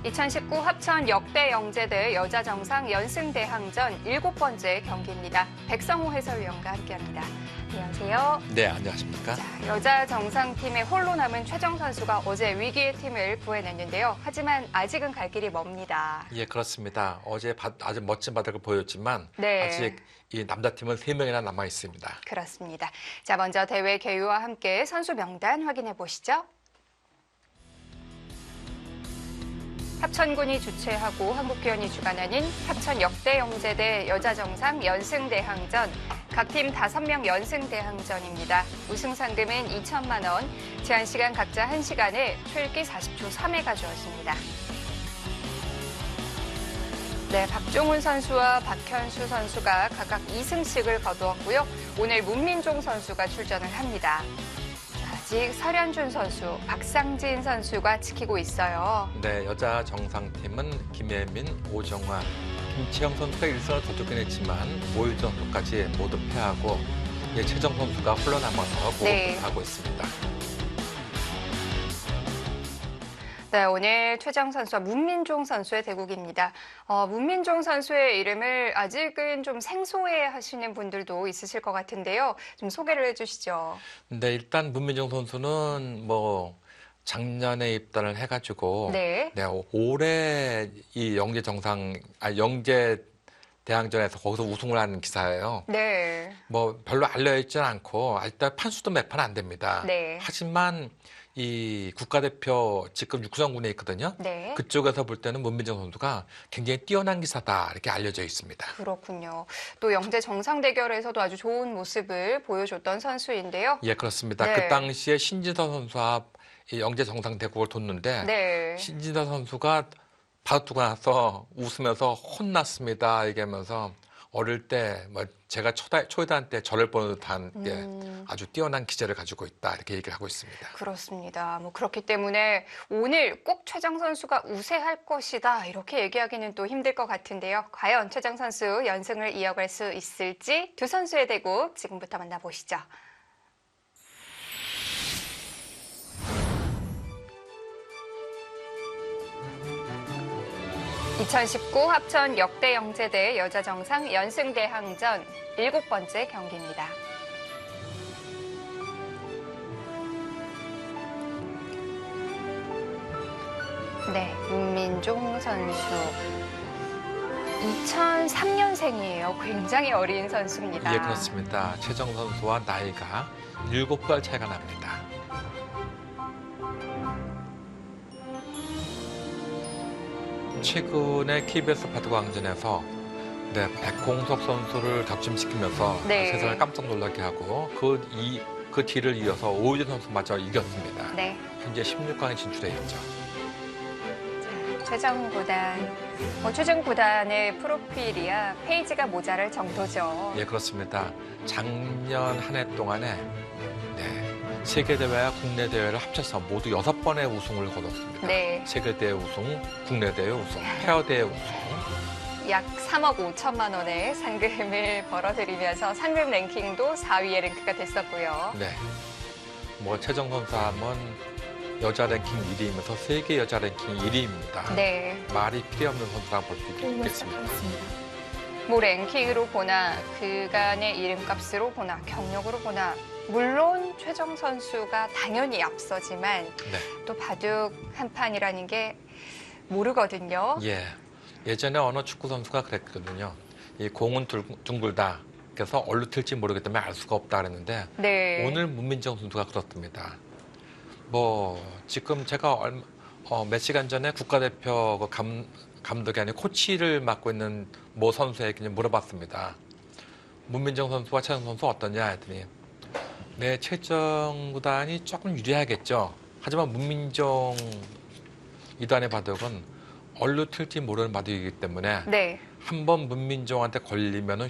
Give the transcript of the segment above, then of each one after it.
2019 합천 역대 영재대 여자 정상 연승 대항전 7번째 경기입니다. 백성호 해설위원과 함께합니다. 안녕하세요. 네, 안녕하십니까. 자, 여자 정상팀의 홀로 남은 최정 선수가 어제 위기의 팀을 구해냈는데요. 하지만 아직은 갈 길이 멉니다. 예, 그렇습니다. 어제 아주 멋진 바닥을 보였지만 네. 아직 이 남자팀은 3명이나 남아 있습니다. 그렇습니다. 자, 먼저 대회 개요와 함께 선수 명단 확인해 보시죠. 합천군이 주최하고 한국기원이 주관하는 합천 역대 영재대 여자 정상 연승 대항전. 각 팀 5명 연승 대항전입니다. 우승 상금은 2천만 원, 제한 시간 각자 1시간에 초읽기 40초 3회가 주어집니다. 네, 박종훈 선수와 박현수 선수가 각각 2승씩을 거두었고요. 오늘 문민종 선수가 출전을 합니다. 아직 설현준 선수, 박상진 선수가 지키고 있어요. 네, 여자 정상팀은 김예민, 오정화, 김치영 선수가 1승을 거두긴 했지만 오유정 선수까지 모두 패하고 최정 선수가 홀로 남아서 모험하고 있습니다. 네, 오늘 최정 선수와 문민종 선수의 대국입니다. 문민종 선수의 이름을 아직은 좀 생소해 하시는 분들도 있으실 것 같은데요. 좀 소개를 해주시죠. 네, 일단 문민정 선수는 작년에 입단을 해가지고 네. 올해 이 영재 대항전에서 거기서 우승을 하는 기사예요. 네. 별로 알려있지는 않고 일단 판수도 몇 판 안 됩니다. 네. 하지만 이 국가대표 지금 육상군에 있거든요. 네. 그쪽에서 볼 때는 문민정 선수가 굉장히 뛰어난 기사다 이렇게 알려져 있습니다. 그렇군요. 또 영재 정상 대결에서도 아주 좋은 모습을 보여줬던 선수인데요. 예, 그렇습니다. 네. 그 당시에 신진서 선수와 이 영재 정상 대국을 뒀는데 네. 신진서 선수가 바둑두고 나서 웃으면서 혼났습니다 얘기하면서 어릴 때 제가 초이단 때 저를 보는 듯한 아주 뛰어난 기재를 가지고 있다 이렇게 얘기를 하고 있습니다. 그렇습니다. 그렇기 때문에 오늘 꼭 최정 선수가 우세할 것이다 이렇게 얘기하기는 또 힘들 것 같은데요. 과연 최정 선수 연승을 이어갈 수 있을지 두 선수의 대국 지금부터 만나보시죠. (2019) 합천 역대 영재대 여자 정상 연승 대항전 7번째 경기입니다. 네, 문민종 선수 2003년생이에요. 굉장히 어린 선수입니다. 예, 그렇습니다. 최정 선수와 나이가 7살 차이가 납니다. 최근에 KBS 바둑왕전에서 백홍석 선수를 격침시키면서 세상을 깜짝 놀라게 하고 그 뒤를 이어서 오유진 선수마저 이겼습니다. 네. 현재 16강에 진출해 있죠. 최정 구단, 최정 구단의 프로필이야 페이지가 모자랄 정도죠. 예, 그렇습니다. 작년 한 해 동안에 세계대회와 국내 대회를 합쳐서 모두 6번의 우승을 거뒀습니다. 네. 세계대회 우승, 국내 대회 우승, 페어대회 우승. 약 3억 5천만 원의 상금을 벌어들이면서 상금 랭킹도 4위에 랭크가 됐었고요. 네. 최정 선수 하면 여자 랭킹 1위이면서 세계 여자 랭킹 1위입니다. 네. 말이 필요 없는 선수라고 볼 수 있겠습니다. 랭킹으로 보나 그간의 이름값으로 보나 경력으로 보나 물론 최정 선수가 당연히 앞서지만 또 바둑 한 판이라는 게 모르거든요. 예. 예전에 어느 축구 선수가 그랬거든요. 이 공은 둥글다. 그래서 얼로 튈지 모르기 때문에 알 수가 없다 그랬는데 오늘 문민정 선수가 그렇습니다. 지금 제가 몇 시간 전에 국가대표 감독이 아니고 코치를 맡고 있는 모 선수에게 물어봤습니다. 문민정 선수와 최정 선수 어떠냐 했더니 최정 구단이 조금 유리하겠죠. 하지만 문민정 이단의 바둑은 얼로 튈지 모르는 바둑이기 때문에 한번 문민정한테 걸리면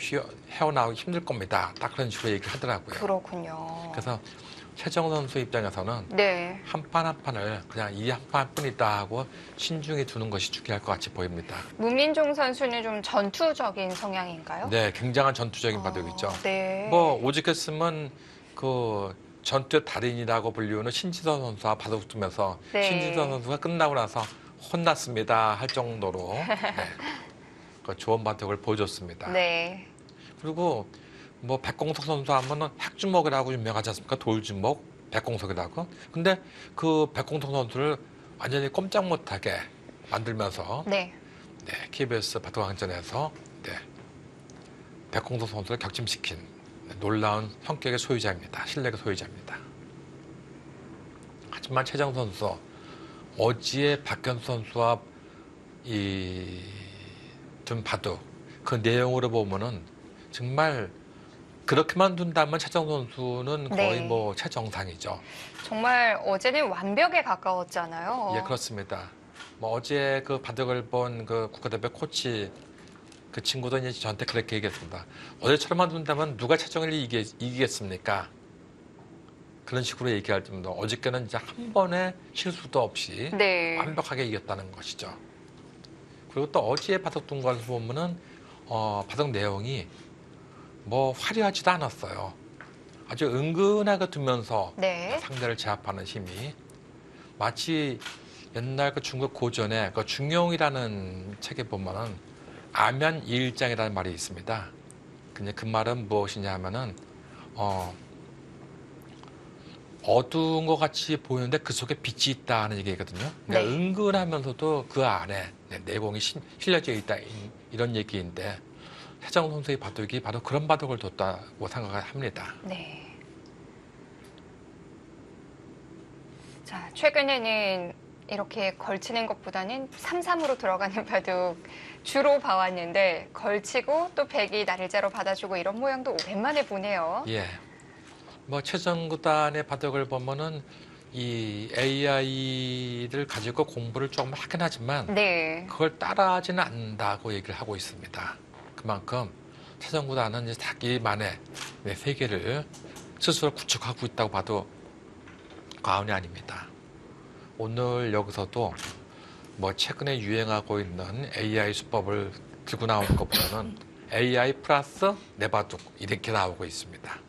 헤어나오기 힘들 겁니다. 딱 그런 식으로 얘기하더라고요. 그렇군요. 그래서 최정 선수 입장에서는 한 판 한 판을 그냥 이 한 판뿐이다 하고 신중히 두는 것이 중요할 것 같이 보입니다. 문민종 선수는 좀 전투적인 성향인가요? 네, 굉장한 전투적인 바둑이죠. 네. 오죽했으면 전투의 달인이라고 불리우는 신지서 선수와 바둑 두면서 신지서 선수가 끝나고 나서 혼났습니다 할 정도로 그 좋은 바둑을 보여줬습니다. 네. 그리고 뭐 백공석 선수 하면은 핵주먹이라고 유명하지 않습니까? 돌주먹, 백공석이라고. 근데 그 백공석 선수를 완전히 꼼짝 못하게 만들면서 네. KBS 바둑왕전에서 백공석 선수를 격침시킨 놀라운 성격의 소유자입니다. 실력의 소유자입니다. 하지만 최정 선수 어지의 박현수 선수와 이 둔 바둑 그 내용으로 보면은 정말 그렇게만 둔다면 최정 선수는 거의 네. 뭐 최정상이죠. 정말 어제는 완벽에 가까웠잖아요. 예, 그렇습니다. 뭐 어제 그 바둑을 본 그 국가대표 코치 그 친구도 이제 저한테 그렇게 얘기했습니다. 어제처럼만 둔다면 누가 최정을 이기겠습니까? 그런 식으로 얘기할 정도. 어저께는 이제 한 번의 실수도 없이 네. 완벽하게 이겼다는 것이죠. 그리고 또 어제의 바둑 둔 걸 보면은 바둑 내용이 뭐 화려하지도 않았어요. 아주 은근하게 두면서 네. 상대를 제압하는 힘이 마치 옛날 그 중국 고전에 그 중용이라는 책에 보면은 아면 이일장이라는 말이 있습니다. 근데 그 말은 무엇이냐 하면은 어두운 것 같이 보이는데 그 속에 빛이 있다 하는 얘기거든요. 그러니까 네. 은근하면서도 그 안에 내공이 실려져 있다 이런 얘기인데 최정 선수의 바둑이 바로 그런 바둑을 뒀다고 생각을 합니다. 네. 자, 최근에는 이렇게 걸치는 것보다는 3-3으로 들어가는 바둑 주로 봐왔는데 걸치고 또 백이 날짜로 받아주고 이런 모양도 오랜만에 보네요. 예. 뭐 최정 구단의 바둑을 보면은 이 AI를 가지고 공부를 조금 하긴 하지만 네. 그걸 따라하지는 않는다고 얘기를 하고 있습니다. 그만큼 최정 구단은 이제 자기만의 세계를 스스로 구축하고 있다고 봐도 과언이 아닙니다. 오늘 여기서도 뭐 최근에 유행하고 있는 AI 수법을 들고 나오는 것보다는 AI 플러스 내바둑 이렇게 나오고 있습니다.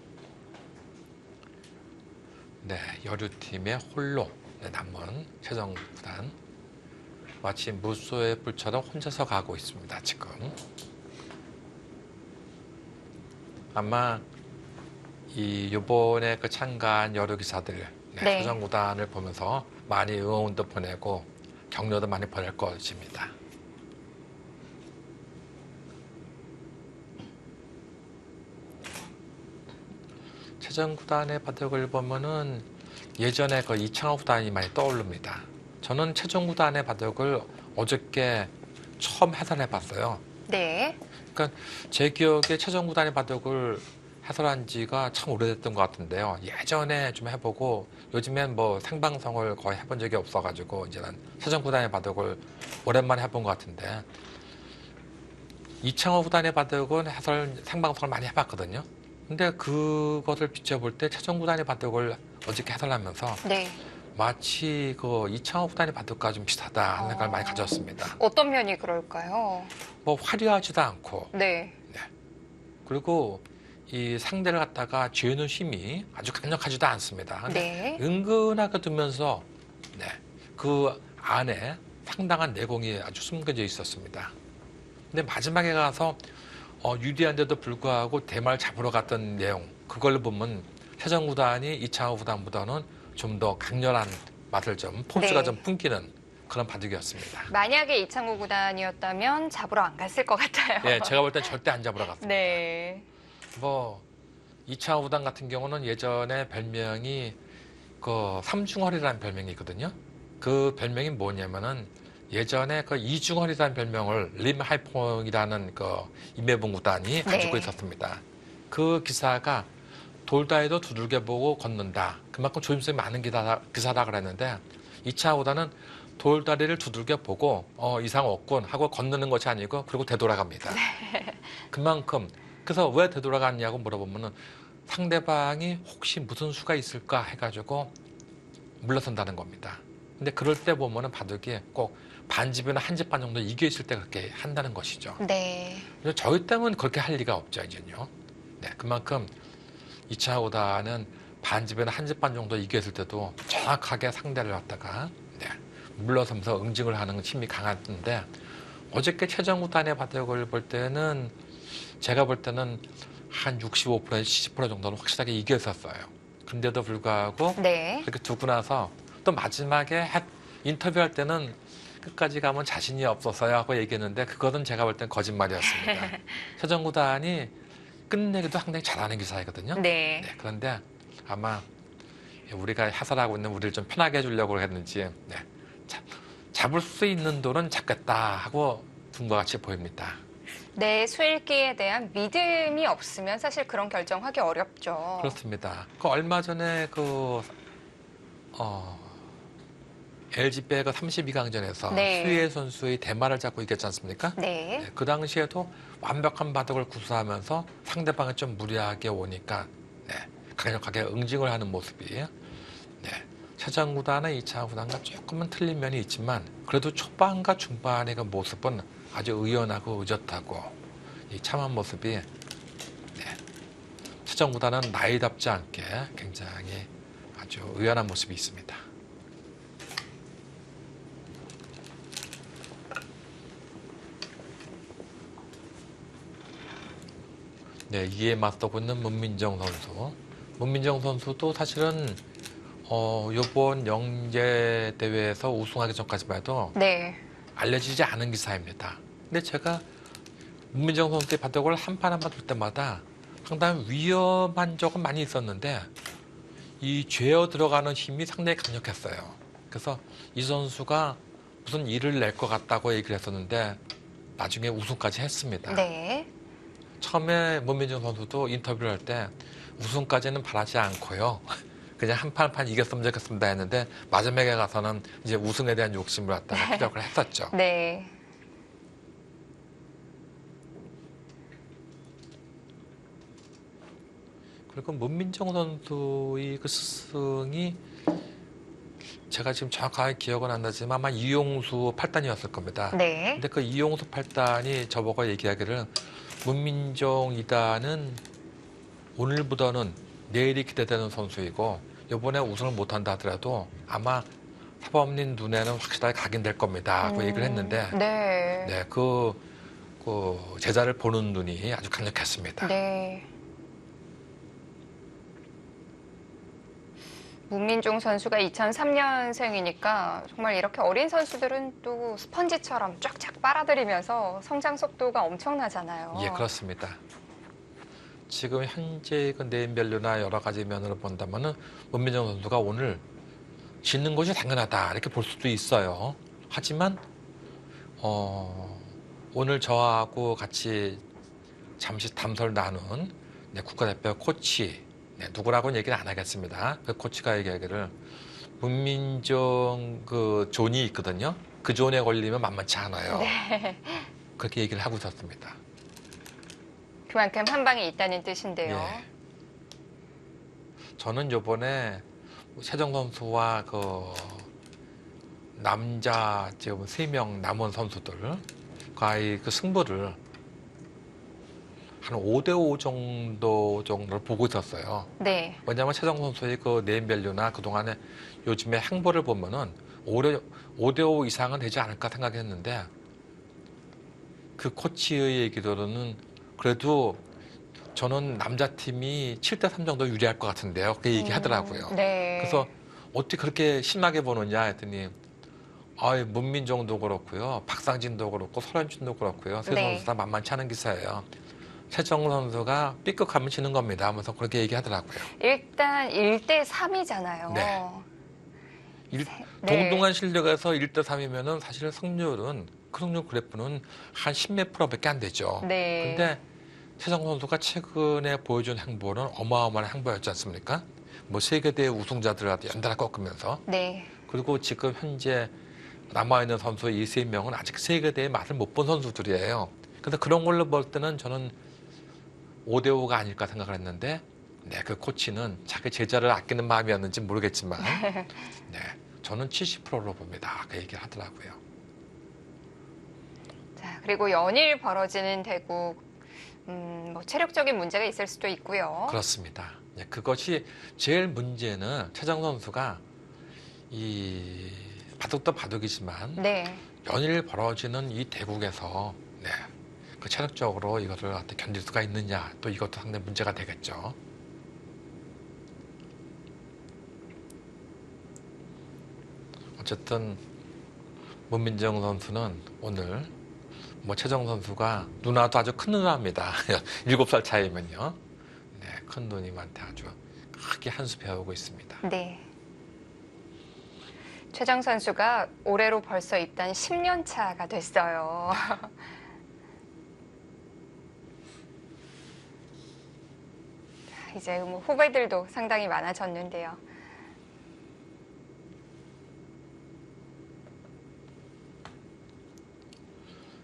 네, 여류팀의 홀로 남은 최정 구단 마치 무소의 불처럼 혼자서 가고 있습니다. 지금 아마 이 요번에 그 참가한 여러 기사들 네. 최정 구단을 보면서 많이 응원도 보내고 격려도 많이 보낼 것입니다. 최정 구단의 바둑을 보면은 예전에 그 이창호 구단이 많이 떠오릅니다. 저는 최정 구단의 바둑을 어저께 처음 해설해 봤어요. 네. 그러니까 제 기억에 최정 구단의 바둑을 해설한 지가 참 오래됐던 것 같은데요. 예전에 좀 해보고 요즘엔 뭐 생방송을 거의 해본 적이 없어가지고 이제는 최정 구단의 바둑을 오랜만에 해본 것 같은데 이창호 구단의 바둑은 해설 생방송을 많이 해봤거든요. 근데 그것을 비춰볼 때 최정 구단의 바둑을 어저께 해설하면서 네. 마치 그 이창호 구단의 바둑과 좀 비슷하다 하는 생각을 많이 가졌습니다. 어떤 면이 그럴까요? 뭐 화려하지도 않고 네. 그리고 이 상대를 갖다가 쥐는 힘이 아주 강력하지도 않습니다. 근데 네. 은근하게 두면서 그 안에 상당한 내공이 아주 숨겨져 있었습니다. 근데 마지막에 가서 유리한데도 불구하고 대마를 잡으러 갔던 내용 그걸 보면 최정 구단이 이창호 구단보다는 좀 더 강렬한 맛을 좀 포스가 네. 좀 풍기는 그런 바둑이었습니다. 만약에 이창호 구단이었다면 잡으러 안 갔을 것 같아요. 예, 제가 볼 땐 절대 안 잡으러 갔습니다. 네. 뭐 이창호 구단 같은 경우는 예전에 별명이 그 삼중허리라는 별명이 있거든요. 그 별명이 뭐냐면은 예전에 그 이중허리라는 별명을 림 하이퐁이라는 그 임해봉 구단이 가지고 네. 있었습니다. 그 기사가 돌다리도 두들겨 보고 걷는다. 그만큼 조심성이 많은 기사다 그랬는데 이창호 구단은 돌다리를 두들겨 보고 이상 없군 하고 건너는 것이 아니고 그리고 되돌아갑니다. 그만큼 그래서 왜 되돌아갔냐고 물어보면은 상대방이 혹시 무슨 수가 있을까 해가지고 물러선다는 겁니다. 근데 그럴 때 보면은 바둑이 꼭 반집이나 한 집 반 정도 이겨 있을 때 그렇게 한다는 것이죠. 네. 그래서 저희 때문에 그렇게 할 리가 없죠, 이제는요. 네, 그만큼 이창호 구단은 반집이나 한 집 반 정도 이겨 있을 때도 정확하게 상대를 갖다가 물러서면서 응징을 하는 힘이 강했는데 어저께 최정구단의 바둑을 볼 때는 제가 볼 때는 한 65%에서 70% 정도는 확실하게 이겼었어요. 근데도 불구하고 네. 그렇게 두고 나서 또 마지막에 인터뷰할 때는 끝까지 가면 자신이 없었어요 하고 얘기했는데 그것은 제가 볼 땐 거짓말이었습니다. 최정구단이 끝내기도 상당히 잘하는 기사이거든요. 네. 네, 그런데 아마 우리가 해설하고 있는 우리를 좀 편하게 해주려고 했는지 네, 잡을 수 있는 돌은 잡겠다 하고 둔 것 같이 보입니다. 내 수일기에 대한 믿음이 없으면 사실 그런 결정하기 어렵죠. 그렇습니다. 그 얼마 전에 LG 배그 32강전에서 네. 수혜 선수의 대마를 잡고 이겼지 않습니까? 네. 네, 그 당시에도 완벽한 바둑을 구사하면서 상대방이 좀 무리하게 오니까 네, 강력하게 응징을 하는 모습이 네, 최정구단은 2차 구단과 조금은 틀린 면이 있지만 그래도 초반과 중반의 그 모습은 아주 의연하고 의젓하고 이 참한 모습이 네, 최정구단은 나이답지 않게 굉장히 아주 의연한 모습이 있습니다. 네, 이에 맞서고 있는 문민정 선수. 문민정 선수도 사실은 이번 영재 대회에서 우승하기 전까지만 해도 네. 알려지지 않은 기사입니다. 근데 제가 문민정 선수의 바둑을 한 판 한 판 둘 때마다 상당히 위험한 적은 많이 있었는데 이 죄어 들어가는 힘이 상당히 강력했어요. 그래서 이 선수가 무슨 일을 낼 것 같다고 얘기를 했었는데 나중에 우승까지 했습니다. 네. 처음에 문민정 선수도 인터뷰를 할 때 우승까지는 바라지 않고요. 그냥 한 판 한 판 이겼으면 좋겠습니다 했는데 마지막에 가서는 이제 우승에 대한 욕심을 갖다가 피력을 했었죠. 네. 그리고 문민정 선수의 그 스승이 제가 지금 정확하게 기억은 안 나지만 아마 이용수 8단이었을 겁니다. 네. 근데 그 이용수 8단이 저보고 얘기하기를 문민정 2단은 오늘보다는 내일이 기대되는 선수이고 이번에 우승을 못한다 하더라도 아마 사범님 눈에는 확실하게 각인될 겁니다 하고 얘기를 했는데 네. 네, 그 제자를 보는 눈이 아주 강력했습니다. 네. 문민종 선수가 2003년생이니까 정말 이렇게 어린 선수들은 또 스펀지처럼 쫙쫙 빨아들이면서 성장 속도가 엄청나잖아요. 예, 그렇습니다. 지금 현재 그 네임밸류나 여러 가지 면으로 본다면은 문민정 선수가 오늘 지는 것이 당연하다 이렇게 볼 수도 있어요. 하지만 오늘 저하고 같이 잠시 담소를 나눈 네, 국가대표 코치 누구라고는 얘기를 안 하겠습니다. 그 코치가 얘기하기를 문민정 그 존이 있거든요. 그 존에 걸리면 만만치 않아요. 네. 그렇게 얘기를 하고 있었습니다. 그만큼 한 방에 있다는 뜻인데요. 예. 저는 요번에 최정 선수와 그 남자 지금 3명 남은 선수들과의 그 승부를 한 5대5 정도를 보고 있었어요. 네. 왜냐하면 최정 선수의 그 네임밸류나 그동안에 요즘에 행보를 보면은 5대5 이상은 되지 않을까 생각했는데 그 코치의 얘기로는 그래도 저는 남자팀이 7대3 정도 유리할 것 같은데요. 그렇게 얘기하더라고요. 네. 그래서 어떻게 그렇게 심하게 보느냐 했더니 문민정도 그렇고요. 박상진도 그렇고 설현준도 그렇고요. 세 네. 선수 다 만만치 않은 기사예요. 최정 선수가 삐끗하면 지는 겁니다 하면서 그렇게 얘기하더라고요. 일단 1대3이잖아요. 네. 네. 동등한 실력에서 1대3이면은 사실 승률 그래프는 한 10몇 프로밖에 안 되죠. 네. 근데 최정 선수가 최근에 보여준 행보는 어마어마한 행보였지 않습니까? 뭐 세계대회 우승자들한테 연달아 꺾으면서 네. 그리고 지금 현재 남아있는 선수 이 3명은 아직 세계대회 맛을 못 본 선수들이에요. 근데 그런 걸로 볼 때는 저는 5대5가 아닐까 생각을 했는데 네, 그 코치는 자기 제자를 아끼는 마음이었는지 모르겠지만 네, 저는 70%로 봅니다. 그 얘기를 하더라고요. 자, 그리고 연일 벌어지는 대국, 뭐 체력적인 문제가 있을 수도 있고요. 그렇습니다. 네, 그것이 제일 문제는 최정 선수가 이 바둑도 바둑이지만 네. 연일 벌어지는 이 대국에서 네, 그 체력적으로 이것을 어떻게 견딜 수가 있느냐 또 이것도 상당히 문제가 되겠죠. 어쨌든 문민정 선수는 오늘 뭐 최정 선수가 누나도 아주 큰 누나입니다. 7살 차이면요. 네, 큰 누님한테 아주 크게 한 수 배우고 있습니다. 네. 최정 선수가 올해로 벌써 입단 10년 차가 됐어요. 이제 뭐 후배들도 상당히 많아졌는데요.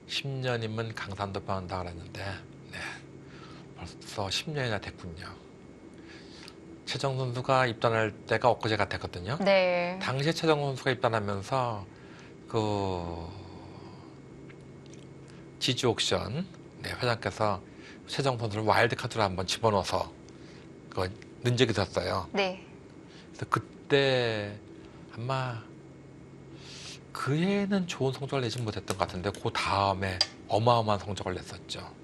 (10년이면) 강산도 배운다 그랬는데 네, 벌써 10년이나 됐군요. 최정 선수가 입단할 때가 엊그제 같았거든요. 네. 당시에 최정 선수가 입단하면서 그 지지 옥션 네, 회장께서 최정 선수를 와일드카드로 한번 집어넣어서 그 넣은 적이 있었어요. 네. 그래서 그때 아마 그 해에는 좋은 성적을 내지 못했던 것 같은데 그 다음에 어마어마한 성적을 냈었죠.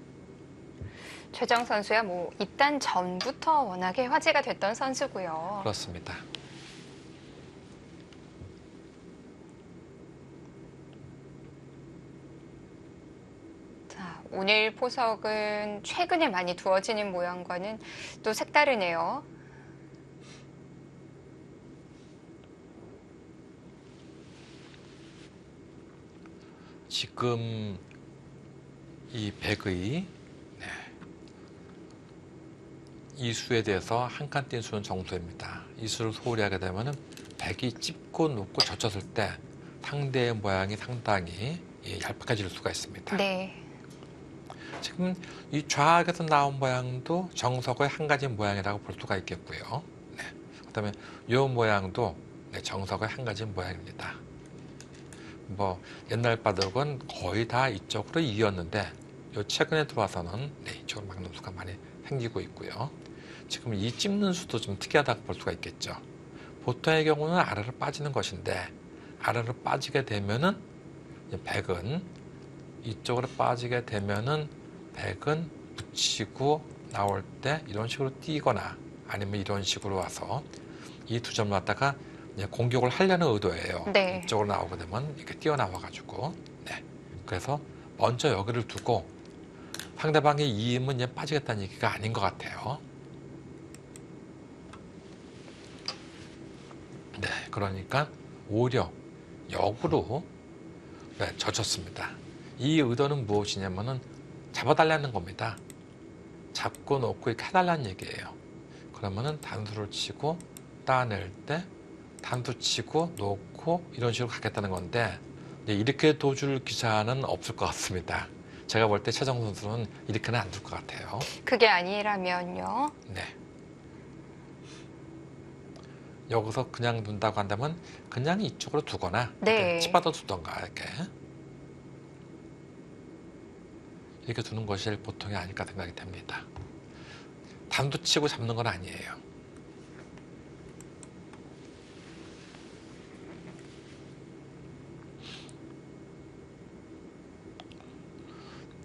최정 선수야 뭐 입단 전부터 워낙에 화제가 됐던 선수고요. 그렇습니다. 자, 오늘 포석은 최근에 많이 두어지는 모양과는 또 색다르네요. 지금 이 백의 네, 이 수에 대해서 한 칸 띈 수는 정수입니다. 이 수를 소홀히 하게 되면 백이 찝고 눕고 젖혔을 때 상대의 모양이 상당히 얄팍해질 수가 있습니다. 네. 지금 이 좌악에서 나온 모양도 정석의 한 가지 모양이라고 볼 수가 있겠고요. 네. 그다음에 이 모양도 네, 정석의 한 가지 모양입니다. 뭐 옛날 바둑은 거의 다 이쪽으로 이었는데 요 최근에 들어와서는 네, 이쪽으로 막는 수가 많이 생기고 있고요. 지금 이 찝는 수도 좀 특이하다고 볼 수가 있겠죠. 보통의 경우는 아래로 빠지는 것인데 아래로 빠지게 되면은 백은 이쪽으로 빠지게 되면은 백은 붙이고 나올 때 이런 식으로 뛰거나 아니면 이런 식으로 와서 이 두 점을 갖다가 공격을 하려는 의도예요. 네. 이쪽으로 나오게 되면 이렇게 뛰어나와가지고 네. 그래서 먼저 여기를 두고 상대방의 이임은 빠지겠다는 얘기가 아닌 것 같아요. 네, 그러니까 오히려 역으로 네, 젖혔습니다. 이 의도는 무엇이냐면은 잡아달라는 겁니다. 잡고 놓고 이렇게 해달라는 얘기예요. 그러면은 단수를 치고 따낼 때 단수 치고 놓고 이런 식으로 가겠다는 건데 이렇게 둬줄 기사는 없을 것 같습니다. 제가 볼 때 최정 선수는 이렇게는 안 둘 것 같아요. 그게 아니라면요. 네. 여기서 그냥 둔다고 한다면 그냥 이쪽으로 두거나 네. 치받아 두던가 이렇게 두는 것이 보통이 아닐까 생각이 됩니다. 단도 치고 잡는 건 아니에요.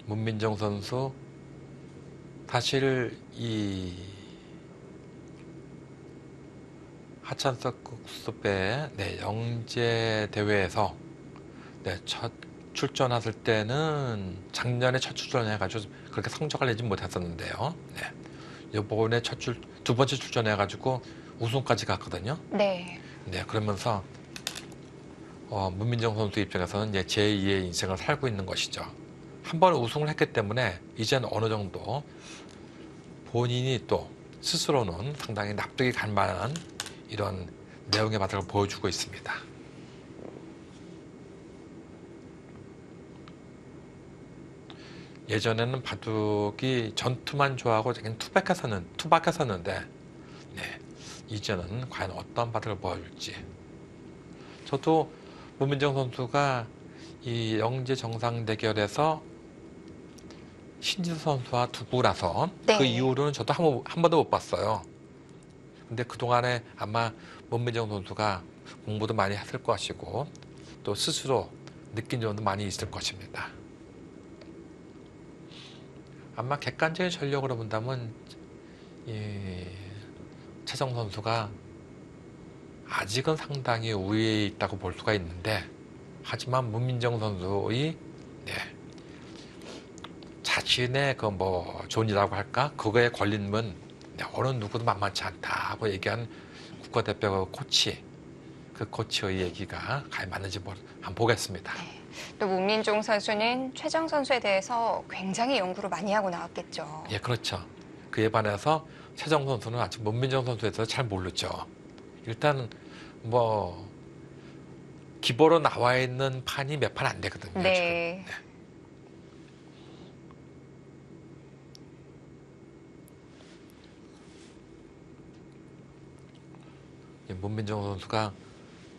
문민정 선수 사실 이 하찬석 국수배 네, 영재 대회에서 네, 첫 출전했을 때는 작년에 첫 출전해가지고 그렇게 성적을 내지 못했었는데요. 네, 이번에 두 번째 출전해가지고 우승까지 갔거든요. 네. 네, 그러면서 문민정 선수 입장에서는 이제 제2의 인생을 살고 있는 것이죠. 한 번 우승을 했기 때문에 이제는 어느 정도 본인이 또 스스로는 상당히 납득이 갈 만한 이런 내용의 바닥을 보여주고 있습니다. 예전에는 바둑이 전투만 좋아하고 투박했었는데 네, 이제는 과연 어떤 바둑을 보여줄지. 저도 문민정 선수가 이 영재 정상 대결에서 신지수 선수와 두부라서 네. 그 이후로는 저도 한 번도 못 봤어요. 근데 그동안에 아마 문민정 선수가 공부도 많이 했을 것이고 또 스스로 느낀 점도 많이 있을 것입니다. 아마 객관적인 전력으로 본다면 최정 선수가 아직은 상당히 우위에 있다고 볼 수가 있는데, 하지만 문민정 선수의 자신의 그 존이라고 할까, 그거에 걸리면 어느 누구도 만만치 않다고 얘기한 국가대표 코치, 그 코치의 얘기가 과연 맞는지 한번 보겠습니다. 또 문민종 선수는 최정 선수에 대해서 굉장히 연구를 많이 하고 나왔겠죠. 예, 그렇죠. 그에 반해서 최정 선수는 아직 문민정 선수에 대해서 잘 모르죠. 일단 기보로 나와 있는 판이 몇 판 안 되거든요. 네. 지금. 문민정 선수가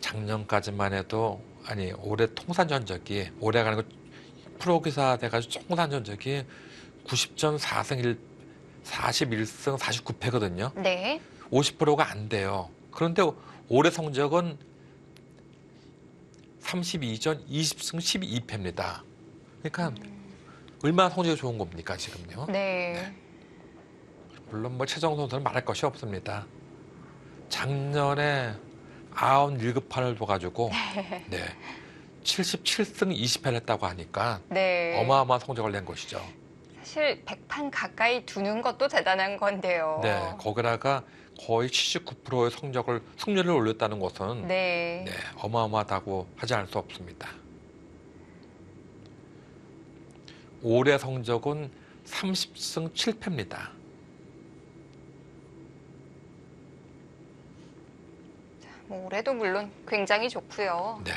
작년까지만 해도, 아니 올해 통산 전적이, 올해 가는 거 프로기사 돼가지고 통산 전적이 90전 4승 41승 49패거든요. 네. 50%가 안 돼요. 그런데 올해 성적은 32전 20승 12패입니다. 그러니까 얼마나 성적이 좋은 겁니까 지금요? 네. 물론 최정 선수는 말할 것이 없습니다. 작년에 97판을 둬가지고 77승 20패를 했다고 하니까 네. 어마어마한 성적을 낸 것이죠. 사실 100판 가까이 두는 것도 대단한 건데요. 네, 거기다가 거의 79%의 승률을 올렸다는 것은 네. 어마어마하다고 하지 않을 수 없습니다. 올해 성적은 30승 7패입니다. 올해도 물론 굉장히 좋고요. 네.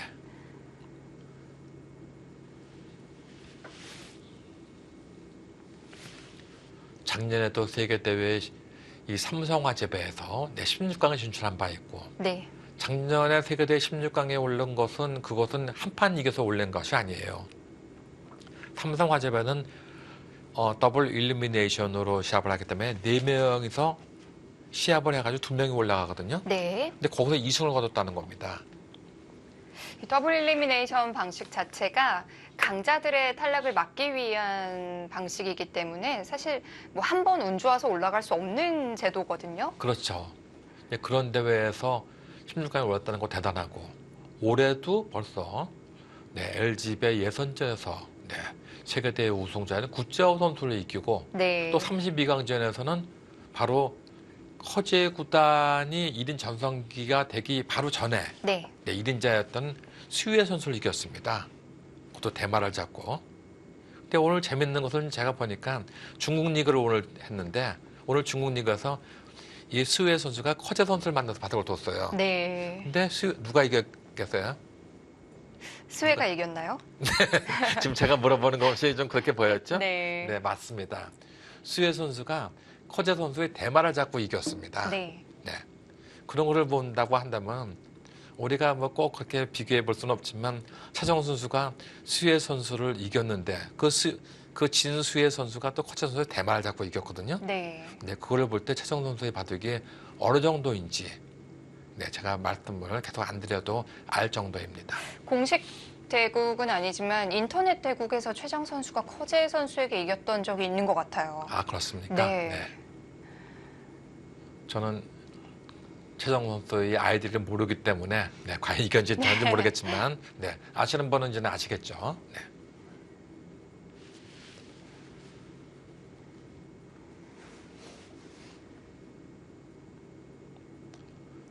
작년에도 세계대회 이 삼성화재배에서 16강에 진출한 바 있고, 네. 작년에 세계대회 16강에 오른 것은, 그것은 한 판 이겨서 올린 것이 아니에요. 삼성화재배는 더블 일리미네이션으로 시합을 하기 때문에 4명이서 시합을 해가지고 2명이 올라가거든요. 네. 근데 거기서 2승을 거뒀다는 겁니다. 이 더블 일리미네이션 방식 자체가 강자들의 탈락을 막기 위한 방식이기 때문에 사실 한 번 운 좋아서 올라갈 수 없는 제도거든요. 그렇죠. 그런 대회에서 16강에 올랐다는 거 대단하고, 올해도 벌써 LG배 예선전에서 세계대회 우승자인 구자호 선수를 이기고, 네. 또 32강전에서는 바로 허재 구단이 1인 전성기가 되기 바로 전에 네. 1인자였던 수유의 선수를 이겼습니다. 그것도 대마를 잡고. 근데 오늘 재밌는 것은 제가 보니까 중국 리그를 오늘 했는데, 오늘 중국 리그에서 이 수유의 선수가 허재 선수를 만나서 바닥을 뒀어요. 네. 근데 누가 이겼겠어요? 스웨가 이겼나요? 지금 제가 물어보는 것이 좀 그렇게 보였죠? 네. 네, 맞습니다. 수유의 선수가 허재 선수의 대마를 잡고 이겼습니다. 네. 네. 그런 거를 본다고 한다면 우리가 꼭 그렇게 비교해 볼 수는 없지만, 최정 선수가 수혜 선수를 이겼는데 그 진 수혜 선수가 또 허재 선수의 대마를 잡고 이겼거든요. 네. 네, 그걸 볼 때 최정 선수의 바둑이 어느 정도인지 제가 말씀을 계속 안 드려도 알 정도입니다. 공식 대국은 아니지만 인터넷 대국에서 최정 선수가 허재 선수에게 이겼던 적이 있는 것 같아요. 아, 그렇습니까? 네. 저는 최정 선수의 아이디를 모르기 때문에 과연 이겼는지 모르겠지만 아시는 분은 이제 아시겠죠.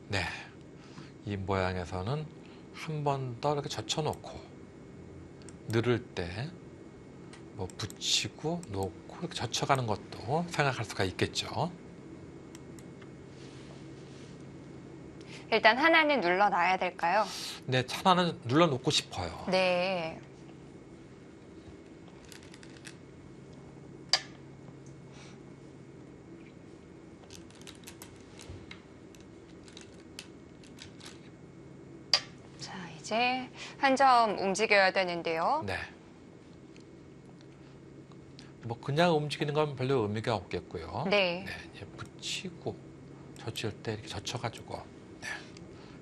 네, 이 모양에서는 한 번 더 이렇게 젖혀놓고 늘을 때 붙이고 놓고 이렇게 젖혀가는 것도 생각할 수가 있겠죠. 일단 하나는 눌러놔야 될까요? 네, 하나는 눌러놓고 싶어요. 네. 자, 이제 한 점 움직여야 되는데요. 네. 그냥 움직이는 건 별로 의미가 없겠고요. 네. 이제 붙이고 젖힐 때 이렇게 젖혀가지고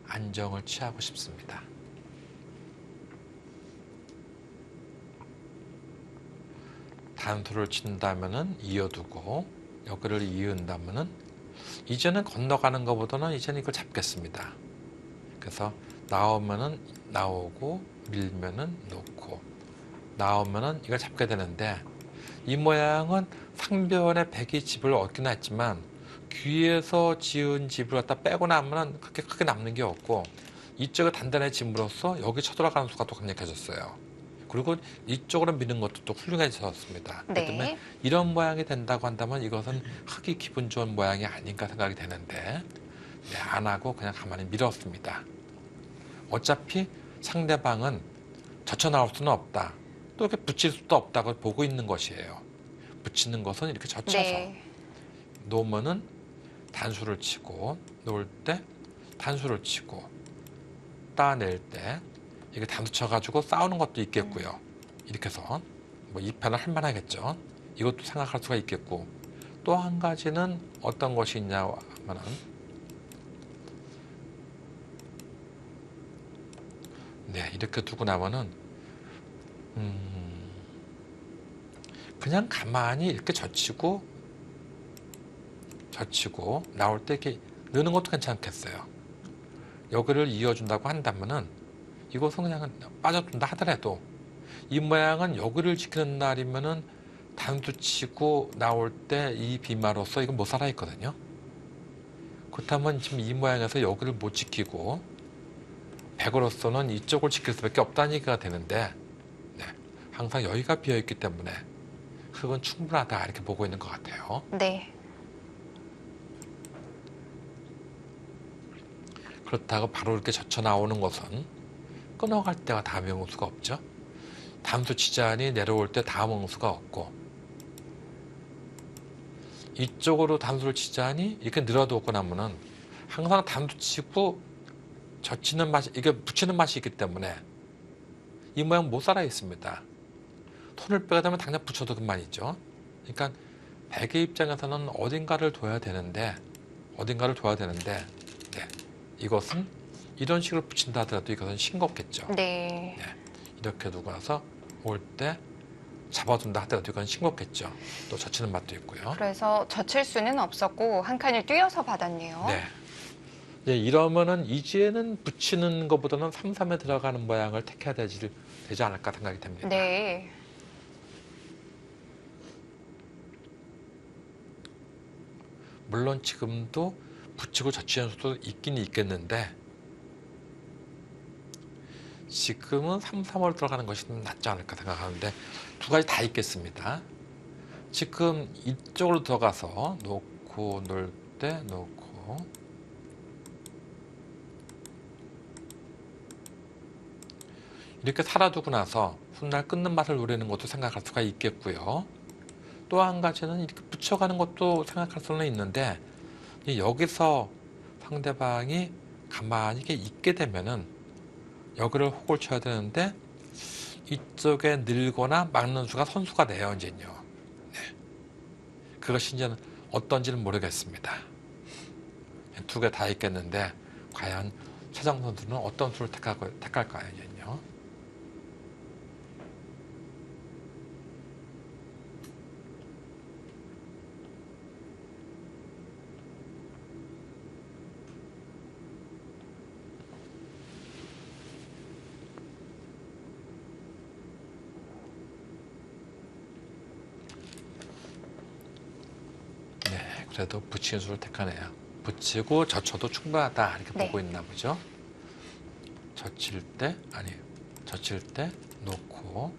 안정을 취하고 싶습니다. 단수를 친다면은 이어두고 여기를 이은다면은 이제는 건너가는 것보다는 이제는 이걸 잡겠습니다. 그래서 나오면은 나오고 밀면은 놓고 나오면은 이걸 잡게 되는데 이 모양은 상변에 백이 집을 얻긴 했지만 귀에서 지은 집을 갖다 빼고 나면은 그렇게 크게 남는 게 없고 이쪽에 단단해짐으로써 여기 쳐들어가는 수가 또 강력해졌어요. 그리고 이쪽으로 미는 것도 또 훌륭해졌습니다. 그렇기 때문에 네. 이런 모양이 된다고 한다면 이것은 흙이 기분 좋은 모양이 아닌가 생각이 되는데 네, 안 하고 그냥 가만히 밀었습니다. 어차피 상대방은 젖혀 나올 수는 없다. 또 이렇게 붙일 수도 없다고 보고 있는 것이에요. 붙이는 것은 이렇게 젖혀서 네. 놓으면은 단수를 치고 놓을 때 단수를 치고 따낼 때 이게 단수 쳐가지고 싸우는 것도 있겠고요. 이렇게 해서 뭐 이 편을 할 만하겠죠. 이것도 생각할 수가 있겠고 또 한 가지는 어떤 것이 있냐 하면은 네 이렇게 두고 나면은 그냥 가만히 이렇게 젖히고 나올 때 이렇게 넣는 것도 괜찮겠어요. 여기를 이어준다고 한다면은 이것은 그냥 빠져든다 하더라도 이 모양은 여기를 지키는 날이면은 단수 치고 나올 때 이 비마로서 이건 못 살아 있거든요. 그렇다면 지금 이 모양에서 여기를 못 지키고 백으로서는 이쪽을 지킬 수밖에 없다는 얘기가 되는데 네, 항상 여기가 비어 있기 때문에 흙은 충분하다 이렇게 보고 있는 것 같아요. 네. 그렇다고 바로 이렇게 젖혀 나오는 것은 끊어갈 때가 다음 응수가 없죠. 단수 치자니 내려올 때 다음 응수가 없고 이쪽으로 단수를 치자니 이렇게 늘어놓고 나면은 항상 단수 치고 젖히는 맛이 이게 붙이는 맛이 있기 때문에 이 모양 못 살아 있습니다. 손을 빼게 되면 당장 붙여도 그만이죠. 그러니까 백의 입장에서는 어딘가를 둬야 되는데 네, 이것은 이런 식으로 붙인다 하더라도 이것은 싱겁겠죠. 네. 네, 이렇게 두고 나서 올 때 잡아둔다 하더라도 이건 싱겁겠죠. 또 젖히는 맛도 있고요. 그래서 젖힐 수는 없었고 한 칸을 띄어서 받았네요. 네. 네, 이러면은 이제는 붙이는 것보다는 3-3에 들어가는 모양을 택해야 되지 않을까 생각이 됩니다. 네. 물론 지금도 붙이고 젖히는 수도 있긴 있겠는데 지금은 3-3을 들어가는 것이 낫지 않을까 생각하는데 두 가지 다 있겠습니다. 지금 이쪽으로 들어가서 놓고 놀 때 놓고 이렇게 살아두고 나서 훗날 끊는 맛을 노리는 것도 생각할 수가 있겠고요. 또 한 가지는 이렇게 붙여가는 것도 생각할 수는 있는데 여기서 상대방이 가만히 이렇게 있게 되면은 여기를 혹을 쳐야 되는데 이쪽에 늘거나 막는 수가 선수가 돼요 이제는요. 네. 그것이 이제는 어떤지는 모르겠습니다. 두 개 다 있겠는데 과연 최정 선수는 어떤 수를 택할까요 이제는요. 그래도 붙이는 수를 택하네요. 붙이고 젖혀도 충분하다 이렇게 네. 보고 있나 보죠. 젖힐 때 놓고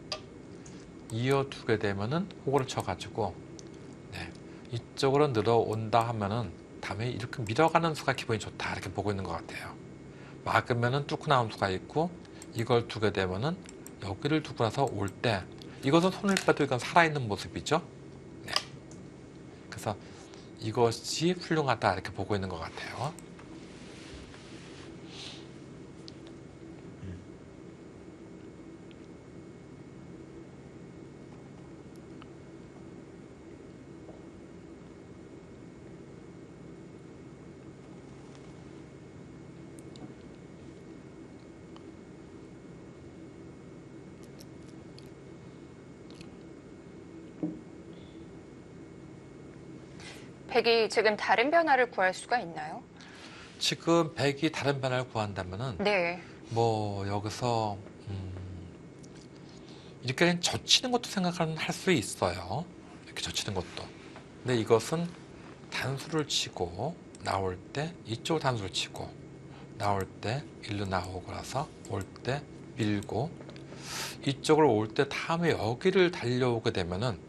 이어두게 되면은 호구를 쳐가지고 네, 이쪽으로 늘어온다 하면은 다음에 이렇게 밀어가는 수가 기분이 좋다 이렇게 보고 있는 것 같아요. 막으면은 뚫고 나온 수가 있고 이걸 두게 되면은 여기를 두고 나서 올 때 이것은 손을 빼도 이건 살아있는 모습이죠. 네. 그래서 이것이 훌륭하다 이렇게 보고 있는 것 같아요. 백이 지금 다른 변화를 구할 수가 있나요? 지금 백이 다른 변화를 구한다면은 네. 뭐 여기서 이렇게 그냥 젖히는 것도 생각을 할 수 있어요. 이렇게 젖히는 것도. 근데 이것은 단수를 치고 나올 때 이쪽 단수를 치고 나올 때 일로 나오고 나서 올 때 밀고 이쪽으로 올 때 다음에 여기를 달려오게 되면은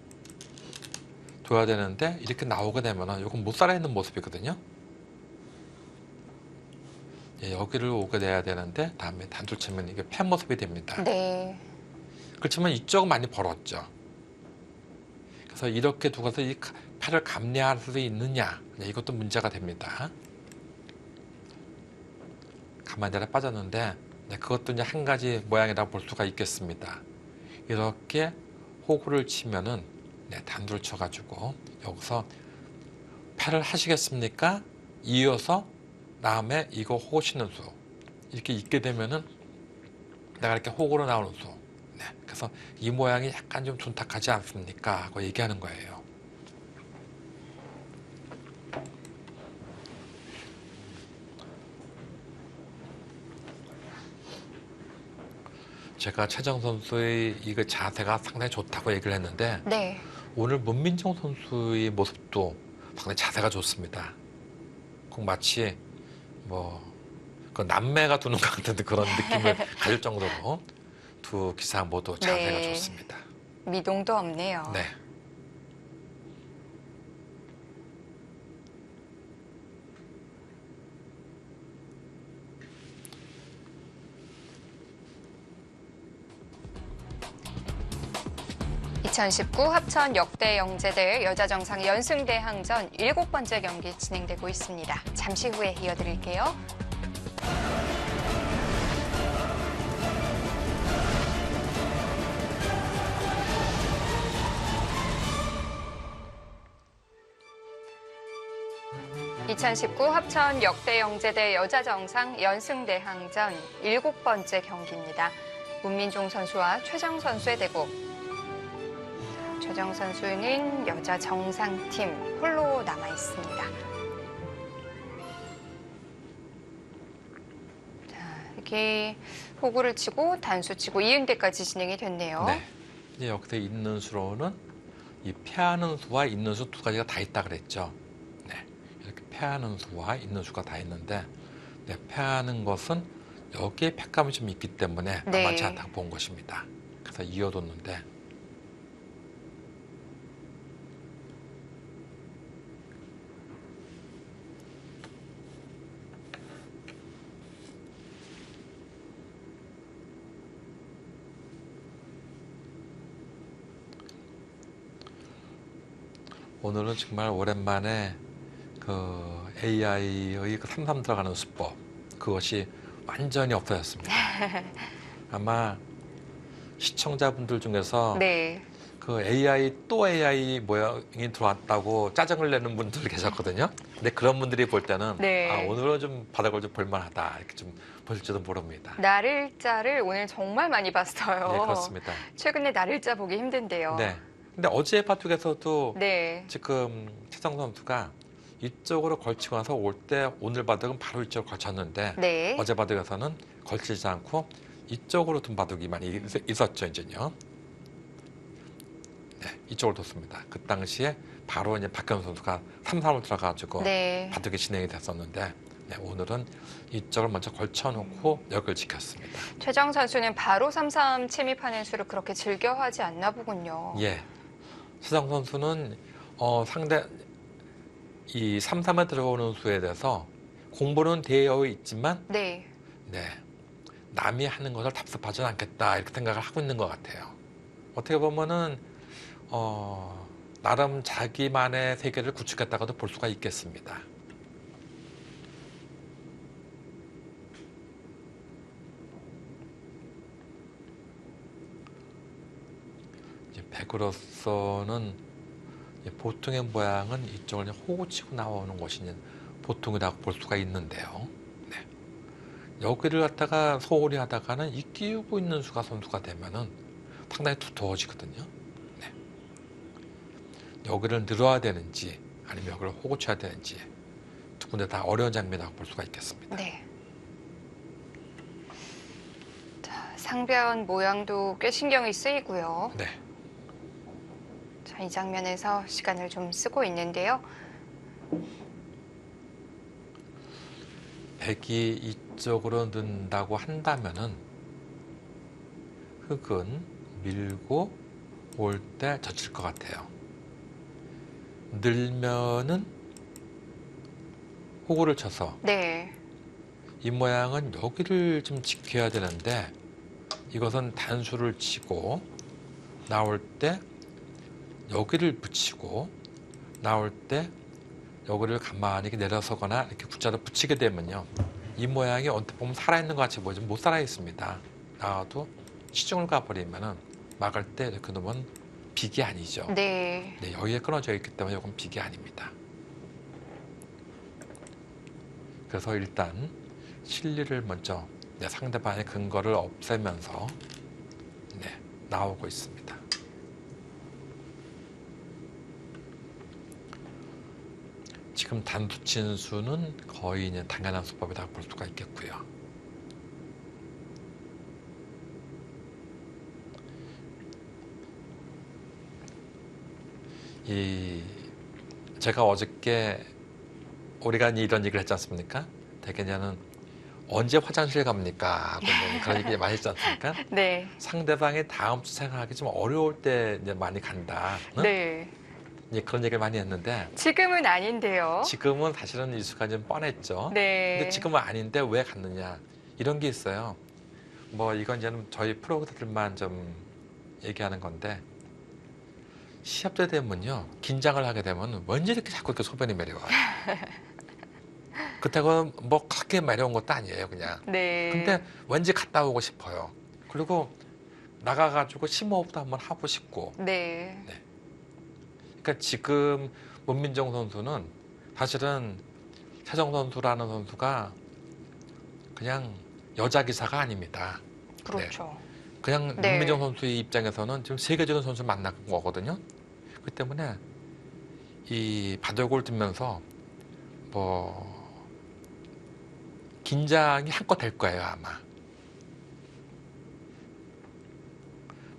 둬야 되는데 이렇게 나오게 되면은 이건 못 살아있는 모습이거든요. 예, 여기를 오게 돼야 되는데 다음에 단수를 치면 이게 팬 모습이 됩니다. 네. 그렇지만 이쪽은 많이 벌었죠. 그래서 이렇게 두고서 이 팔을 감내할 수 있느냐, 이것도 문제가 됩니다. 가만히 빠졌는데 그것도 이제 한 가지 모양이라고 볼 수가 있겠습니다. 이렇게 호구를 치면은 단두를 쳐가지고 여기서 팔을 하시겠습니까? 이어서 다음에 이거 호구 치는 수 이렇게 있게 되면은 내가 이렇게 호구로 나오는 수. 그래서 이 모양이 약간 좀 둔탁하지 않습니까? 하고 얘기하는 거예요. 제가 최정 선수의 이 자세가 상당히 좋다고 얘기를 했는데 네. 오늘 문민정 선수의 모습도 상당히 자세가 좋습니다. 꼭 마치 그 남매가 두는 것 같은 그런 느낌을 가질 정도로 두 기사 모두 자세가 네. 좋습니다. 미동도 없네요. 네. (2019) 합천 역대 영재대 여자정상 연승대항전 7번째 경기 진행되고 있습니다. 잠시 후에 이어드릴게요. (2019) 합천 역대 영재대 여자정상 연승대항전 7번째 경기입니다. 문민종 선수와 최정 선수의 대국. 최정 선수는 여자 정상팀 홀로 남아 있습니다. 자, 이렇게 호구를 치고 단수 치고 이응대까지 진행이 됐네요. 네. 이제 여기서 있는 수로는 이 패하는 수와 있는 수 두 가지가 다 있다 그랬죠. 네. 이렇게 패하는 수와 있는 수가 다 있는데 패하는 것은 여기에 패감이 좀 있기 때문에 네. 만만치 않다고 본 것입니다. 그래서 이어뒀는데 오늘은 정말 오랜만에 그 AI의 그 삼삼 들어가는 수법 그것이 완전히 없어졌습니다. 아마 시청자분들 중에서 네. 그 AI 또 AI 모양이 들어왔다고 짜증을 내는 분들 계셨거든요. 근데 그런 분들이 볼 때는 네. 아, 오늘은 좀 바닥을 좀 볼만하다 이렇게 좀 보실지도 모릅니다. 날일자를 오늘 정말 많이 봤어요. 네, 그렇습니다. 최근에 날일자 보기 힘든데요. 네. 근데 어제 바둑에서도 네. 지금 최정 선수가 이쪽으로 걸치고 나서 올 때 오늘 바둑은 바로 이쪽으로 걸쳤는데 네. 어제 바둑에서는 걸치지 않고 이쪽으로 둔 바둑이 많이 있었죠, 이제요. 네, 이쪽으로 뒀습니다. 그 당시에 바로 이제 박현 선수가 3-3을 들어가지고 네. 바둑이 진행이 됐었는데 오늘은 이쪽을 먼저 걸쳐놓고 역을 지켰습니다. 최정 선수는 바로 3-3 침입하는 수를 그렇게 즐겨 하지 않나 보군요. 예, 최정 선수는 상대 이 3-3에 들어오는 수에 대해서 공부는 되어 있지만 네. 남이 하는 것을 답습하지는 않겠다 이렇게 생각을 하고 있는 것 같아요. 어떻게 보면은 나름 자기만의 세계를 구축했다고도 볼 수가 있겠습니다. 이제 백으로서는 보통의 모양은 이쪽을 호구 치고 나오는 것이 보통이라고 볼 수가 있는데요. 네. 여기를 갖다가 소홀히 하다가는 이 끼우고 있는 수가 선수가 되면은 상당히 두터워지거든요. 네. 여기를 늘어야 되는지 아니면 여기를 호구 쳐야 되는지 두 군데 다 어려운 장면이라고 볼 수가 있겠습니다. 네. 자, 상변 모양도 꽤 신경이 쓰이고요. 네. 자, 이 장면에서 시간을 좀 쓰고 있는데요. 백이 이쪽으로 넣는다고 한다면은 흙은 밀고 올 때 젖힐 것 같아요. 늘면은 호구를 쳐서 네. 이 모양은 여기를 좀 지켜야 되는데 이것은 단수를 치고 나올 때 여기를 붙이고 나올 때 여기를 가만히 내려서거나 이렇게 굿자를 붙이게 되면요. 이 모양이 언뜻 보면 살아있는 것 같이 보이지만 못 살아있습니다. 나와도 시중을 가버리면은 막을 때 이렇게 놓으면 빅이 아니죠. 네. 네, 여기에 끊어져 있기 때문에 이건 빅이 아닙니다. 그래서 일단 실리를 먼저 상대방의 근거를 없애면서 나오고 있습니다. 지금 단수 친 수는 거의 이제 당연한 수법이라고 볼 수가 있겠고요. 제가 어저께 우리가 이런 얘기를 했지 않습니까? 대개냐는 언제 화장실 갑니까? 하고 그런 얘기 많이 했지 않습니까? 네. 상대방이 다음 주 생각하기 좀 어려울 때 이제 많이 간다. 응? 네. 이제 그런 얘기를 많이 했는데 지금은 아닌데요. 지금은 사실은 이 수가 좀 뻔했죠. 네. 근데 지금은 아닌데 왜 갔느냐 이런 게 있어요. 뭐 이건 이제는 저희 프로들만 좀 얘기하는 건데 시합 때 되면요 긴장을 하게 되면 왠지 이렇게 자꾸 이렇게 소변이 매려와요. 그렇다고 뭐 그렇게 매려운 것도 아니에요 그냥. 네. 근데 왠지 갔다 오고 싶어요. 그리고 나가가지고 심호흡도 한번 하고 싶고. 네. 그러니까 지금 문민정 선수는 사실은 최정 선수라는 선수가 그냥 여자 기사가 아닙니다. 그렇죠. 그냥 네. 문민정 선수의 입장에서는 지금 세계적인 선수를 만난 거거든요. 그렇기 때문에 이 바둑을 두면서 뭐 긴장이 한껏 될 거예요 아마.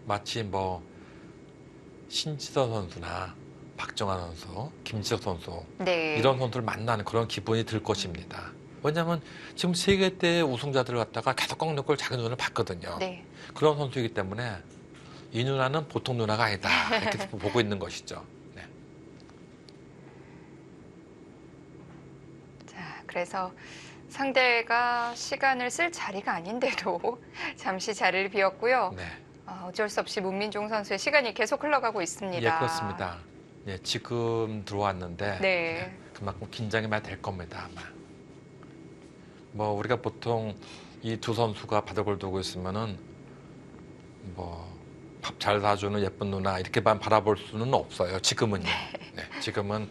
마치 뭐 신지서 선수나 박정환 선수, 김지석 선수 네. 이런 선수를 만나는 그런 기분이 들 것입니다. 왜냐하면 지금 세계대 우승자들을 갖다가 계속 꺾는 걸 자기 눈을 봤거든요. 네. 그런 선수이기 때문에 이 누나는 보통 누나가 아니다 이렇게 보고 있는 것이죠. 네. 자, 그래서 상대가 시간을 쓸 자리가 아닌데도 잠시 자리를 비웠고요. 네. 어쩔 수 없이 문민종 선수의 시간이 계속 흘러가고 있습니다. 예, 그렇습니다. 예, 지금 들어왔는데 네. 그만큼 긴장이 많이 될 겁니다 아마. 뭐 우리가 보통 이 두 선수가 바둑을 두고 있으면은 뭐 밥 잘 사주는 예쁜 누나 이렇게만 바라볼 수는 없어요. 지금은요. 네, 지금은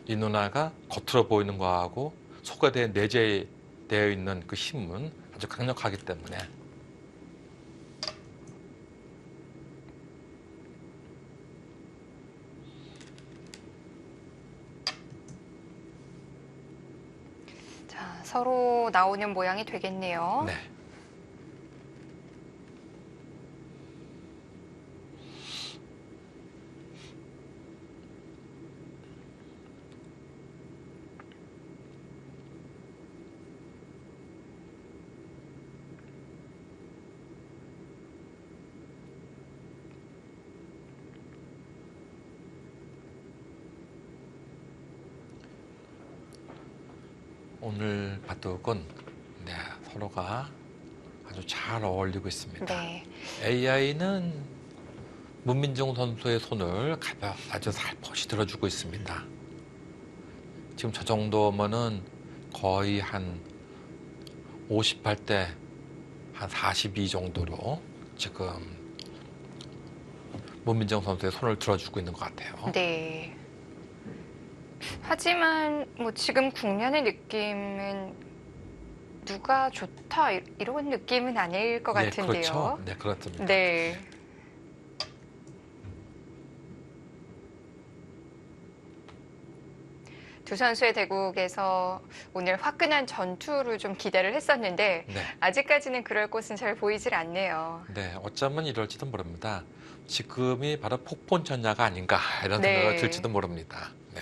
이 누나가 겉으로 보이는 거하고 속에 내재되어 있는 그 힘은 아주 강력하기 때문에 자, 서로 나오는 모양이 되겠네요. 네. 오늘 바둑은 서로가 아주 잘 어울리고 있습니다. 네. AI는 문민정 선수의 손을 아주 살포시 들어주고 있습니다. 지금 저 정도면은 거의 한 58대 한 42 정도로 지금 문민정 선수의 손을 들어주고 있는 것 같아요. 네. 하지만 뭐 지금 국면의 느낌은 누가 좋다 이런 느낌은 아닐 것 네, 같은데요. 그렇죠. 네, 그렇습니다. 네. 두 선수의 대국에서 오늘 화끈한 전투로 좀 기대를 했었는데 네. 아직까지는 그럴 곳은 잘 보이질 않네요. 네, 어쩌면 이럴지도 모릅니다. 지금이 바로 폭풍 전야가 아닌가 이런 네. 생각을 들지도 모릅니다. 네.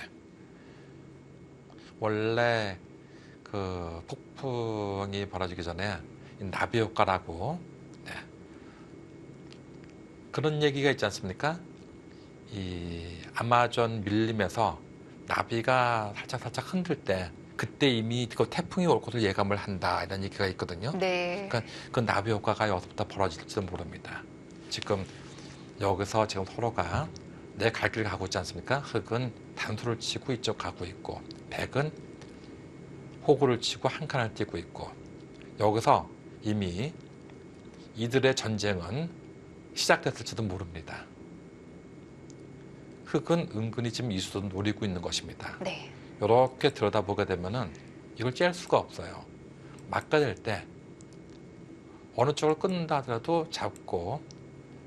원래 그 폭풍이 벌어지기 전에 이 나비 효과라고 네. 그런 얘기가 있지 않습니까? 이 아마존 밀림에서 나비가 살짝 흔들 때 그때 이미 그 태풍이 올 것을 예감을 한다 이런 얘기가 있거든요. 네. 그러니까 그 나비 효과가 여기서부터 벌어질지도 모릅니다. 지금 여기서 지금 서로가 내 갈 길 가고 있지 않습니까? 흑은 단수를 치고 이쪽 가고 있고 백은 호구를 치고 한 칸을 뛰고 있고 여기서 이미 이들의 전쟁은 시작됐을지도 모릅니다. 흑은 은근히 지금 이수도 노리고 있는 것입니다. 네. 이렇게 들여다보게 되면은 이걸 짤 수가 없어요. 막가될 때 어느 쪽을 끊는다 하더라도 잡고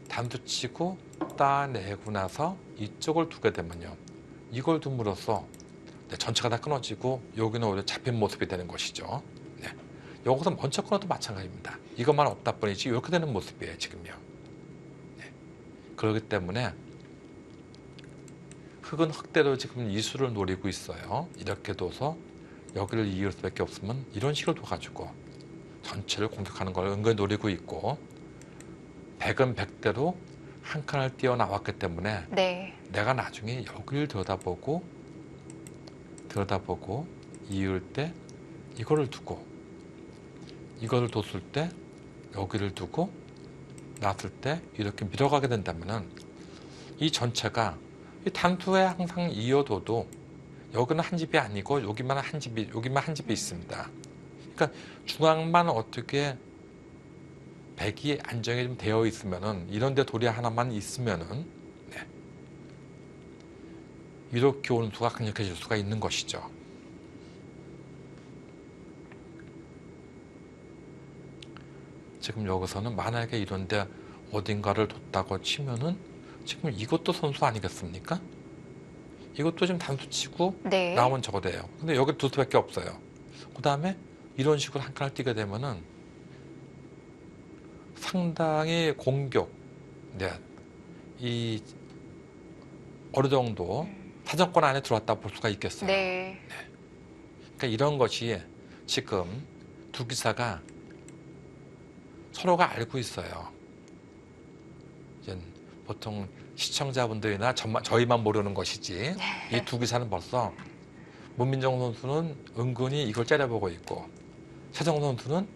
단수 치고 따내고 나서 이쪽을 두게 되면요. 이걸 둠으로써 전체가 다 끊어지고 여기는 오히려 잡힌 모습이 되는 것이죠. 네. 여기서 먼저 끊어도 마찬가지입니다. 이것만 없다 뿐이지 이렇게 되는 모습이에요. 지금요. 네. 그렇기 때문에 흑은 흑대로 지금 이수를 노리고 있어요. 이렇게 둬서 여기를 이을 수밖에 없으면 이런 식으로 둬가지고 전체를 공격하는 걸 은근히 노리고 있고 백은 백대로 한 칸을 뛰어나왔기 때문에 네. 내가 나중에 여기를 들여다보고 이을 때 이거를 두고 이거를 뒀을 때 여기를 두고 놨을 때 이렇게 밀어가게 된다면은 이 전체가 이 단수에 항상 이어둬도 여기는 한 집이 아니고 여기만 한 집이 있습니다. 그러니까 중앙만 어떻게 백이 안정이 좀 되어 있으면은 이런데 돌이 하나만 있으면은 네. 이렇게 오는 수가 강력해질 수가 있는 것이죠. 지금 여기서는 만약에 이런데 어딘가를 뒀다고 치면은 지금 이것도 선수 아니겠습니까? 이것도 지금 단수 치고 네. 나오면 저거 돼요. 근데 여기 둘 수밖에 없어요. 그 다음에 이런 식으로 한 칸을 뛰게 되면은 상당히 공격, 네, 이 어느 정도 사정권 안에 들어왔다 볼 수가 있겠어요. 네. 그러니까 이런 것이 지금 두 기사가 서로가 알고 있어요. 이제 보통 시청자분들이나 저희만 모르는 것이지 이 두 기사는 벌써 문민정 선수는 은근히 이걸 째려보고 있고 최정 선수는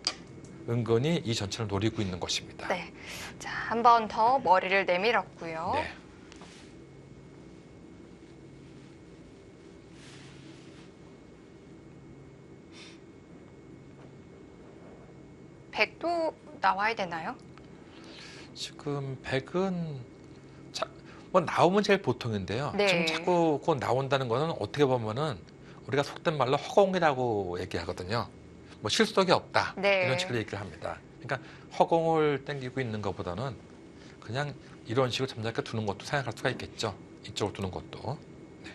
은근히 이 전체를 노리고 있는 것입니다. 네. 자, 한 번 더 머리를 내밀었고요. 네. 백도 나와야 되나요? 지금 백은 뭐 나오면 제일 보통인데요. 네. 지금 자꾸 그 나온다는 거는 어떻게 보면은 우리가 속된 말로 허공이라고 얘기하거든요. 뭐 실속이 없다 네. 이런 식으로 얘기를 합니다. 그러니까 허공을 땡기고 있는 것보다는 그냥 이런 식으로 잠잠하게 두는 것도 생각할 수가 있겠죠. 이쪽으로 두는 것도. 네.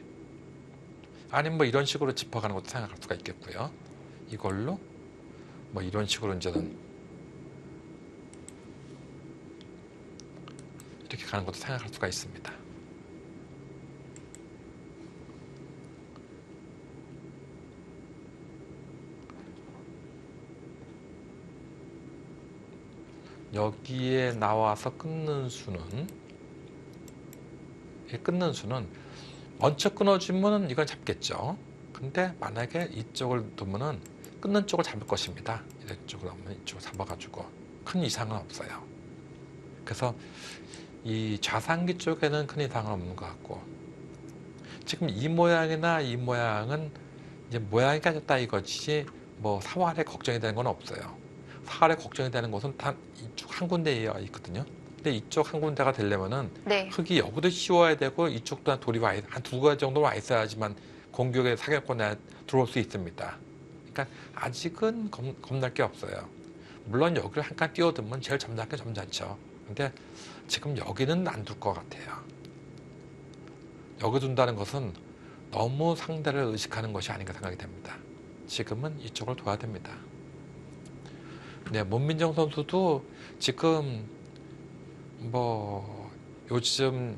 아니면 뭐 이런 식으로 짚어가는 것도 생각할 수가 있겠고요. 이걸로 뭐 이런 식으로 이제는 이렇게 가는 것도 생각할 수가 있습니다. 여기에 나와서 끊는 수는 먼저 끊어주면 이건 잡겠죠. 근데 만약에 이쪽을 두면은 끊는 쪽을 잡을 것입니다. 이쪽으로 하면 이쪽을 잡아가지고 큰 이상은 없어요. 그래서 이 좌상기 쪽에는 큰 이상은 없는 것 같고 지금 이 모양이나 이 모양은 이제 모양이 까졌다 이거지 뭐 사활에 걱정이 되는 건 없어요. 사활에 걱정이 되는 곳은 단 이쪽 한 군데에 있거든요. 근데 이쪽 한 군데가 되려면은 네. 흙이 여기도 씌워야 되고 이쪽도 돌이 한 두 가지 정도 와 있어야지만 공격의 사격권에 들어올 수 있습니다. 그러니까 아직은 겁날 게 없어요. 물론 여기를 한 칸 띄워두면 제일 점잖죠. 근데 지금 여기는 안 둘 것 같아요. 여기 둔다는 것은 너무 상대를 의식하는 것이 아닌가 생각이 됩니다. 지금은 이쪽을 둬야 됩니다. 네, 문민정 선수도 지금 뭐 요즘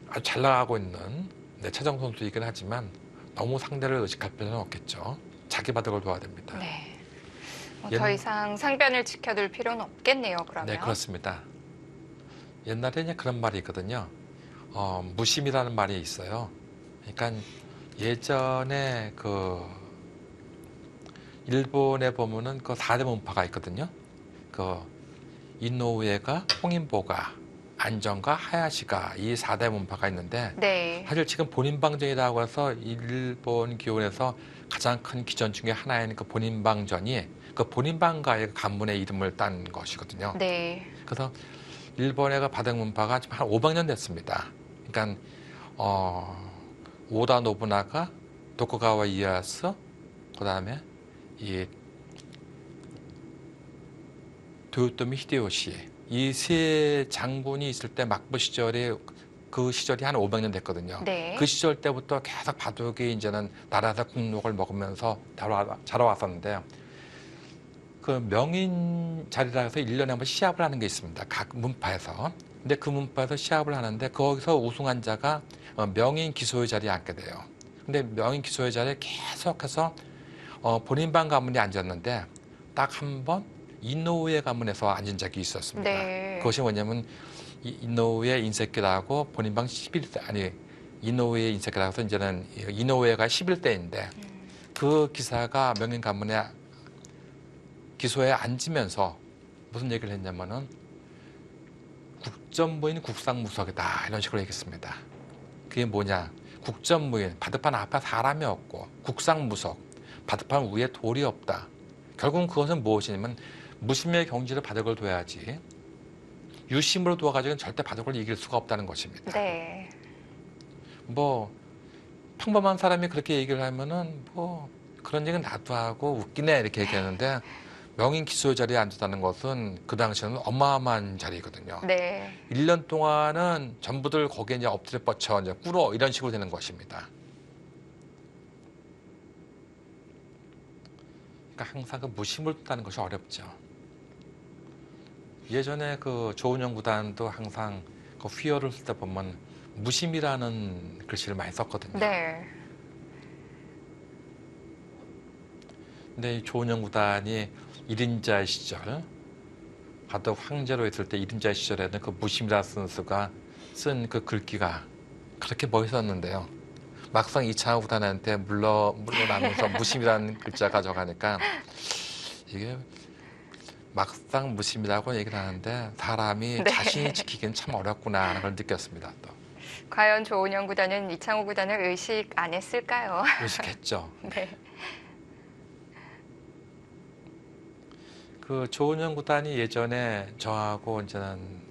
아주 잘 나가고 있는 차정 선수이긴 하지만 너무 상대를 의식할 필요는 없겠죠. 자기 바닥을 둬야 됩니다. 네. 더 이상 상변을 지켜둘 필요는 없겠네요, 그러면. 네, 그렇습니다. 옛날에 이제 그런 말이 있거든요. 무심이라는 말이 있어요. 그러니까 예전에 그 일본에 보면은 그 4대 문파가 있거든요. 그 이노우에가, 홍인보가, 안정과 하야시가 이 4대 문파가 있는데 네. 사실 지금 본인방전이라고 해서 일본 기원에서 가장 큰 기전 중에 하나인 그 본인방전이 그 본인방가의 간문의 이름을 딴 것이거든요. 네. 그래서 일본의 그 바닥 문파가 지금 한 500년 됐습니다. 그러니까 오다 노부나가, 도쿠가와 이에야스, 그다음에 이 도요토미 히데요시 이 세 장군이 있을 때 막부 시절에 그 시절이 한 500년 됐거든요. 네. 그 시절 때부터 계속 바둑이 이제는 나라에서 국록을 먹으면서 자라왔었는데 그 명인 자리라 해서 1년에 한 번 시합을 하는 게 있습니다. 각 문파에서. 근데 그 문파에서 시합을 하는데 거기서 우승한 자가 명인 기소의 자리에 앉게 돼요. 근데 명인 기소의 자리에 계속해서 본인방 가문이 앉았는데 딱 한 번 이노우에 가문에서 앉은 적이 있었습니다. 네. 그것이 뭐냐면 이노우에 인세키라고 본인방 11대 아니 이노우에 인세키라고 해서 이제는 이노우에가 11대인데 그 기사가 명인 가문에 기소에 앉으면서 무슨 얘기를 했냐면은 국전무인 국상무석이다 이런 식으로 얘기했습니다. 그게 뭐냐? 국전무인 바둑판 앞에 사람이 없고 국상무석 바둑판 위에 돌이 없다. 결국은 그것은 무엇이냐면 무심의 경지를 바둑을 둬야지 유심으로 두어가지고는 절대 바둑을 이길 수가 없다는 것입니다. 네. 뭐 평범한 사람이 그렇게 얘기를 하면은 뭐 그런 얘기는 나도 하고 웃기네 이렇게 얘기하는데 명인 기소의 자리에 앉았다는 것은 그 당시에는 어마어마한 자리거든요. 네. 1년 동안은 전부들 거기에 이제 엎드려 뻗쳐 이제 꿇어 이런 식으로 되는 것입니다. 그러니까 항상 그 무심을 둔다는 것이 어렵죠. 예전에 그 조은영 구단도 항상 그 휘어를 쓸 때 보면 무심이라는 글씨를 많이 썼거든요. 네. 근데 이 조은영 구단이 1인자 시절 바둑 황제로 있을 때 1인자 시절에는 그 무심이라 쓴 수가 쓴 그 글귀가 그렇게 멋있었는데요. 막상 이창호 구단한테 물러나면서 무심이라는 글자 가져가니까 이게 막상 무심이라고 얘기를 하는데 사람이 네. 자신이 지키기는 참 어렵구나 하는 걸 느꼈습니다. 또 과연 조은영 구단은 이창호 구단을 의식 안 했을까요? 의식했죠. 네. 그 조은영 구단이 예전에 저하고 이제는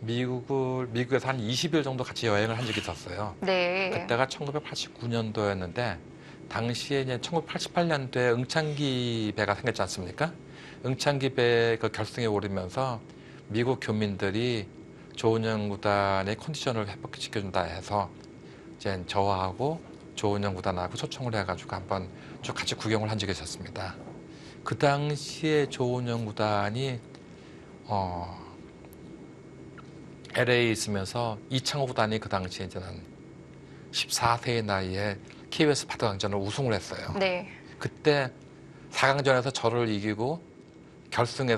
미국에서 한 20일 정도 같이 여행을 한 적이 있었어요. 네. 그때가 1989년도였는데 당시에 이제 1988년도에 응창기 배가 생겼지 않습니까? 응창기 배 그 결승에 오르면서 미국 교민들이 조은영 구단의 컨디션을 회복시켜준다 해서 이제 저하고 조은영 구단하고 초청을 해가지고 한번 쭉 같이 구경을 한 적이 있었습니다. 그 당시에 조은영 구단이 LA에 있으면서 이창호 구단이 그 당시에 이제는 14세의 나이에 KBS 바둑왕전을 우승을 했어요. 네. 그때 4강전에서 저를 이기고 결승에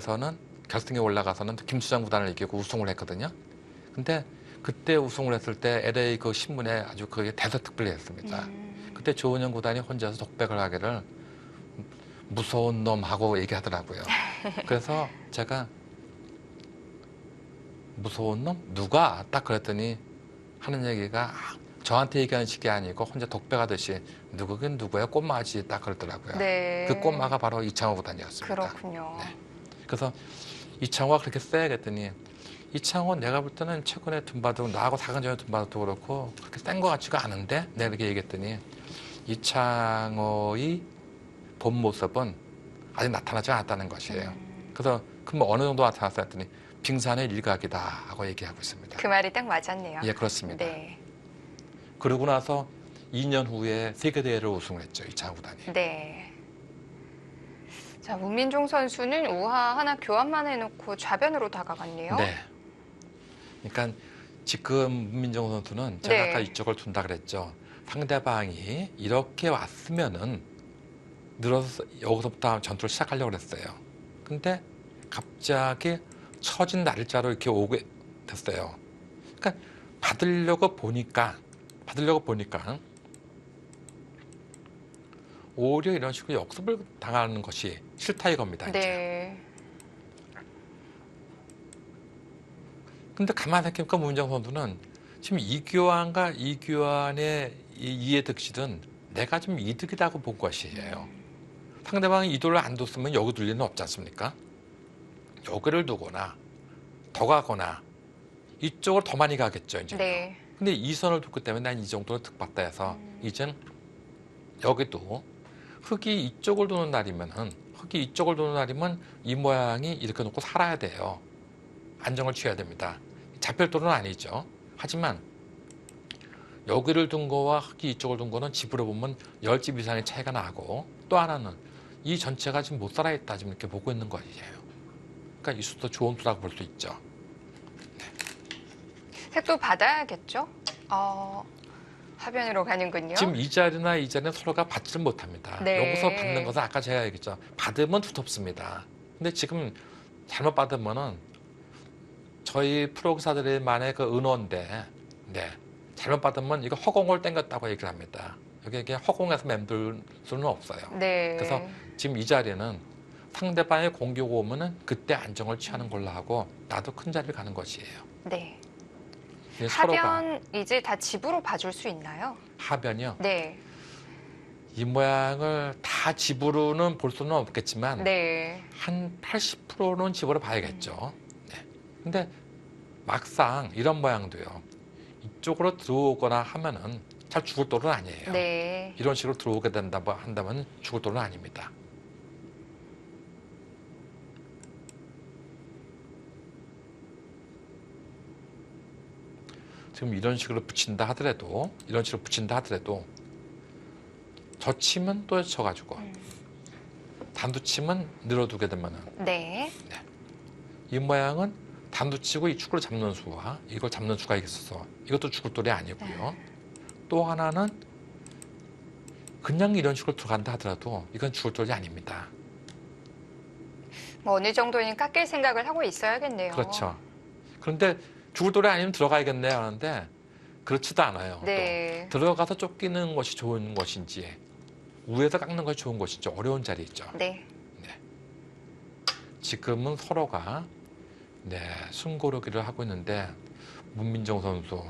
올라가서는 김수장 구단을 이기고 우승을 했거든요. 근데 그때 우승을 했을 때 LA 그 신문에 아주 그게 대서특필했습니다. 그때 조은영 구단이 혼자서 독백을 하기를 무서운 놈하고 얘기하더라고요. 그래서 제가 무서운 놈? 누가? 딱 그랬더니 하는 얘기가 저한테 얘기하는 식이 아니고 혼자 독백하듯이 누구긴 누구야 꼬마지 딱 그러더라고요. 네. 그 꼬마가 바로 이창호 구단이었습니다. 그렇군요. 네. 그래서 이창호가 그렇게 세야겠더니 이창호 내가 볼 때는 최근에 둔바둑 나하고 4강전에 둔바둑도 그렇고 그렇게 센 것 같지가 않은데 내가 이렇게 얘기했더니 이창호의 본 모습은 아직 나타나지 않았다는 것이에요. 그래서 그럼 어느 정도 나타났어 했더니 빙산의 일각이다 하고 얘기하고 있습니다. 그 말이 딱 맞았네요. 예, 그렇습니다. 네. 그러고 나서 2년 후에 세계대회를 우승을 했죠. 이창호 구단이. 네. 자, 문민종 선수는 우하 하나 교환만 해놓고 좌변으로 다가갔네요. 네. 그러니까 지금 문민정 선수는 제가 네. 아까 이쪽을 둔다 그랬죠. 상대방이 이렇게 왔으면은 늘어서 여기서부터 전투를 시작하려고 그랬어요. 근데 갑자기 처진 날짜로 이렇게 오게 됐어요. 그러니까 받으려고 보니까 오히려 이런 식으로 역습을 당하는 것이 싫다 이겁니다. 이제. 네. 근데 가만히 생각해보니까 문정 선수는 지금 이교환과 이교환의 이해득실은 내가 좀 이득이라고 본 것이에요. 상대방이 이도를 안 뒀으면 여기 둘 리는 없지 않습니까? 여기를 두거나 더 가거나 이쪽으로 더 많이 가겠죠. 이제. 네. 근데 이 선을 뒀기 때문에 난 이 정도로 득봤다 해서 이젠 여기도 흙이 이쪽을 도는 날이면 이 모양이 이렇게 놓고 살아야 돼요. 안정을 취해야 됩니다. 자필도는 아니죠. 하지만 여기를 둔 거와 흙이 이쪽을 둔 거는 집으로 보면 10집 이상의 차이가 나고 또 하나는 이 전체가 지금 못 살아있다 지금 이렇게 보고 있는 거예요. 그러니까 이 수도 좋은 수라고 볼 수 있죠. 색도 받아야겠죠? 하변으로 가는군요. 지금 이 자리는 서로가 받지를 못합니다. 네. 여기서 받는 것은 아까 제가 얘기했죠. 받으면 두텁습니다. 근데 지금 잘못 받으면은 저희 프로기사들만의 그 은어인데, 네. 잘못 받으면 이거 허공을 땡겼다고 얘기를 합니다. 이게 허공에서 맴돌 수는 없어요. 네. 그래서 지금 이 자리는 상대방의 공격 오면은 그때 안정을 취하는 걸로 하고 나도 큰 자리를 가는 것이에요. 네. 서로가 하변 이제 다 집으로 봐줄 수 있나요? 하변이요. 네. 이 모양을 다 집으로는 볼 수는 없겠지만 네. 한 80%는 집으로 봐야겠죠. 네. 근데 막상 이런 모양도요. 이쪽으로 들어오거나 하면은 잘 죽을 돌은 아니에요. 네. 이런 식으로 들어오게 한다면 죽을 돌은 아닙니다. 지금 이런 식으로 붙인다 하더라도 젖히면 또 젖혀가지고 단두치면 늘어두게 되면은 네. 이 모양은 단두치고 이 축을 잡는 수와 이걸 잡는 수가 있어서 이것도 죽을 돌이 아니고요. 또 하나는 그냥 이런 식으로 들어간다 하더라도 이건 죽을 돌이 아닙니다. 뭐 어느 정도는 깎일 생각을 하고 있어야겠네요. 그렇죠. 그런데 죽을 돌이 아니면 들어가야겠네 하는데 그렇지도 않아요. 네. 또 들어가서 쫓기는 것이 좋은 것인지 위에서 깎는 것이 좋은 것인지 어려운 자리 있죠. 네. 지금은 서로가 숨고르기를 하고 있는데 문민정 선수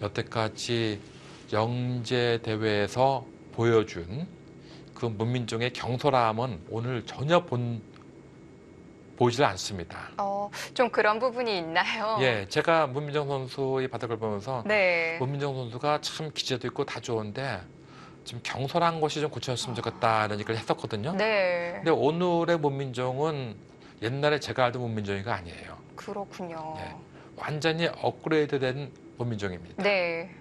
여태까지 영재 대회에서 보여준 그 문민정의 경솔함은 오늘 전혀 보이질 않습니다. 좀 그런 부분이 있나요? 예, 제가 문민정 선수의 바닥을 보면서 네. 문민정 선수가 참 기재도 있고 다 좋은데 좀 경솔한 것이 좀 고쳐졌으면 좋겠다는 얘기를 했었거든요. 네. 근데 오늘의 문민정은 옛날에 제가 알던 문민정이가 아니에요. 그렇군요. 네. 완전히 업그레이드된 문민정입니다. 네.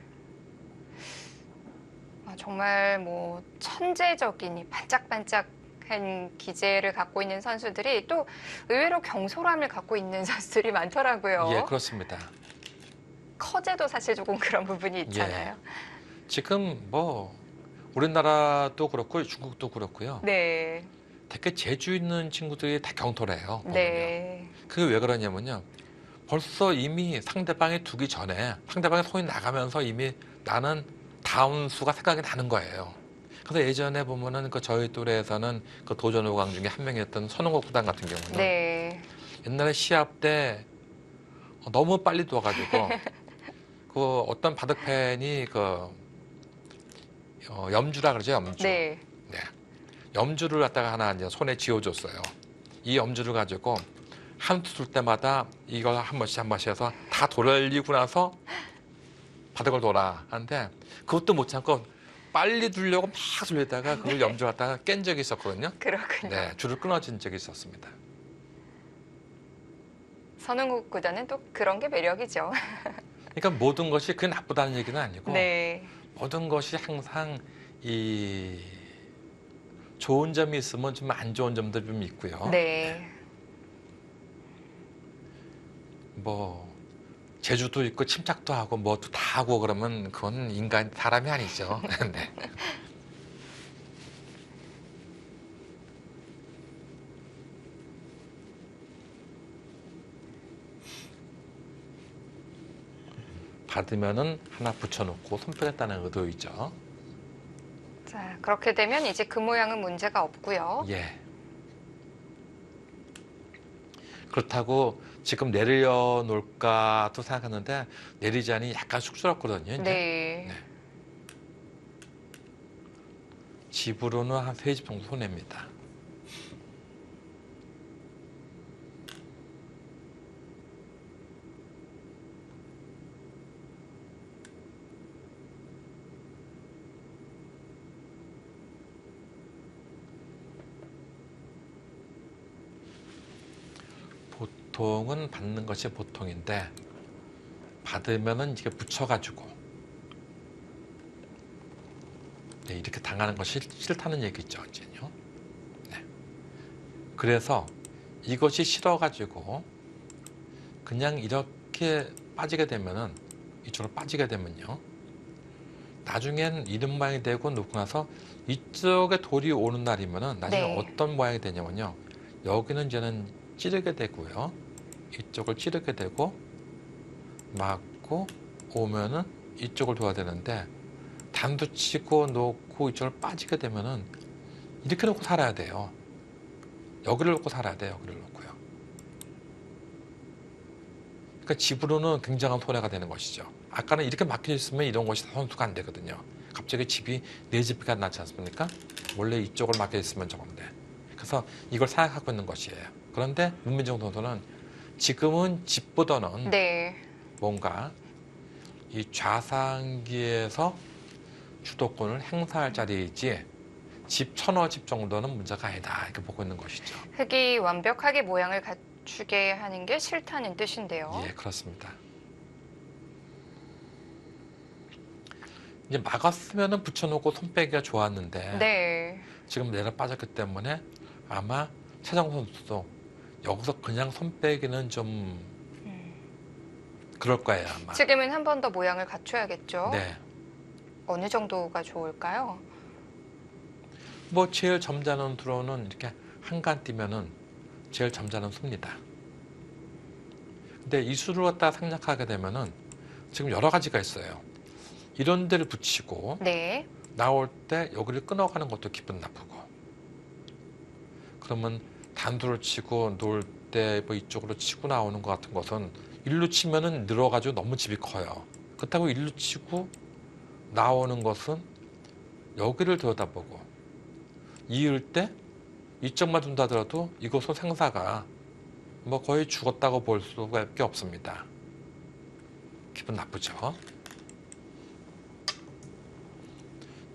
정말 뭐 천재적인 이 반짝반짝한 기재를 갖고 있는 선수들이 또 의외로 경솔함을 갖고 있는 선수들이 많더라고요. 예, 그렇습니다. 커제도 사실 조금 그런 부분이 있잖아요. 지금 뭐 우리나라도 그렇고 중국도 그렇고요. 네. 되게 재주 있는 친구들이 다 경솔해요. 보면요. 네. 그게 왜 그러냐면요. 벌써 이미 상대방이 두기 전에 상대방의 손이 나가면서 이미 나는 다운 수가 생각이 나는 거예요. 그래서 예전에 보면은 그 저희 또래에서는 그 도전 5강 중에 한 명이었던 선홍국 구단 같은 경우는 네. 옛날에 시합 때 너무 빨리 두어가지고 그 어떤 바둑팬이 그 염주라 그러죠, 염주. 네. 네. 염주를 갖다가 하나 이제 손에 쥐어줬어요. 이 염주를 가지고 한 수 줄 때마다 이걸 한 번씩 해서 다 돌리고 나서 바닥을 돌아 하는데 그것도 못 참고 빨리 두려고 막 돌리다가 그걸 염주 갖다가 깬 적이 있었거든요. 그렇군요. 네, 줄을 끊어진 적이 있었습니다. 선흥국 구단은 또 그런 게 매력이죠. 그러니까 모든 것이 그 나쁘다는 얘기는 아니고 네. 모든 것이 항상 이 좋은 점이 있으면 좀 안 좋은 점도 좀 있고요. 네. 뭐 재주도 있고 침착도 하고 뭐도 다 하고 그러면 그건 인간 사람이 아니죠. 네. 받으면은 하나 붙여놓고 손빼겠다는 의도이죠. 자, 그렇게 되면 이제 그 모양은 문제가 없고요. 예. 그렇다고 지금 내려놓을까도 생각했는데 내리자니 약간 쑥스럽거든요. 이제. 네. 네. 집으로는 한 3집 정도 손해입니다. 보통은 받는 것이 보통인데 받으면은 이게 붙여가지고 네, 이렇게 당하는 것이 싫다는 얘기죠, 이제요. 네. 그래서 이것이 싫어가지고 그냥 이렇게 빠지게 되면은 이쪽으로 빠지게 되면요. 나중엔 이런 모양이 되고 놓고 나서 이쪽에 돌이 오는 날이면은 나중에 네. 어떤 모양이 되냐면요. 여기는 이제는 찌르게 되고요. 이쪽을 찌르게 되고 맞고 오면은 이쪽을 둬야 되는데 단두 치고 놓고 이쪽을 빠지게 되면은 이렇게 놓고 살아야 돼요. 여기를 놓고 살아야 돼요. 여기를 놓고요. 그러니까 집으로는 굉장한 손해가 되는 것이죠. 아까는 이렇게 막혀 있으면 이런 것이 선수가 안 되거든요. 갑자기 집이 4집이 났지 않습니까? 원래 이쪽을 막혀 있으면 저건데. 그래서 이걸 생각하고 있는 것이에요. 그런데 문민정 선수는 지금은 집보다는 네. 뭔가 이 좌상기에서 주도권을 행사할 자리이지 집 1000호 집 정도는 문제가 아니다 이렇게 보고 있는 것이죠. 흙이 완벽하게 모양을 갖추게 하는 게 싫다는 뜻인데요. 예, 그렇습니다. 이제 막았으면은 붙여놓고 손 빼기가 좋았는데 네. 지금 내려 빠졌기 때문에 아마 최정 선수도 여기서 그냥 손 빼기는 좀 그럴 거예요 아마. 지금은 한 번 더 모양을 갖춰야겠죠. 네. 어느 정도가 좋을까요? 뭐 제일 점잖은 수로는 이렇게 한간 뛰면은 제일 점잖은 수입니다. 근데 이 수를 갖다 생략하게 되면은 지금 여러 가지가 있어요. 이런 데를 붙이고 네. 나올 때 여기를 끊어가는 것도 기분 나쁘고 그러면 단두를 치고 놓을 때 뭐 이쪽으로 치고 나오는 것 같은 것은 일로 치면은 늘어가지고 너무 집이 커요. 그렇다고 일로 치고 나오는 것은 여기를 들여다보고 이을 때 이쪽만 둔다 하더라도 이곳은 생사가 뭐 거의 죽었다고 볼 수밖에 없습니다. 기분 나쁘죠?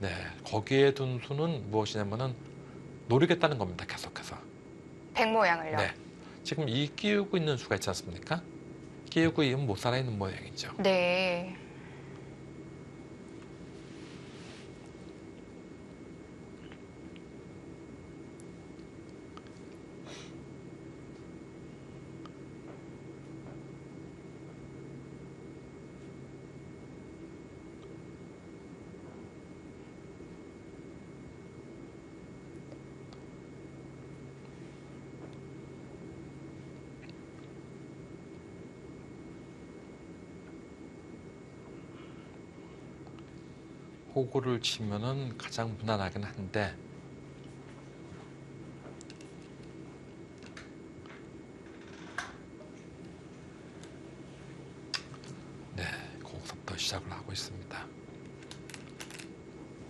네, 거기에 둔 수는 무엇이냐면은 노리겠다는 겁니다. 계속해서. 백 모양을요. 네, 지금 이 끼우고 있는 수가 있지 않습니까? 끼우고 있으면 못 살아있는 모양이죠. 네. 호구를 치면은 가장 무난하긴 한데 네, 거기서부터 시작을 하고 있습니다.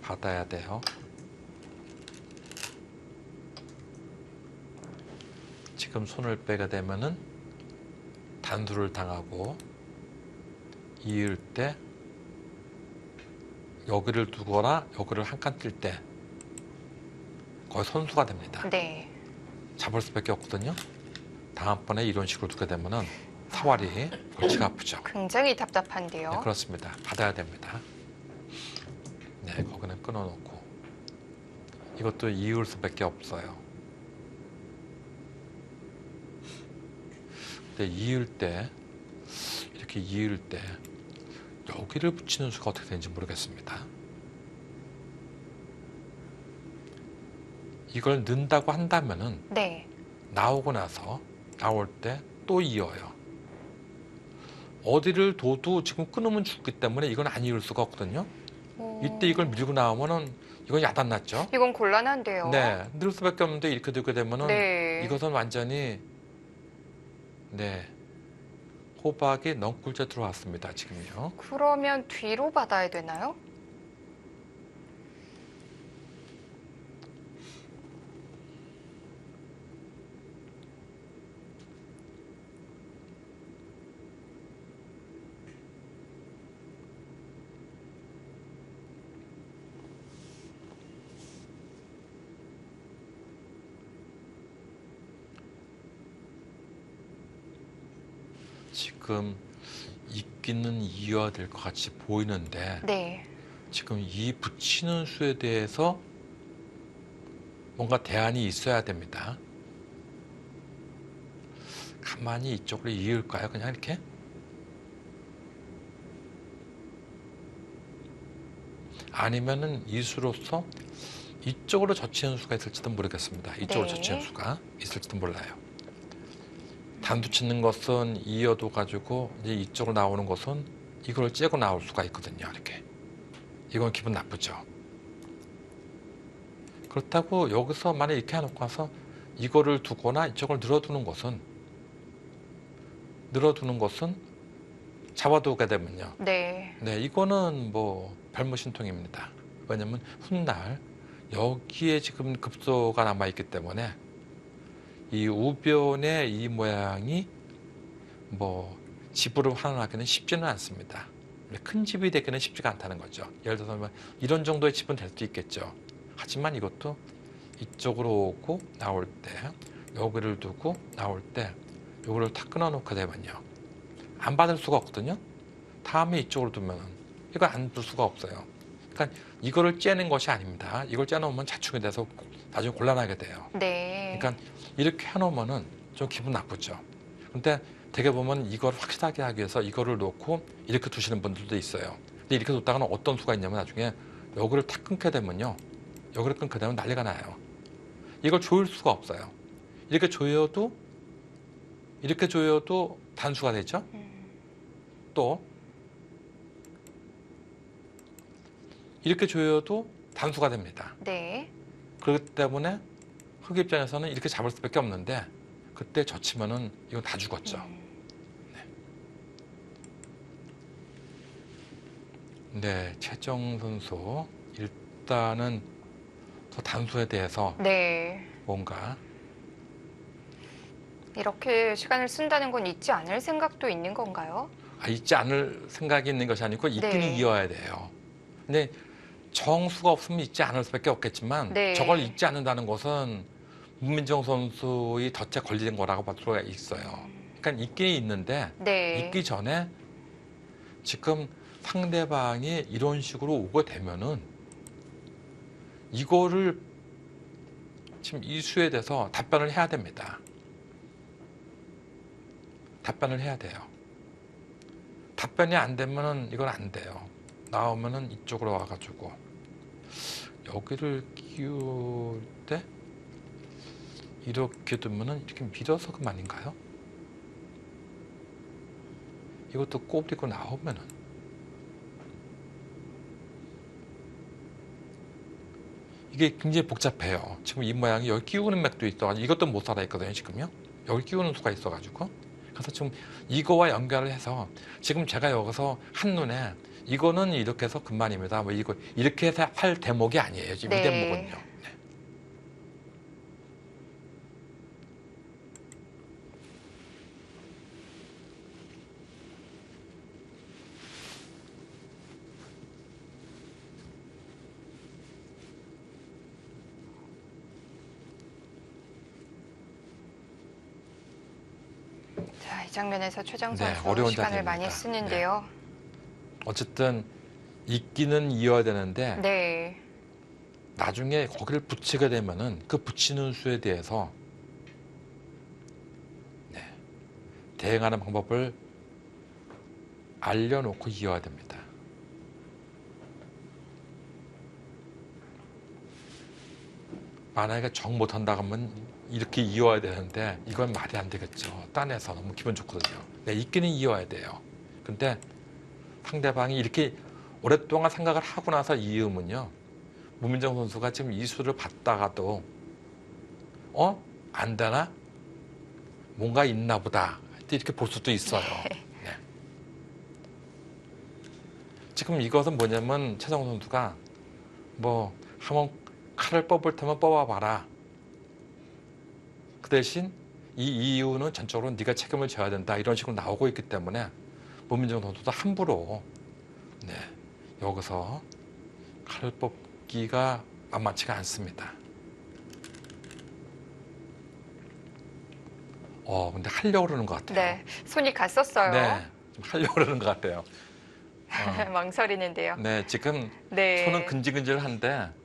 받아야 돼요. 지금 손을 빼게 되면은 단수를 당하고 이을 때 여기를 두거나 여기를 한 칸 뛸 때 거의 선수가 됩니다. 네. 잡을 수밖에 없거든요. 다음번에 이런 식으로 두게 되면은 사활이 골치가 아프죠. 굉장히 답답한데요. 네, 그렇습니다. 받아야 됩니다. 네, 거기는 끊어놓고 이것도 이을 수밖에 없어요. 근데 이을 때 이렇게 이을 때 여기를 붙이는 수가 어떻게 되는지 모르겠습니다. 이걸 넣는다고 한다면은 네. 나오고 나서 나올 때 또 이어요. 어디를 둬도 지금 끊으면 죽기 때문에 이건 안 이을 수가 없거든요. 이때 이걸 밀고 나오면은 이건 야단났죠. 이건 곤란한데요. 네, 늘 수밖에 없는데 이렇게 되게 되면은 네. 이것은 완전히 호박이 넝쿨째 들어왔습니다. 지금요. 그러면 뒤로 받아야 되나요? 지금 있기는 이어야 될 것 같이 보이는데 네. 지금 이 붙이는 수에 대해서 뭔가 대안이 있어야 됩니다. 가만히 이쪽으로 이을까요? 그냥 이렇게? 아니면은 이 수로서 이쪽으로 젖히는 수가 있을지도 모르겠습니다. 이쪽으로 네. 젖히는 수가 있을지도 몰라요. 단수 치는 것은 이어도 가지고 이제 이쪽으로 나오는 것은 이걸 째고 나올 수가 있거든요. 이렇게. 이건 기분 나쁘죠. 그렇다고 여기서 만약 이렇게 해놓고 와서 이거를 두거나 이쪽을 늘어두는 것은 잡아두게 되면요. 네. 네, 이거는 뭐 별무신통입니다. 왜냐면 훗날 여기에 지금 급소가 남아있기 때문에 이 우변의 이 모양이 뭐 집으로 환원하기는 쉽지는 않습니다. 큰 집이 되기는 쉽지가 않다는 거죠. 예를 들어서 이런 정도의 집은 될 수 있겠죠. 하지만 이것도 이쪽으로 오고 나올 때 여기를 두고 나올 때 요거를 탁 끊어놓게 되면요. 안 받을 수가 없거든요. 다음에 이쪽으로 두면 이거 안 둘 수가 없어요. 그러니까 이거를 째는 것이 아닙니다. 이걸 째놓으면 자축이 돼서 나중에 곤란하게 돼요. 네. 그러니까 이렇게 해놓으면은 좀 기분 나쁘죠. 근데 되게 보면 이걸 확실하게 하기 위해서 이거를 놓고 이렇게 두시는 분들도 있어요. 근데 이렇게 뒀다가는 어떤 수가 있냐면 나중에 여기를 탁 끊게 되면요. 여기를 끊게 되면 난리가 나요. 이걸 조일 수가 없어요. 이렇게 조여도 단수가 되죠. 또 이렇게 조여도 단수가 됩니다. 네. 그렇기 때문에 흑 입장에서는 이렇게 잡을 수밖에 없는데 그때 젖히면은 이건 다 죽었죠. 네, 최정 선수 일단은 저 단수에 대해서 네. 뭔가 이렇게 시간을 쓴다는 건 잊지 않을 생각도 있는 건가요? 잊지 않을 생각이 있는 것이 아니고 있기는 네. 이어야 돼요. 근데 정수가 없으면 잊지 않을 수밖에 없겠지만 네. 저걸 잊지 않는다는 것은 문민정 선수의 덫에 걸리는 거라고 볼 수가 있어요. 그러니까 있긴 있는데 네. 있기 전에 지금 상대방이 이런 식으로 오게 되면은 이거를 지금 이 수에 대해서 답변을 해야 됩니다. 답변을 해야 돼요. 답변이 안 되면은 이건 안 돼요. 나오면은 이쪽으로 와가지고 여기를 끼울 때 이렇게 두면은 이렇게 밀어서 그만인가요? 이것도 꼬부리고 나오면은 이게 굉장히 복잡해요. 지금 이 모양이 여기 끼우는 맥도 있어가지고 이것도 못 살아있거든요. 지금요. 여기 끼우는 수가 있어가지고 그래서 지금 이거와 연결을 해서 지금 제가 여기서 한눈에 이거는 이렇게 해서 그만입니다. 뭐 이거 이렇게 해서 할 대목이 아니에요. 지금 이 네. 대목은요. 네. 자, 이 장면에서 최정 네, 선수 어려운 시간을 자리입니다. 많이 쓰는데요. 어쨌든 있기는 이어야 되는데 네. 나중에 거기를 붙이게 되면은 그 붙이는 수에 대해서 네, 대응하는 방법을 알려놓고 이어야 됩니다. 만약에 정 못한다 하면 이렇게 이어야 되는데 이건 말이 안 되겠죠. 딴에서 너무 기분 좋거든요. 네, 있기는 이어야 돼요. 근데 상대방이 이렇게 오랫동안 생각을 하고 나서 이으면요. 문민정 선수가 지금 이 수를 받다가도 안 되나? 뭔가 있나 보다. 이렇게 볼 수도 있어요. 네. 지금 이것은 뭐냐면 최정 선수가 뭐 한번 칼을 뽑을 테면 뽑아봐라. 그 대신 이 이유는 전적으로 네가 책임을 져야 된다. 이런 식으로 나오고 있기 때문에 문민정 선수도 함부로 네, 여기서 칼을 뽑기가 만만치가 않습니다. 근데 하려고 그러는 것 같아요. 네. 손이 갔었어요. 네, 좀 하려고 그러는 것 같아요. 망설이는데요. 네, 지금 네. 손은 근질근질한데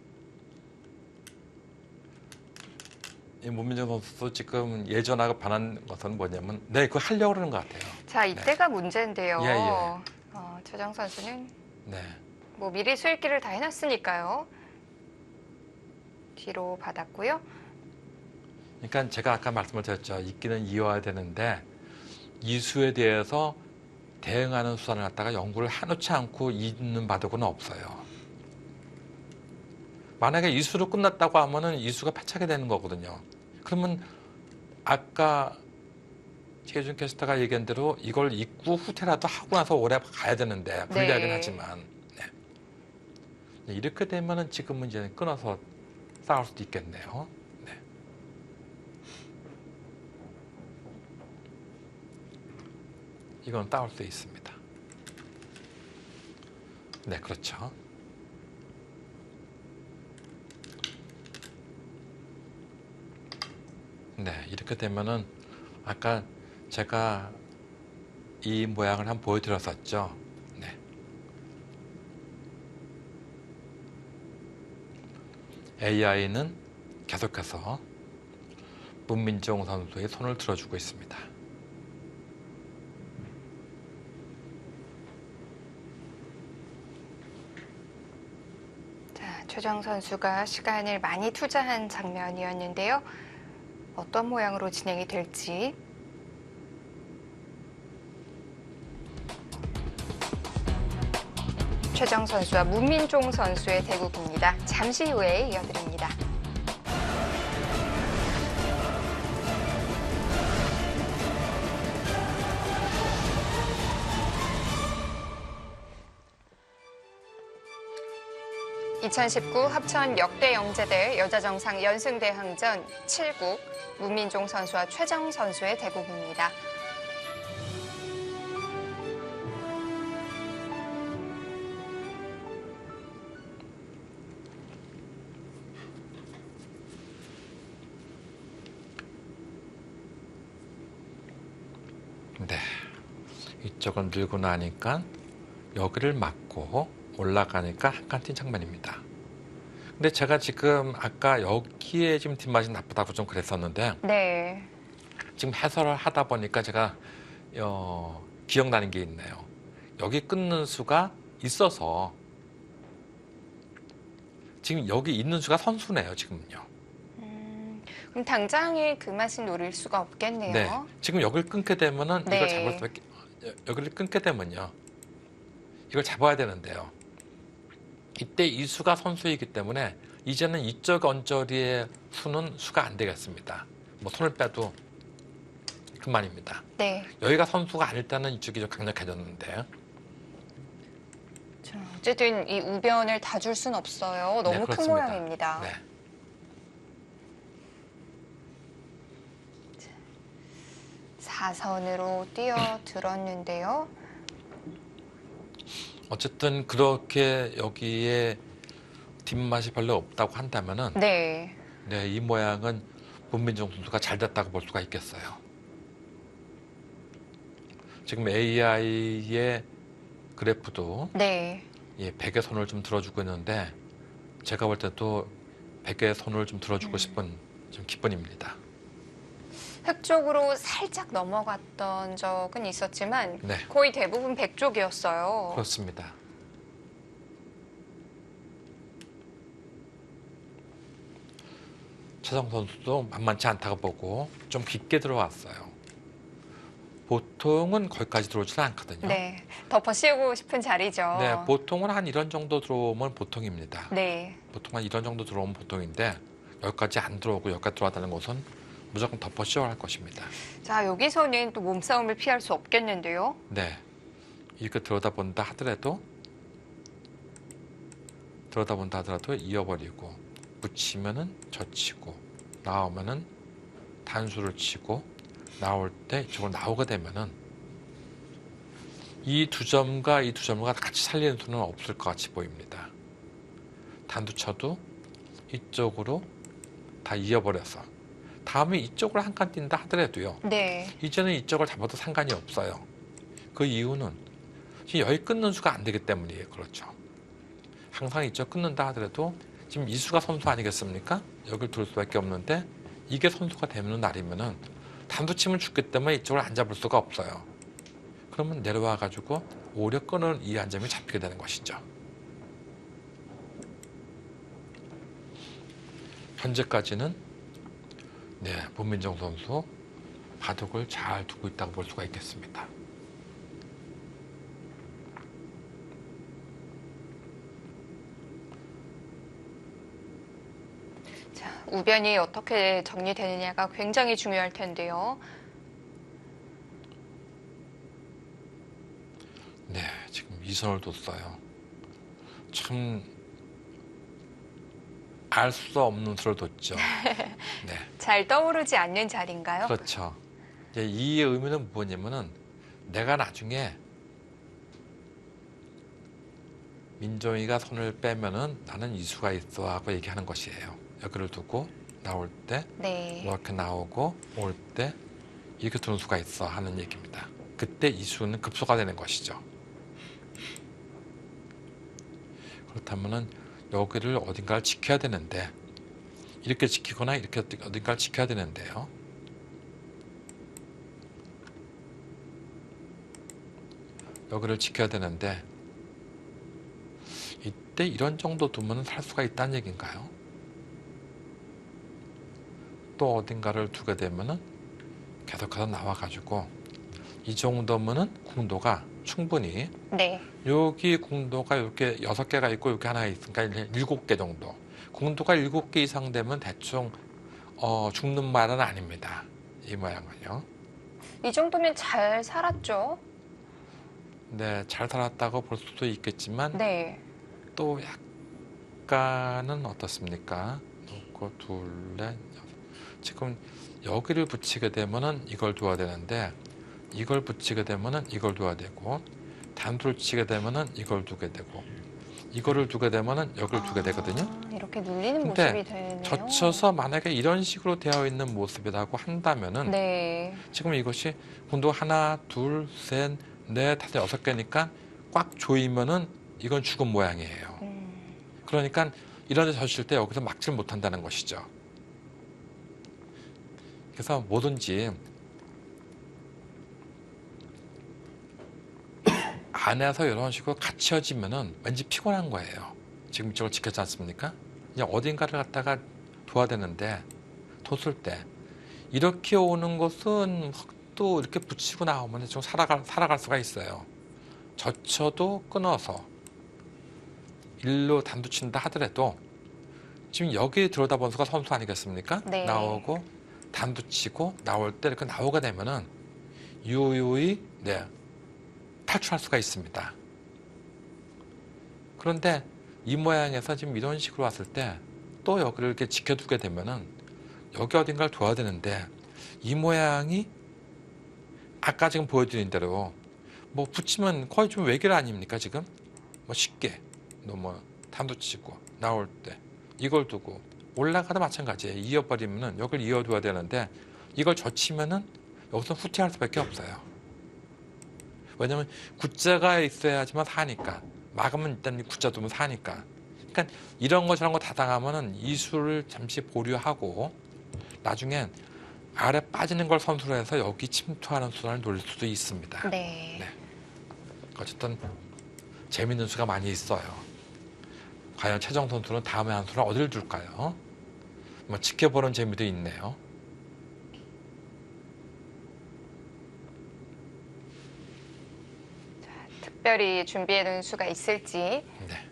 이 문민정 선수도 지금 예전하고 변한 것은 뭐냐면 그거 하려고 그러는 것 같아요. 자, 이때가 문제인데요. 예, 예. 최정 선수는 네, 뭐 미리 수익기를 다 해놨으니까요. 뒤로 받았고요. 그러니까 제가 아까 말씀을 드렸죠. 있기는 이어야 되는데 이 수에 대해서 대응하는 수단을 갖다가 연구를 해놓지 않고 있는 바둑은 없어요. 만약에 이 수로 끝났다고 하면은 이 수가 패착이 되는 거거든요. 그러면 아까 최준 캐스터가 얘기한 대로 이걸 잊고 후퇴라도 하고 나서 오래 가야 되는데 불리하긴 네. 하지만 네. 이렇게 되면은 지금은 이제 끊어서 싸울 수도 있겠네요. 네. 이건 싸울 수 있습니다. 네, 그렇죠. 네, 이렇게 되면은 아까 제가 이 모양을 한번 보여드렸었죠. 네. AI는 계속해서 문민정 선수의 손을 들어주고 있습니다. 자, 최정 선수가 시간을 많이 투자한 장면이었는데요. 어떤 모양으로 진행이 될지. 최정 선수와 문민종 선수의 대국입니다. 잠시 후에 이어드립니다. (2019) 합천 역대 영재대 여자정상 연승대항전 7국 문민종 선수와 최정 선수의 대국입니다. 네, 이쪽은 밀고 나니까 여기를 막고 올라가니까 한 칸 뛴 장면입니다. 근데 제가 지금 아까 여기에 지금 뒷맛이 나쁘다고 좀 그랬었는데 네. 지금 해설을 하다 보니까 제가 기억나는 게 있네요. 여기 끊는 수가 있어서 지금 여기 있는 수가 선수네요. 지금은요. 그럼 당장에 그 맛을 노릴 수가 없겠네요. 네, 지금 여기를 끊게 되면은 네. 이걸 잡을 수밖에 여기를 끊게 되면요. 이걸 잡아야 되는데요. 이때 이 수가 선수이기 때문에 이제는 이쪽 언저리의 수는 수가 안 되겠습니다. 뭐 손을 빼도 그만입니다. 네. 여기가 선수가 아닐 때는 이쪽이 좀 강력해졌는데. 자, 어쨌든 이 우변을 다 줄 순 없어요. 너무 큰 그렇습니다. 모양입니다. 네. 사선으로 뛰어들었는데요. 어쨌든 그렇게 여기에 뒷맛이 별로 없다고 한다면은 네. 네, 이 모양은 문민정 선수가 잘 됐다고 볼 수가 있겠어요. 지금 AI의 그래프도 네. 예, 100의 손을 좀 들어주고 있는데 제가 볼 때도 100의 손을 좀 들어주고 싶은 좀 기분입니다. 흑 쪽으로 살짝 넘어갔던 적은 있었지만 네, 거의 대부분 백 쪽이었어요. 그렇습니다. 차정 선수도 만만치 않다고 보고 좀 깊게 들어왔어요. 보통은 거기까지 들어오지는 않거든요. 네. 덮어 씌우고 싶은 자리죠. 네, 보통은 한 이런 정도 들어오면 보통입니다. 네. 보통 한 이런 정도 들어오면 보통인데 여기까지 안 들어오고 여기까지 들어왔다는 것은 무조건 덮어 씌워야 할 것입니다. 자, 여기서는 또 몸싸움을 피할 수 없겠는데요. 네, 이렇게 들여다본다 하더라도 이어버리고 붙이면은 젖히고 나오면은 단수를 치고 나올 때 이쪽으로 나오게 되면은 이 두 점과 이 두 점과 같이 살리는 수는 없을 것 같이 보입니다. 단두 쳐도 이쪽으로 다 이어버려서 다음에 이쪽으로 한 칸 뛴다 하더라도요. 네. 이제는 이쪽을 잡아도 상관이 없어요. 그 이유는 지금 여기 끊는 수가 안 되기 때문이에요. 그렇죠. 항상 이쪽 끊는다 하더라도 지금 이 수가 선수 아니겠습니까? 여길 둘 수밖에 없는데 이게 선수가 되는 날이면은 단두침을 죽기 때문에 이쪽을 안 잡을 수가 없어요. 그러면 내려와 가지고 오히려 끄는 이 한 점이 잡히게 되는 것이죠. 현재까지는 네, 문민정 선수 바둑을 잘 두고 있다고 볼 수가 있겠습니다. 자, 우변이 어떻게 정리되느냐가 굉장히 중요할 텐데요. 네, 지금 이 선을 뒀어요. 참 알 수 없는 수를 뒀죠. 네, 잘 떠오르지 않는 자리인가요? 그렇죠. 이제 이 의미는 뭐냐면은 내가 나중에 민종이가 손을 빼면은 나는 이수가 있어 하고 얘기하는 것이에요. 여기를 두고 나올 때 네. 이렇게 나오고 올 때 이렇게 두는 수가 있어 하는 얘기입니다. 그때 이수는 급소가 되는 것이죠. 그렇다면은 여기를 어딘가를 지켜야 되는데 이렇게 지키거나 이렇게 어딘가를 지켜야 되는데요. 여기를 지켜야 되는데 이때 이런 정도 두면 살 수가 있다는 얘기인가요? 또 어딘가를 두게 되면은 계속해서 나와가지고 이 정도면은 궁도가 충분히 네. 여기 궁도가 이렇게 6개가 있고 여기 하나 있으니까 7개 정도. 궁도가 7개 이상 되면 대충 죽는 말은 아닙니다. 이 모양은요. 이 정도면 잘 살았죠? 네, 잘 살았다고 볼 수도 있겠지만 네. 또 약간은 어떻습니까? 놓고 둘, 넷, 여섯. 지금 여기를 붙이게 되면은 이걸 둬야 되는데 이걸 붙이게 되면은 이걸 둬야 되고 단수를 치게 되면은 이걸 두게 되고 이거를 두게 되면은 여기를 두게 되거든요. 이렇게 눌리는 근데 모습이 되네요. 젖혀서 만약에 이런 식으로 되어 있는 모습이라고 한다면은 네. 지금 이것이 궁도 하나, 둘, 셋, 넷, 다섯, 6개니까 꽉 조이면은 이건 죽은 모양이에요. 그러니까 이런 데 젖힐 때 여기서 막질 못한다는 것이죠. 그래서 뭐든지 안에서 이런 식으로 갇혀지면은 왠지 피곤한 거예요. 지금 이쪽을 지켰지 않습니까? 이제 어딘가를 갖다가 둬야 되는데 뒀을 때 이렇게 오는 것은 또 이렇게 붙이고 나오면 좀 살아갈 수가 있어요. 젖혀도 끊어서 일로 단두 친다 하더라도 지금 여기 들어다본 수가 선수 아니겠습니까? 네. 나오고 단두 치고 나올 때 이렇게 나오게 되면은 유유히 네, 탈출할 수가 있습니다. 그런데 이 모양에서 지금 이런 식으로 왔을 때 또 여기를 이렇게 지켜두게 되면은 여기 어딘가를 둬야 되는데 이 모양이 아까 지금 보여드린 대로 뭐 붙이면 거의 좀 외길 아닙니까 지금? 뭐 쉽게 뭐 단도 치고 나올 때 이걸 두고 올라가도 마찬가지예요. 이어버리면은 여기를 이어둬야 되는데 이걸 젖히면은 여기서 후퇴할 수밖에 없어요. 왜냐면 구자가 있어야지만 사니까. 막으면 일단 구자 두면 사니까. 그러니까 이런 거 저런 거 다 당하면은 이 수를 잠시 보류하고 나중엔 아래 빠지는 걸 선수로 해서 여기 침투하는 수단을 노릴 수도 있습니다. 네. 네. 어쨌든 재밌는 수가 많이 있어요. 과연 최정 선수는 다음에 한 수를 어디를 둘까요? 뭐 지켜보는 재미도 있네요. 특별히 준비해 놓은 수가 있을지. 네.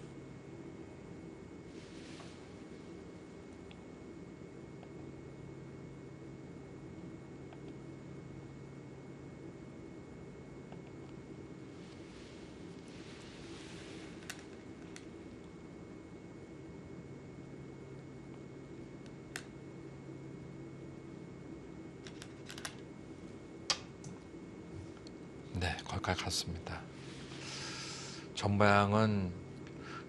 네, 거기까지 갔습니다. 전모양은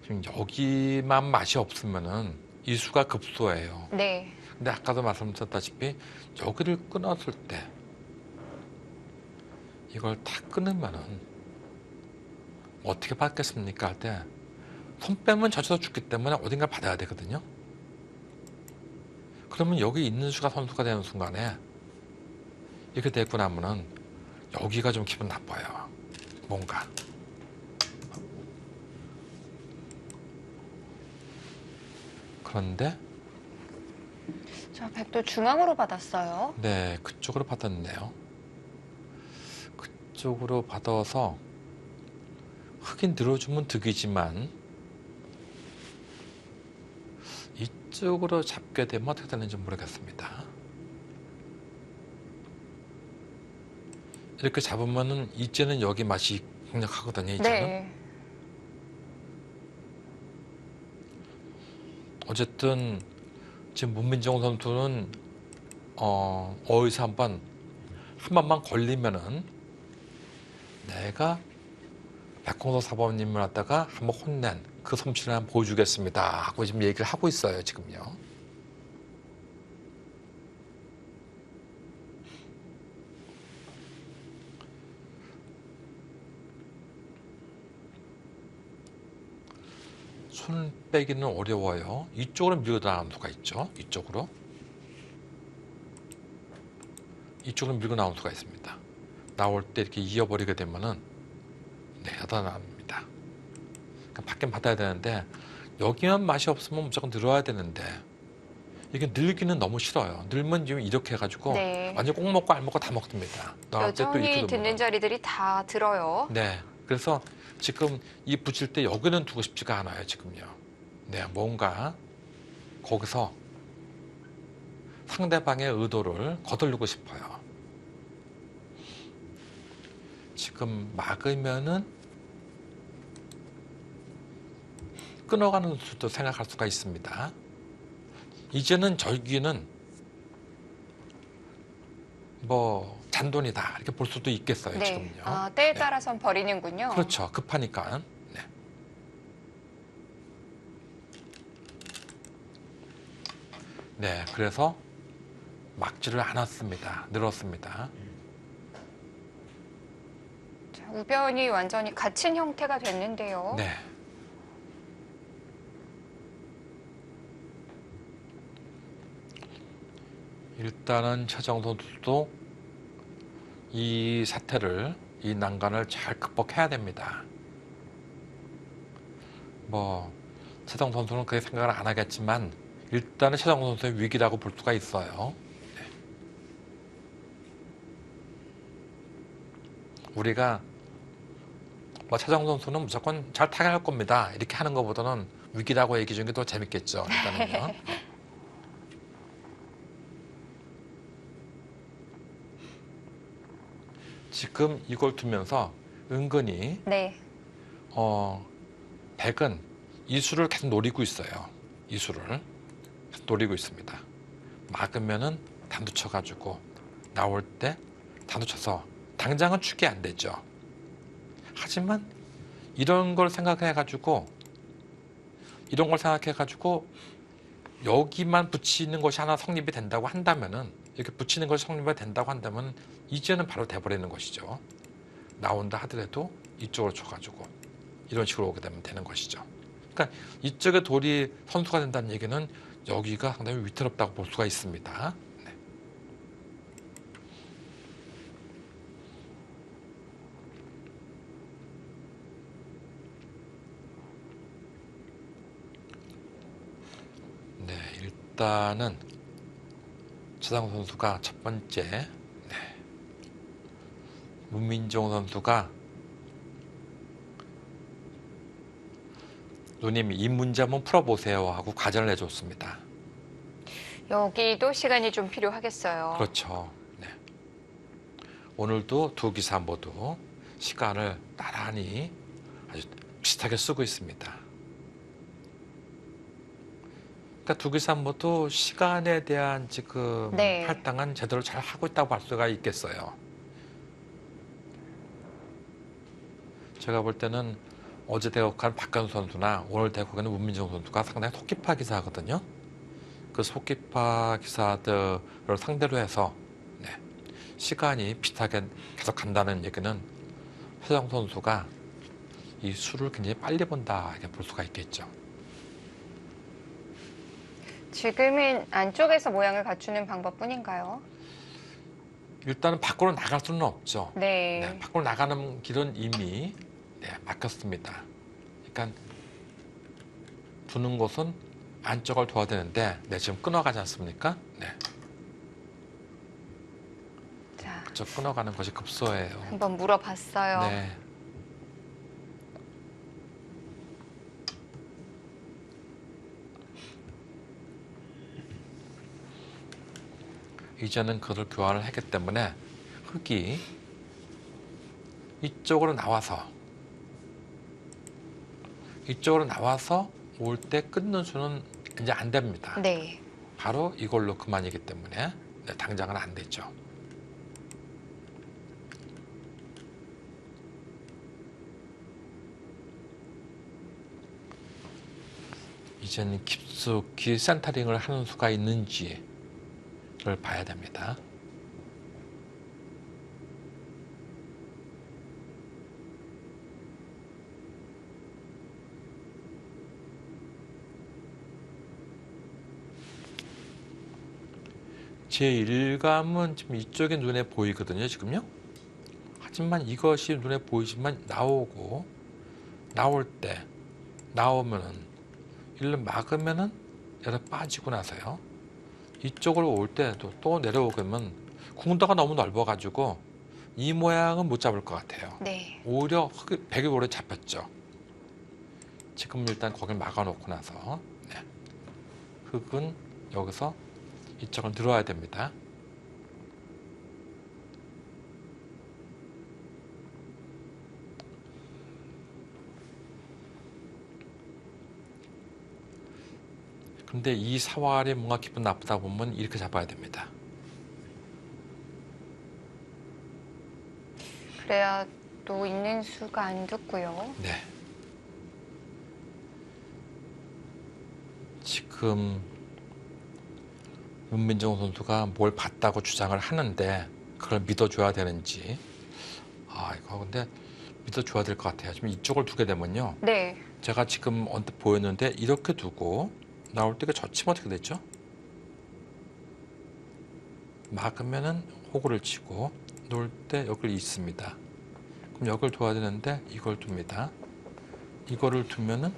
지금 여기만 맛이 없으면은 이 수가 급소예요. 네. 근데 아까도 말씀드렸다시피 여기를 끊었을 때 이걸 다 끊으면은 어떻게 받겠습니까? 할 때 손 빼면 젖어서 죽기 때문에 어딘가 받아야 되거든요. 그러면 여기 있는 수가 선수가 되는 순간에 이렇게 되고 나면은 여기가 좀 기분 나빠요. 뭔가. 그런데 자, 백도 중앙으로 받았어요. 네, 그쪽으로 받았네요. 그쪽으로 받아서 흑인 늘어주면 득이지만 이쪽으로 잡게 되면 어떻게 되는지 모르겠습니다. 이렇게 잡으면은 이제는 여기 맛이 강력하거든요. 이제는. 네. 어쨌든 지금 문민정 선수는 어디서 한 번만 걸리면은 내가 백홍도 사범님을 갖다가 한번 혼낸 그 솜씨를 한번 보여주겠습니다 하고 지금 얘기를 하고 있어요. 지금요. 손 빼기는 어려워요. 이쪽으로 밀고 나오는 수가 있죠. 이쪽으로 밀고 나오는 수가 있습니다. 나올 때 이렇게 이어버리게 되면은 네, 여단합니다. 그러니까 받긴 받아야 되는데 여기만 맛이 없으면 무조건 늘어야 되는데 이게 늘기는 너무 싫어요. 늘면 지금 이렇게 해가지고 네. 완전 꼭 먹고 안 먹고 다 먹습니다. 나올 때 또 이렇게 여전히 듣는 놓으면. 자리들이 다 들어요. 네, 그래서 지금 이 붙일 때 여기는 두고 싶지가 않아요. 지금요. 네, 뭔가 거기서 상대방의 의도를 거들르고 싶어요. 지금 막으면은 끊어가는 수도 생각할 수가 있습니다. 이제는 저기는 뭐 잔돈이다 이렇게 볼 수도 있겠어요. 네. 지금요. 아, 때에 네. 따라선 버리는군요. 그렇죠. 급하니까. 네. 네, 그래서 막지를 않았습니다. 늘었습니다. 자, 우변이 완전히 갇힌 형태가 됐는데요. 네. 일단은 최정 선수도 이 사태를, 이 난관을 잘 극복해야 됩니다. 뭐 최정 선수는 그렇게 생각을 안 하겠지만 일단은 최정 선수의 위기라고 볼 수가 있어요. 네. 우리가 뭐 최정 선수는 무조건 잘 타격할 겁니다 이렇게 하는 것보다는 위기라고 얘기 중에 더 재밌겠죠. 일단은요. 지금 이걸 두면서 은근히 네. 백은 이 수를 계속 노리고 있어요. 이 수를 계속 노리고 있습니다. 막으면은 단두 쳐가지고 나올 때 단두 쳐서 당장은 축이 안 되죠. 하지만 이런 걸 생각해가지고 여기만 붙이는 것이 하나 성립이 된다고 한다면은 이렇게 붙이는 것이 성립이 된다고 한다면 이제는 바로 돼버리는 것이죠. 나온다 하더라도 이쪽으로 쳐가지고 이런 식으로 오게 되는 것이죠. 그러니까 이쪽에 돌이 선수가 된다는 얘기는 여기가 상당히 위태롭다고 볼 수가 있습니다. 네. 네, 일단은 최상우 선수가 첫 번째, 네. 문민종 선수가 누님 이 문제 한번 풀어보세요 하고 과제를 내줬습니다. 여기도 시간이 좀 필요하겠어요. 그렇죠. 네. 오늘도 두 기사 모두 시간을 나란히 아주 비슷하게 쓰고 있습니다. 그러니까 두 기사 모두 시간에 대한 지금 네. 할당은 제대로 잘 하고 있다고 볼 수가 있겠어요. 제가 볼 때는 어제 대국한 박간수 선수나 오늘 대국하는 문민정 선수가 상당히 속기파 기사거든요. 그 속기파 기사들을 상대로 해서 네, 시간이 비슷하게 계속 간다는 얘기는 최정 선수가 이 수를 굉장히 빨리 본다 이렇게 볼 수가 있겠죠. 지금은 안쪽에서 모양을 갖추는 방법뿐인가요? 일단은 밖으로 나갈 수는 없죠. 네. 네, 밖으로 나가는 길은 이미 네, 막혔습니다. 그러니까 두는 곳은 안쪽을 둬야 되는데 네, 지금 끊어가지 않습니까? 네, 자, 그쪽 끊어가는 것이 급소해요. 한번 물어봤어요. 네. 이제는 그걸 교환을 했기 때문에 흙이 이쪽으로 나와서 올 때 끊는 수는 이제 안 됩니다. 네. 바로 이걸로 그만이기 때문에 네, 당장은 안 되죠. 이제는 깊숙이 센터링을 하는 수가 있는지를 봐야 됩니다. 제 일감은 지금 이쪽에 눈에 보이거든요, 지금요. 하지만 이것이 눈에 보이지만 나오면은 일로 막으면은 얘가 빠지고 나서요. 이쪽으로 올 때도 또 내려오면 궁도가 너무 넓어가지고 이 모양은 못 잡을 것 같아요. 네. 오히려 백이 오래 잡혔죠. 지금 일단 거길 막아놓고 나서 네. 흙은 여기서 이쪽은 들어와야 됩니다. 근데 이 사활이 뭔가 기분 나쁘다 보면 이렇게 잡아야 됩니다. 그래야 또 있는 수가 안 듣고요. 네. 지금 문민정 선수가 뭘 봤다고 주장을 하는데 그걸 믿어줘야 되는지 이거 근데 믿어줘야 될 것 같아요. 지금 이쪽을 두게 되면요. 네. 제가 지금 언뜻 보였는데 이렇게 두고 나올 때가 젖히면 어떻게 됐죠? 막으면은 호구를 치고 놓을 때 여기를 있습니다. 그럼 여기를 둬야 되는데 이걸 둡니다. 이거를 두면은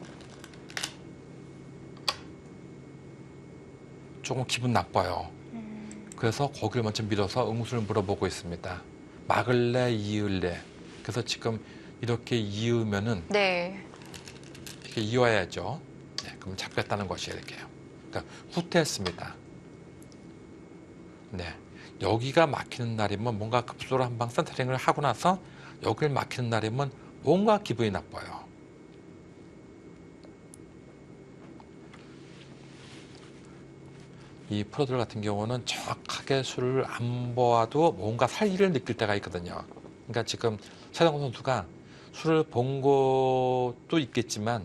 조금 기분 나빠요. 그래서 거기를 먼저 밀어서 응수를 물어보고 있습니다. 막을래, 이을래. 그래서 지금 이렇게 이으면은 네. 이렇게 이어야죠. 네, 그럼 잡겠다는 것이에요, 이렇게요. 그러니까 후퇴했습니다. 네, 여기가 막히는 날이면 뭔가 급소로 한 방 센터링을 하고 나서 여기를 막히는 날이면 뭔가 기분이 나빠요. 이 프로들 같은 경우는 정확하게 수를 안 보아도 뭔가 살기를 느낄 때가 있거든요. 그러니까 지금 최정호 선수가 수를 본 것도 있겠지만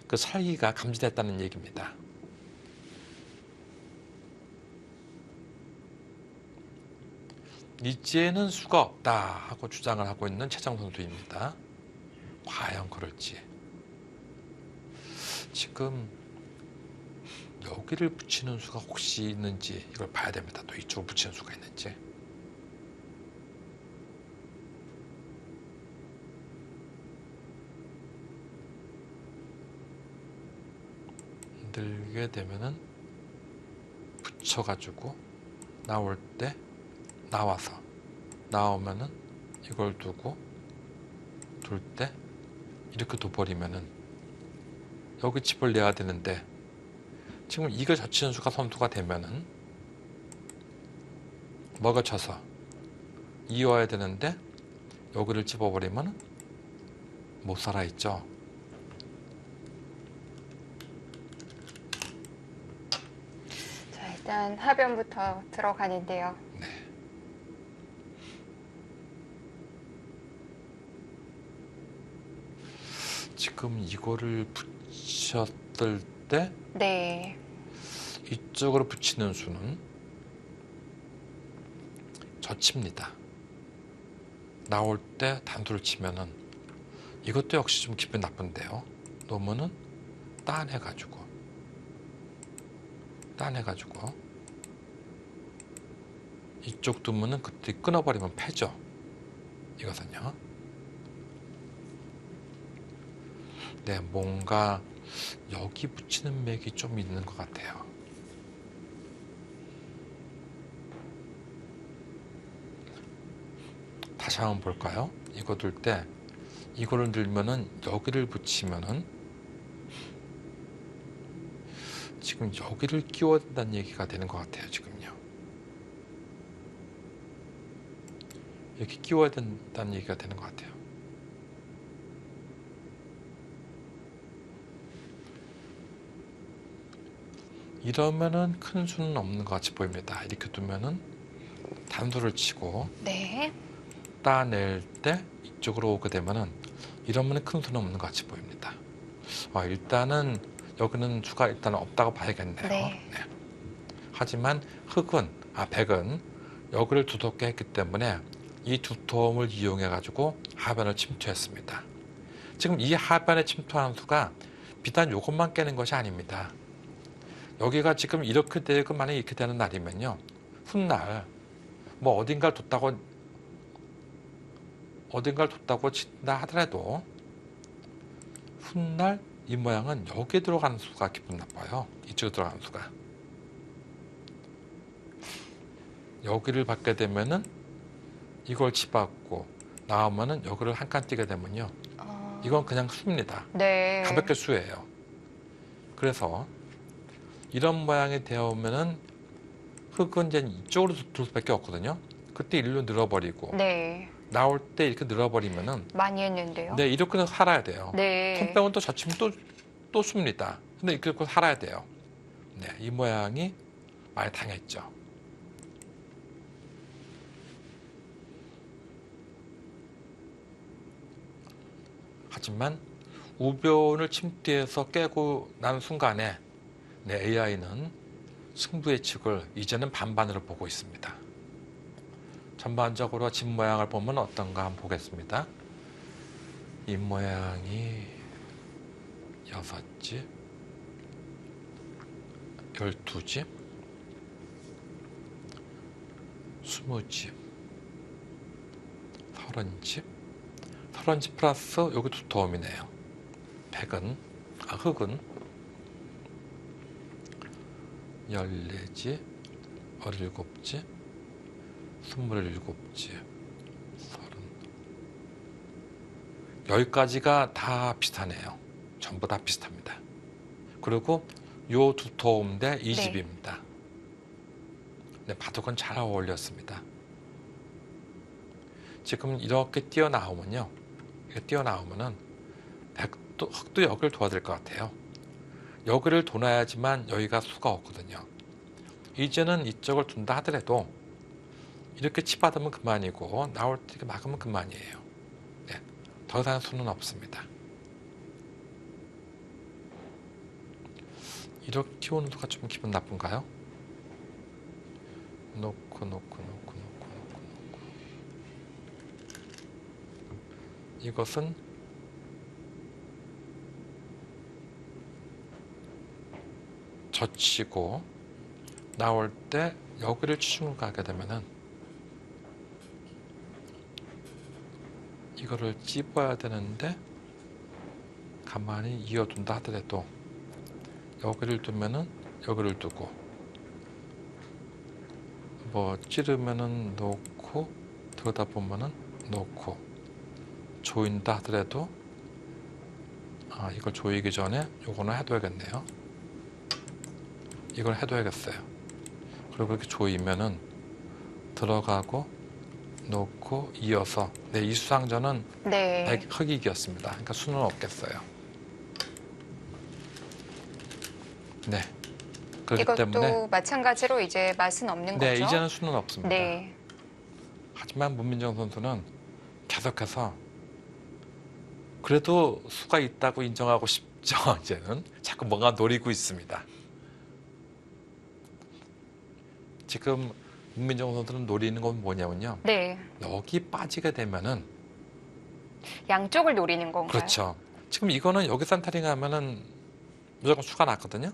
그 살기가 감지됐다는 얘기입니다. 이제는 수가 없다 하고 주장을 하고 있는 최정 선수입니다. 과연 그럴지. 지금 여기를 붙이는 수가 혹시 있는지 이걸 봐야 됩니다. 또 이쪽을 붙이는 수가 있는지. 들게 되면은 붙여가지고 나올 때 나와서 나오면은 이걸 두고 둘 때 이렇게 둬버리면은 여기 칩을 내야 되는데 지금 이거 젖히는 수가 선수가 되면은 먹어쳐서 이어야 되는데 여기를 집어버리면 못 살아있죠. 자, 일단 하변부터 들어가는데요. 네. 지금 이거를 붙였을 때 네. 이쪽으로 붙이는 수는 젖힙니다. 나올 때 단수를 치면은 이것도 역시 좀 기분 나쁜데요. 놓으면은 따내가지고 이쪽 두면은 그때 끊어버리면 패죠. 이것은요. 네, 뭔가 여기 붙이는 맥이 좀 있는 것 같아요. 다시 한번 볼까요? 이거 들 때 이거를 들면은 여기를 붙이면은 지금 여기를 끼워야 된다는 얘기가 되는 것 같아요. 지금요. 이렇게 끼워야 된다는 얘기가 되는 것 같아요. 이러면은 큰 수는 없는 것 같이 보입니다. 이렇게 두면은 단수를 치고 네. 따낼 때 이쪽으로 오게 되면은 이러면은 큰 수는 없는 것 같이 보입니다. 일단은 여기는 수가 일단 없다고 봐야겠네요. 네. 네. 하지만 백은 여기를 두텁게 했기 때문에 이 두터움을 이용해 가지고 하변을 침투했습니다. 지금 이 하변에 침투하는 수가 비단 이것만 깨는 것이 아닙니다. 여기가 지금 이렇게 되고 만약에 이렇게 되는 날이면요, 훗날 뭐 어딘가를 뒀다고 친다 하더라도 훗날 이 모양은 여기에 들어가는 수가 기분 나빠요. 이쪽에 들어가는 수가. 여기를 받게 되면은 이걸 집어갖고 나오면은 여기를 한 칸 띄게 되면요, 이건 그냥 수입니다. 네. 가볍게 수예요. 그래서 이런 모양이 되어오면은 흙은 이제 이쪽으로 둘 수밖에 없거든요. 그때 일로 늘어버리고 네. 나올 때 이렇게 늘어버리면은 많이 했는데요. 네, 이렇게 살아야 돼요. 네. 손병은 또 젖히면 또 씁니다. 근데 이렇게 살아야 돼요. 네, 이 모양이 많이 당했죠. 하지만 우변을 침대에서 깨고 난 순간에 AI는 승부 예측을 이제는 반반으로 보고 있습니다. 전반적으로 집 모양을 보면 어떤가 한번 보겠습니다. 이 모양이 6집, 12집, 20집, 30집, 30집 플러스 여기 두터움이네요. 흙은 14집, 17집, 27집, 30. 여기까지가 다 비슷하네요. 전부 다 비슷합니다. 그리고 요 두터움대 이 네. 집입니다. 네, 바둑은 잘 어울렸습니다. 지금 이렇게 뛰어나오면요, 흙도 여기를 둬야 될 것 같아요. 여기를 둬놔야지만 여기가 수가 없거든요. 이제는 이쪽을 둔다 하더라도 이렇게 치받으면 그만이고 나올 때 막으면 그만이에요. 네, 더 이상 수는 없습니다. 이렇게 오는 수가 좀 기분 나쁜가요? 놓고 이것은 젖히고 나올 때 여기를 추중을 가게 되면은 이거를 찝어야 되는데 가만히 이어둔다 하더라도 여기를 두면은 여기를 두고 뭐 찌르면은 놓고 들여다보면은 놓고 조인다 하더라도 이걸 조이기 전에 요거는 해둬야겠네요. 이걸 해둬야겠어요. 그리고 이렇게 조이면은 들어가고 놓고 이어서 이 수상전은 네. 흑익이었습니다. 그러니까 수는 없겠어요. 네. 그렇기 이것도 때문에 마찬가지로 이제 맛은 없는 네, 거죠? 이제는 수는 없습니다. 네. 하지만 문민정 선수는 계속해서 그래도 수가 있다고 인정하고 싶죠. 이제는 자꾸 뭔가 노리고 있습니다. 지금 문민정 선수는 노리는 건 뭐냐면요. 네. 여기 빠지게 되면은 양쪽을 노리는 건가요? 그렇죠. 지금 이거는 여기 산타링 하면은 무조건 수가 났거든요.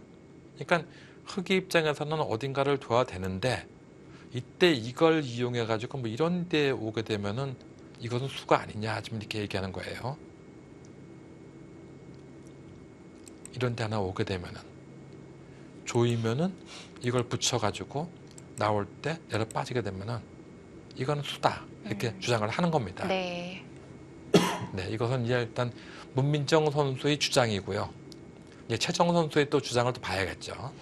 그러니까 흑이 입장에서는 어딘가를 둬야 되는데 이때 이걸 이용해 가지고 뭐 이런 데 오게 되면은 이것은 수가 아니냐 지금 이렇게 얘기하는 거예요. 이런 데 하나 오게 되면은 조이면은 이걸 붙여 가지고 나올 때 내려 빠지게 되면은 이거는 수다 이렇게 주장을 하는 겁니다. 네. 네, 이것은 이제 일단 문민정 선수의 주장이고요. 이제 최정 선수의 또 주장을 또 봐야겠죠.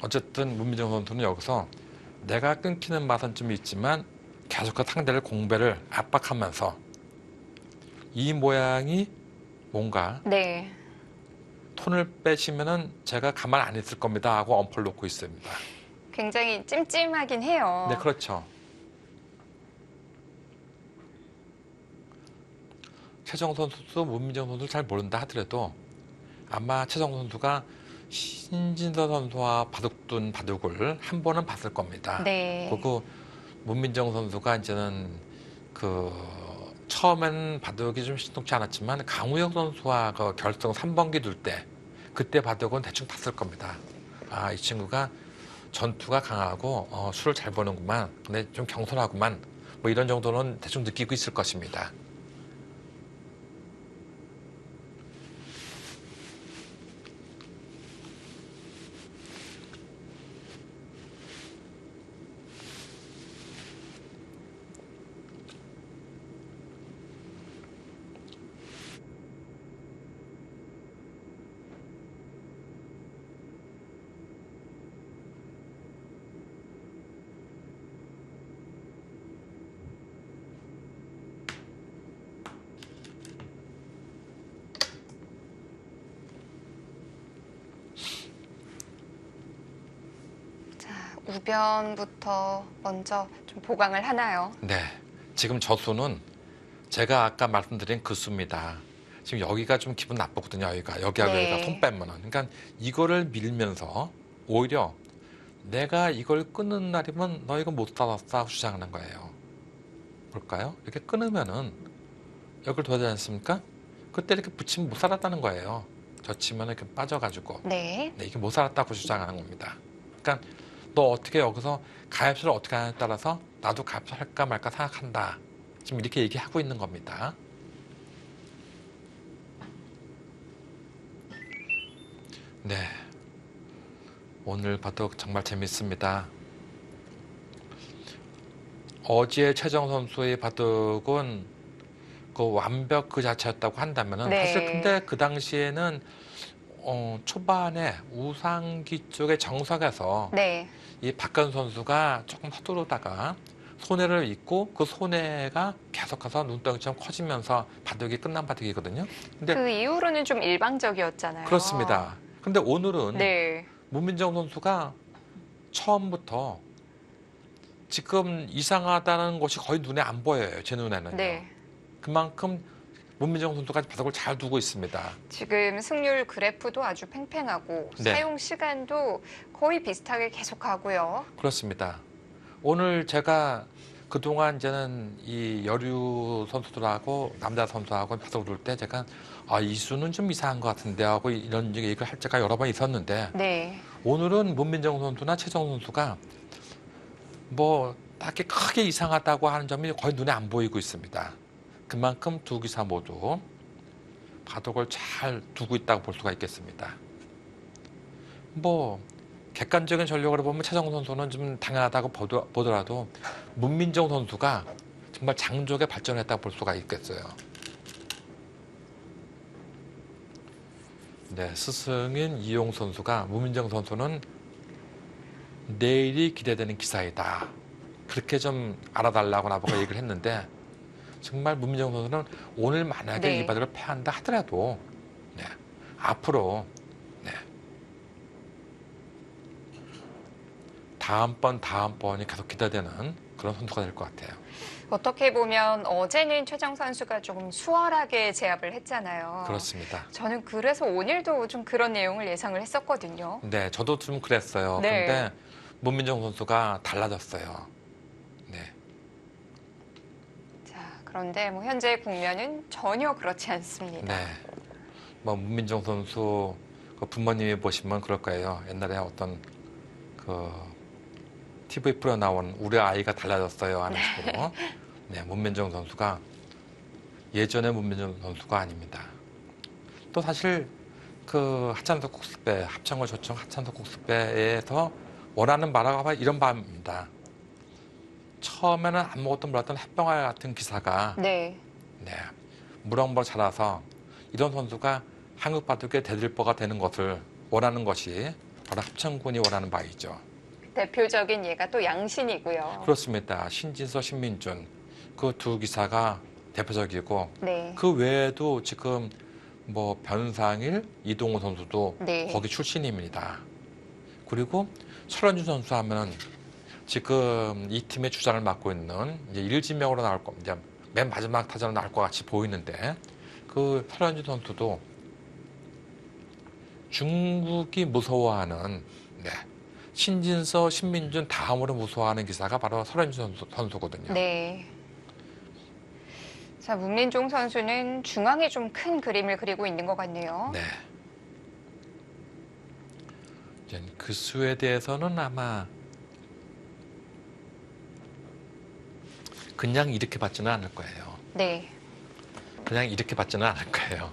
어쨌든 문민정 선수는 여기서 내가 끊기는 맛은 좀 있지만 계속해서 상대를 공배를 압박하면서 이 모양이 뭔가 네. 톤을 빼시면은 제가 가만 안 있을 겁니다 하고 엄포를 놓고 있습니다. 굉장히 찜찜하긴 해요. 네, 그렇죠. 최정 선수도 문민정 선수를 잘 모른다 하더라도 아마 최정 선수가 신진서 선수와 바둑둔 바둑을 한 번은 봤을 겁니다. 네. 그리고 문민정 선수가 이제는 처음엔 바둑이 좀 신통치 않았지만 강우혁 선수와 그 결승 3번기 둘 때 그때 바둑은 대충 봤을 겁니다. 이 친구가 전투가 강하고 수를 잘 보는구만. 근데 좀 경솔하구만. 뭐 이런 정도는 대충 느끼고 있을 것입니다. 우변부터 먼저 좀 보강을 하나요? 네. 지금 저 수는 제가 아까 말씀드린 그 수입니다. 지금 여기가 좀 기분 나쁘거든요. 여기하고 네. 여기가 손 빼면은. 그러니까 이거를 밀면서 오히려 내가 이걸 끊는 날이면 너 이거 못 살았다 하고 주장하는 거예요. 볼까요? 이렇게 끊으면은 여기를 둬야 되지 않습니까? 그때 이렇게 붙이면 못 살았다는 거예요. 젖히면 이렇게 빠져가지고. 네. 네, 이게 못 살았다고 주장하는 겁니다. 그러니까 너 어떻게 여기서 가압수를 어떻게 하냐에 따라서 나도 가압수 할까 말까 생각한다. 지금 이렇게 얘기하고 있는 겁니다. 네. 오늘 바둑 정말 재밌습니다. 어제 최정 선수의 바둑은 그 완벽 그 자체였다고 한다면은 네. 사실 근데 그 당시에는 초반에 우상기 쪽의 정석에서 네. 이 박근 선수가 조금 서두르다가 손해를 입고 그 손해가 계속해서 눈덩이처럼 커지면서 바둑이 끝난 바둑이거든요. 근데 그 이후로는 좀 일방적이었잖아요. 그렇습니다. 근데 오늘은 네. 문민정 선수가 처음부터 지금 이상하다는 것이 거의 눈에 안 보여요. 제 눈에는요. 네. 그만큼 문민정 선수가 바둑을 잘 두고 있습니다. 지금 승률 그래프도 아주 팽팽하고 네. 사용 시간도 거의 비슷하게 계속하고요. 그렇습니다. 오늘 제가 그동안 이제는 이 여류 선수들하고 남자 선수하고 바둑을 둘 때 제가 이 수는 좀 이상한 것 같은데 하고 이런 얘기를 할 때가 여러 번 있었는데 네. 오늘은 문민정 선수나 최정 선수가 뭐 딱히 크게 이상하다고 하는 점이 거의 눈에 안 보이고 있습니다. 그만큼 두 기사 모두 바둑을 잘 두고 있다고 볼 수가 있겠습니다. 뭐 객관적인 전력으로 보면 최정 선수는 좀 당연하다고 보더라도 문민정 선수가 정말 장족에 발전했다고 볼 수가 있겠어요. 네, 스승인 이용 선수가 문민정 선수는 내일이 기대되는 기사이다. 그렇게 좀 알아달라고 나보고 얘기를 했는데 정말 문민정 선수는 오늘 만약에 네. 이 바둑을 패한다 하더라도 네, 앞으로 네, 다음번이 계속 기대되는 그런 선수가 될 것 같아요. 어떻게 보면 어제는 최정 선수가 조금 수월하게 제압을 했잖아요. 그렇습니다. 저는 그래서 오늘도 좀 그런 내용을 예상을 했었거든요. 네, 저도 좀 그랬어요. 네. 근데 문민정 선수가 달라졌어요. 네, 자, 그런데 뭐 현재 국면은 전혀 그렇지 않습니다. 네. 뭐 문민정 선수 그 부모님이 보시면 그럴 거예요. 옛날에 어떤 그 TV 프로 나온 우리 아이가 달라졌어요 하는 식으로. 네, 문민정 선수가 예전의 문민정 선수가 아닙니다. 또 사실 그 하찬석 국수배 합창을 조청 하찬석 국수배에서 원하는 바가 이런 바입니다. 처음에는 아무것도 몰랐던 햇병아 같은 기사가 네. 네, 무럭무럭 자라서 이런 선수가 한국 바둑의 대들보가 되는 것을 원하는 것이 바로 합창군이 원하는 바이죠. 대표적인 예가 또 양신이고요. 그렇습니다. 신진서, 신민준 그 두 기사가 대표적이고 네. 그 외에도 지금 뭐 변상일, 이동호 선수도 네. 거기 출신입니다. 그리고 설현주 선수 하면 지금 이 팀의 주장을 맡고 있는 이제 일지명으로 나올 겁니다. 맨 마지막 타자로 나올 것 같이 보이는데 그 설현주 선수도 중국이 무서워하는 네, 신진서, 신민준 다음으로 무서워하는 기사가 바로 설현주 선수거든요. 네. 자, 문민종 선수는 중앙에 좀 큰 그림을 그리고 있는 것 같네요. 네. 이제 그 수에 대해서는 아마 그냥 이렇게 받지는 않을 거예요. 네. 그냥 이렇게 받지는 않을 거예요.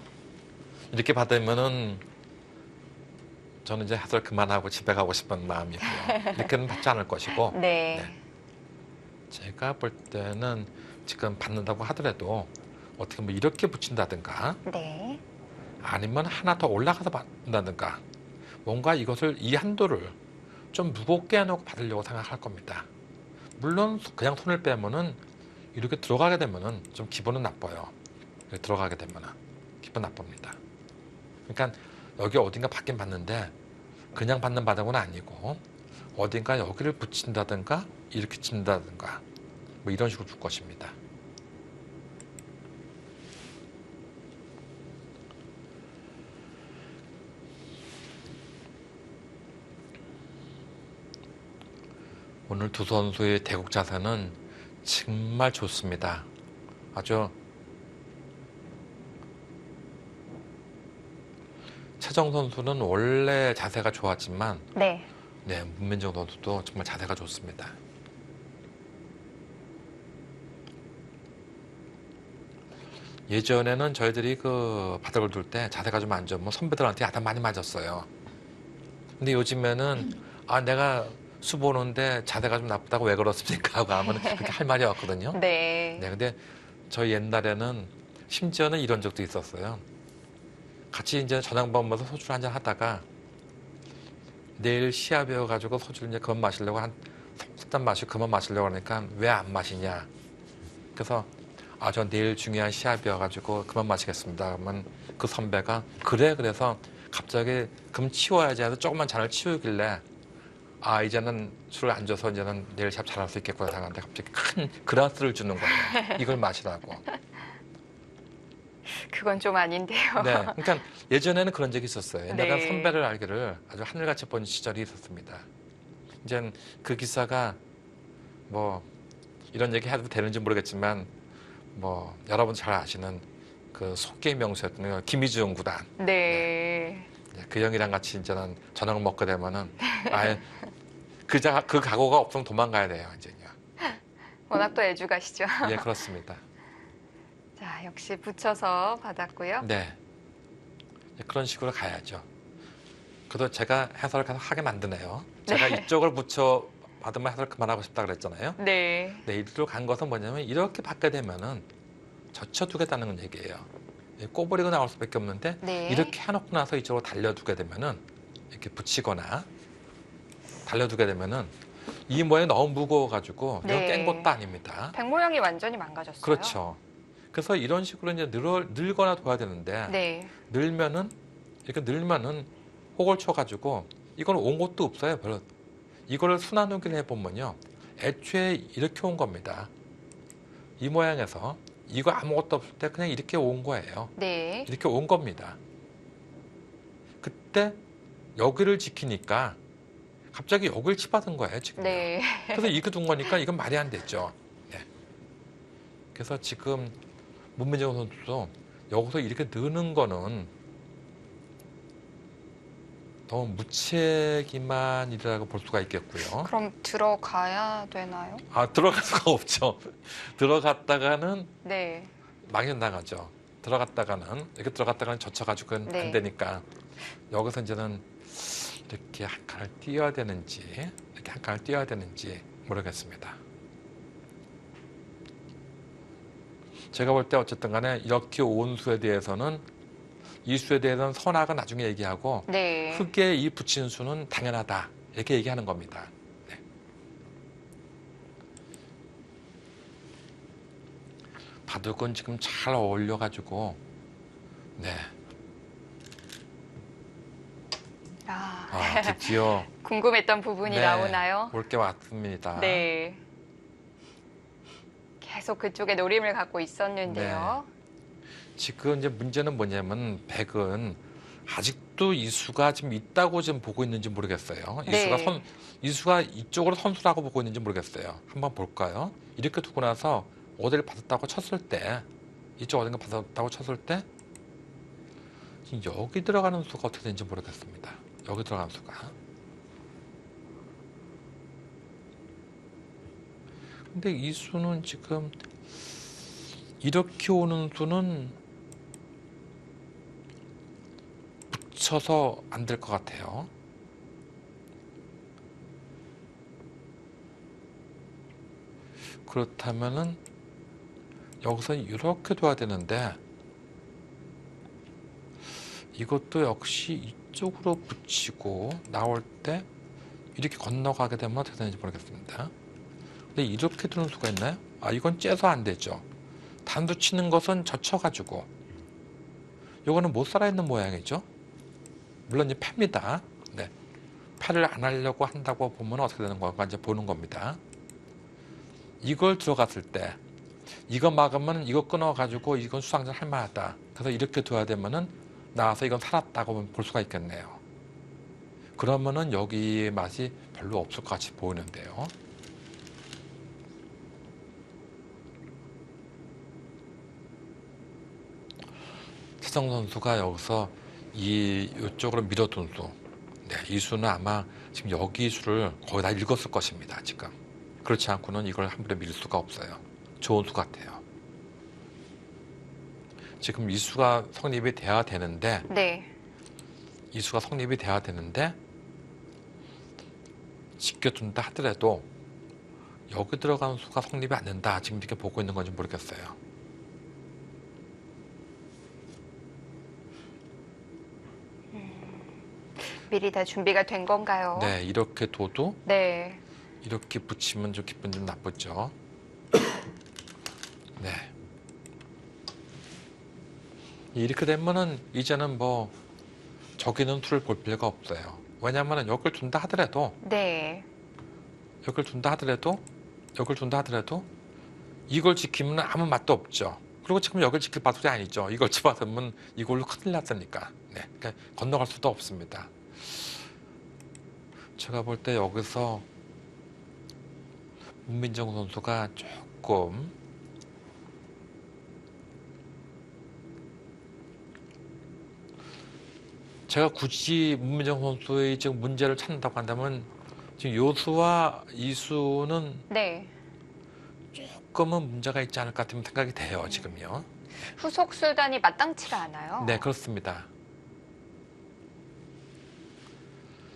이렇게 받으면은 저는 이제 해설 그만하고 집에 가고 싶은 마음이고요. 이렇게는 받지 않을 것이고 네. 네. 제가 볼 때는 지금 받는다고 하더라도 어떻게 뭐 이렇게 붙인다든가 네. 아니면 하나 더 올라가서 받는다든가 뭔가 이 한도를 좀 무겁게 해놓고 받으려고 생각할 겁니다. 물론 그냥 손을 빼면은 이렇게 들어가게 되면은 좀 기분은 나빠요. 이렇게 들어가게 되면은 기분 나쁩니다. 그러니까 여기 어딘가 받긴 받는데 그냥 받는 바닥은 아니고 어딘가 여기를 붙인다든가 이렇게 친다든가 뭐 이런 식으로 줄 것입니다. 오늘 두 선수의 대국 자세는 정말 좋습니다. 아주 최정 선수는 원래 자세가 좋았지만 네. 네, 문민정 선수도 정말 자세가 좋습니다. 예전에는 저희들이 그 바닥을 둘 때 자세가 좀 안 좋으면 선배들한테 야단 많이 맞았어요. 근데 요즘에는 내가 수 보는데 자세가 좀 나쁘다고 왜 그렇습니까? 하고 하면 그렇게 할 말이 없거든요. 네. 네, 근데 저희 옛날에는 심지어는 이런 적도 있었어요. 같이 이제 저녁 먹으면서 소주를 한잔 하다가 내일 시합이어가지고 소주를 이제 그만 마시려고 한 3잔 마시고 그만 마시려고 하니까 왜 안 마시냐. 그래서 저 내일 중요한 시합이어가지고 그만 마시겠습니다. 그러면 그 선배가 그래서 갑자기 금 치워야지 해서 조금만 잔을 치우길래 이제는 술을 안 줘서 이제는 내일 시합 잘할 수 있겠구나 생각하는데 갑자기 큰 그라스를 주는 거예요. 이걸 마시라고. 그건 좀 아닌데요. 네, 그러니까 예전에는 그런 적이 있었어요. 옛날에 네. 선배를 알기를 아주 하늘같이 본 시절이 있었습니다. 이제 그 기사가 뭐 이런 얘기 해도 되는지 모르겠지만 뭐 여러분 잘 아시는 그 속개의 명수였던 김희중 구단. 네. 그 형이랑 같이 이제는 저녁을 먹게 되면은 아예 그 각오가 없으면 도망가야 돼요, 이제요. 워낙 또 애주가시죠. 예, 그렇습니다. 자, 역시 붙여서 받았고요. 네. 그런 식으로 가야죠. 그래도 제가 해설을 계속 하게 만드네요. 제가 이쪽을 붙여 받으면 해설 그만하고 싶다 그랬잖아요. 네. 네, 이리로 간 것은 뭐냐면 이렇게 받게 되면은 젖혀두겠다는 얘기예요. 꼬부리고 나올 수밖에 없는데 네. 이렇게 해놓고 나서 이쪽으로 달려두게 되면은 이렇게 붙이거나 달려두게 되면은 이 모양이 너무 무거워가지고 이건 네. 깬 것도 아닙니다. 백 모양이 완전히 망가졌어요. 그렇죠. 그래서 이런 식으로 이제 늘거나 둬야 되는데 네. 늘면은 이렇게 늘면은 혹을 쳐가지고 이건 온 것도 없어요. 별로. 이거를 순환우기를 해보면요. 애초에 이렇게 온 겁니다. 이 모양에서 이거 아무것도 없을 때 그냥 이렇게 온 거예요. 네. 이렇게 온 겁니다. 그때 여기를 지키니까 갑자기 여기를 치받은 거예요. 지금. 네. 그래서 이거 둔 거니까 이건 말이 안 됐죠. 네. 그래서 지금 문민정 선수도 여기서 이렇게 느는 거는 너무 무책임한이라고 볼 수가 있겠고요. 그럼 들어가야 되나요? 아, 들어갈 수가 없죠. 들어갔다가는 네. 망연 나가죠. 이렇게 들어갔다가는 젖혀가지고 네. 안 되니까 여기서 이제는 이렇게 한 칸을 띄어야 되는지 이렇게 한 칸을 띄어야 되는지 모르겠습니다. 제가 볼 때 어쨌든 간에 이렇게 온 수에 대해서는 이 수에 대해서는 선악은 나중에 얘기하고 네. 흙에 이 붙인 수는 당연하다 이렇게 얘기하는 겁니다. 네. 바둑은 지금 잘 어울려가지고 네. 드디어 궁금했던 부분이 네, 나오나요? 올 게 왔습니다. 네. 계속 그쪽에 노림을 갖고 있었는데요. 지금 이제 문제는 뭐냐면 백은 아직도 이 수가 지금 있다고 지금 보고 있는지 모르겠어요. 네. 이 수가 이쪽으로 선수라고 보고 있는지 모르겠어요. 한번 볼까요? 이렇게 두고 나서 어디를 받았다고 쳤을 때 이쪽 어딘가 받았다고 쳤을 때 지금 여기 들어가는 수가 어떻게 되는지 모르겠습니다. 여기 들어가는 수가. 근데 이 수는 지금 이렇게 오는 수는 붙여서 안 될 것 같아요. 그렇다면은 여기서 이렇게 둬야 되는데 이것도 역시 이쪽으로 붙이고 나올 때 이렇게 건너가게 되면 어떻게 되는지 모르겠습니다. 근데 이렇게 두는 수가 있나요? 아, 이건 째서 안 되죠. 단두 치는 것은 젖혀가지고 요거는 못 살아있는 모양이죠. 물론 이제 패입니다. 네. 패를 안 하려고 한다고 보면 어떻게 되는 건가 이제 보는 겁니다. 이걸 들어갔을 때 이거 막으면 이거 끊어가지고 이건 수상전 할 만하다. 그래서 이렇게 둬야 되면은 나와서 이건 살았다고 볼 수가 있겠네요. 그러면은 여기 맛이 별로 없을 것 같이 보이는데요. 최정 선수가 여기서 이쪽으로 밀어둔 수, 네, 이 수는 아마 지금 여기 수를 거의 다 읽었을 것입니다. 지금 그렇지 않고는 이걸 한 번에 밀 수가 없어요. 좋은 수 같아요. 지금 이 수가 성립이 돼야 되는데, 네. 이 수가 성립이 돼야 되는데 지켜둔다 하더라도 여기 들어가는 수가 성립이 안 된다. 지금 이렇게 보고 있는 건지 모르겠어요. 미리 다 준비가 된 건가요? 네, 이렇게 둬도 네. 이렇게 붙이면 좀 기분 좀 나쁘죠. 네. 이렇게 되면은 이제는 뭐 저기는 수를 볼 필요가 없어요. 왜냐하면 여기를 둔다 하더라도 네. 여기를 둔다 하더라도 여기를 둔다 하더라도 이걸 지키면 아무 맛도 없죠. 그리고 지금 여기를 지킬 바둑이 아니죠. 이걸 집어넣으면 이걸로 큰일 났으니까. 네. 그러니까 건너갈 수도 없습니다. 제가 볼 때 여기서 문민정 선수가 조금 제가 굳이 문민정 선수의 지금 문제를 찾는다고 한다면 지금 요수와 이수는 네. 조금은 문제가 있지 않을까 같은 생각이 돼요, 지금요. 후속 수단이 마땅치가 않아요. 네, 그렇습니다.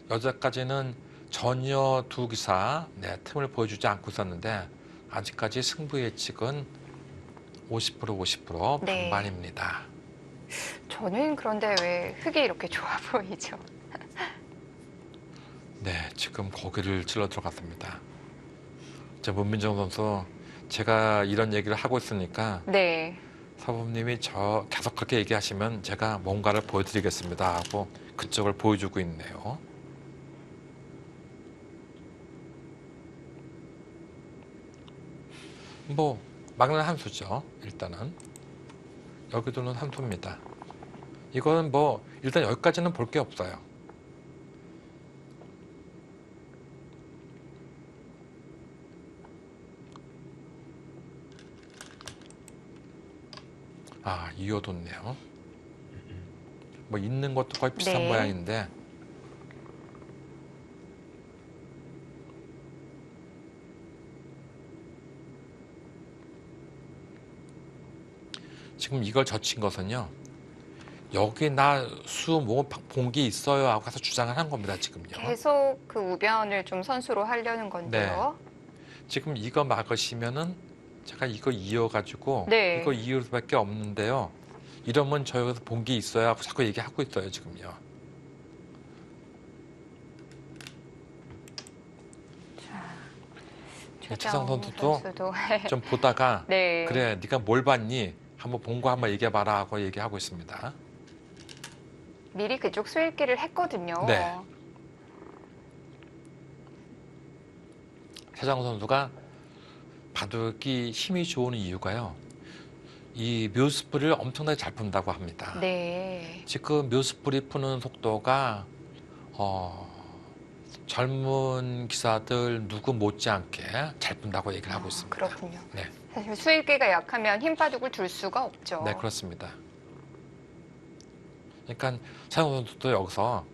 여기까지는 전혀 두 기사 틈을 보여주지 않고 있었는데 아직까지 승부 예측은 50% 50% 네. 반반입니다. 저는 그런데 왜 흙이 이렇게 좋아 보이죠? 네, 지금 거기를 찔러 들어갔습니다. 저 문민정 선수 제가 이런 얘기를 하고 있으니까 네. 사부님이 저 계속 그렇게 얘기하시면 제가 뭔가를 보여드리겠습니다 하고 그쪽을 보여주고 있네요. 뭐 막는 함수죠. 일단은 여기도는 함수입니다. 이거는 뭐 일단 여기까지는 볼 게 없어요. 아, 이어뒀네요. 뭐 있는 것도 거의 비슷한 네. 모양인데 지금 이걸 젖힌 것은요. 여기 나 수 뭐 본 게 있어요 하고 가서 주장을 한 겁니다. 지금요. 계속 그 우변을 좀 선수로 하려는 건데요. 지금 이거 막으시면은 제가 이거 이어가지고 네. 이거 이을 수밖에 없는데요. 이러면 저 여기서 본 게 있어요 하고 자꾸 얘기하고 있어요. 지금요. 최정 선수도 좀 보다가 네. 그래 네가 뭘 봤니? 한번 본 거 한번 얘기해봐라 하고 얘기하고 있습니다. 미리 그쪽 수읽기를 했거든요. 네. 최정 선수가 바둑이 힘이 좋은 이유가요. 이 묘수풀이를 엄청나게 잘 푼다고 합니다. 네. 지금 묘수풀이 푸는 속도가 젊은 기사들 누구 못지않게 잘 푼다고 얘기를 하고 있습니다. 그렇군요. 네. 사실 수익기가 약하면 힘바둑을 둘 수가 없죠. 네, 그렇습니다. 그러니까 차영 선수도 여기서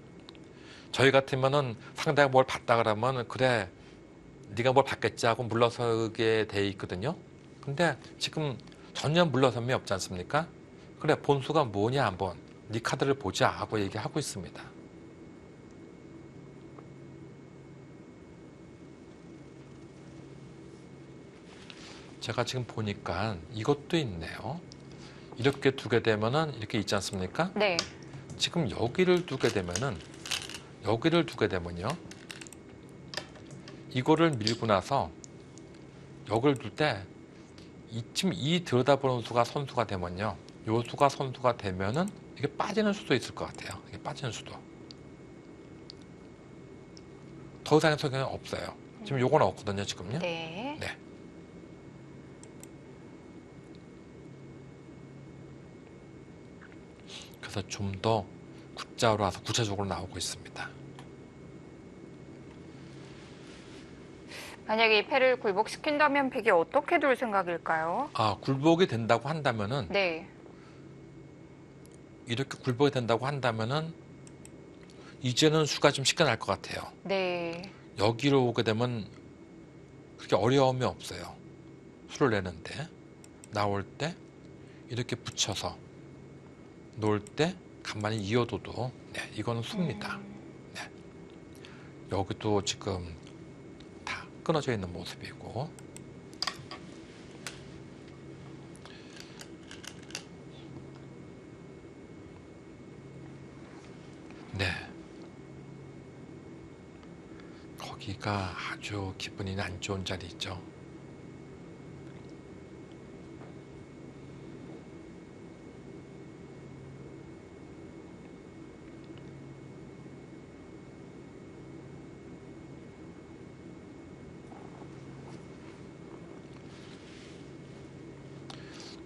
저희 같으면은 상대가 뭘 봤다 그러면 그래 네가 뭘 봤겠지 하고 물러서게 돼 있거든요. 근데 지금 전혀 물러섬이 없지 않습니까? 그래 본수가 뭐냐 한번 네 카드를 보자 하고 얘기하고 있습니다. 제가 지금 보니까 이것도 있네요. 이렇게 두게 되면은 이렇게 있지 않습니까? 네. 지금 여기를 두게 되면은 이거를 밀고 나서 여기를 둘 때 이쯤 이 들여다보는 수가 선수가 되면요. 요 수가 선수가 되면은 이게 빠지는 수도 있을 것 같아요. 이게 빠지는 수도. 더 이상의 소견은 없어요. 지금 요건 없거든요, 지금요. 네. 네. 그래서 좀 더 구자로 와서 구체적으로 나오고 있습니다. 만약에 이 패를 굴복시킨다면 백이 어떻게 둘 생각일까요? 아, 굴복이 된다고 한다면은 네. 이렇게 굴복이 된다고 한다면은 이제는 수가 좀 쉽게 날 것 같아요. 네. 여기로 오게 되면 그렇게 어려움이 없어요. 수를 내는데 나올 때 이렇게 붙여서 놓을 때 간만에 이어둬도 네, 이거는 수입니다. 네. 여기도 지금 다 끊어져 있는 모습이고 네. 거기가 아주 기분이 안 좋은 자리 있죠.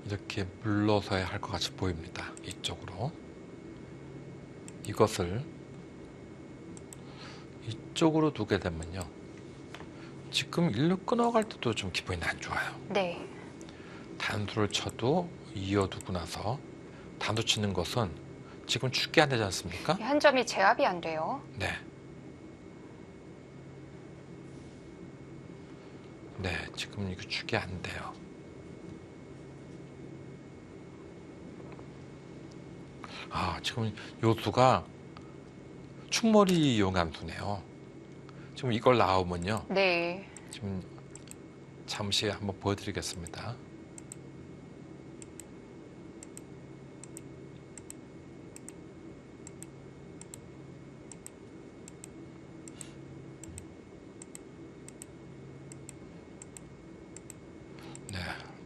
이렇게 물러서야 할 것 같이 보입니다. 이쪽으로. 이것을 이쪽으로 두게 되면요. 지금 일로 끊어갈 때도 좀 기분이 안 좋아요. 네. 단수를 쳐도 이어두고 나서 단수 치는 것은 지금 축이 안 되지 않습니까? 한 점이 제압이 안 돼요. 네. 네, 지금 이거 축이 안 돼요. 아, 지금 요 수가 축머리 이용한 수네요. 지금 이걸 나오면요. 네. 지금 잠시 한번 보여드리겠습니다. 네,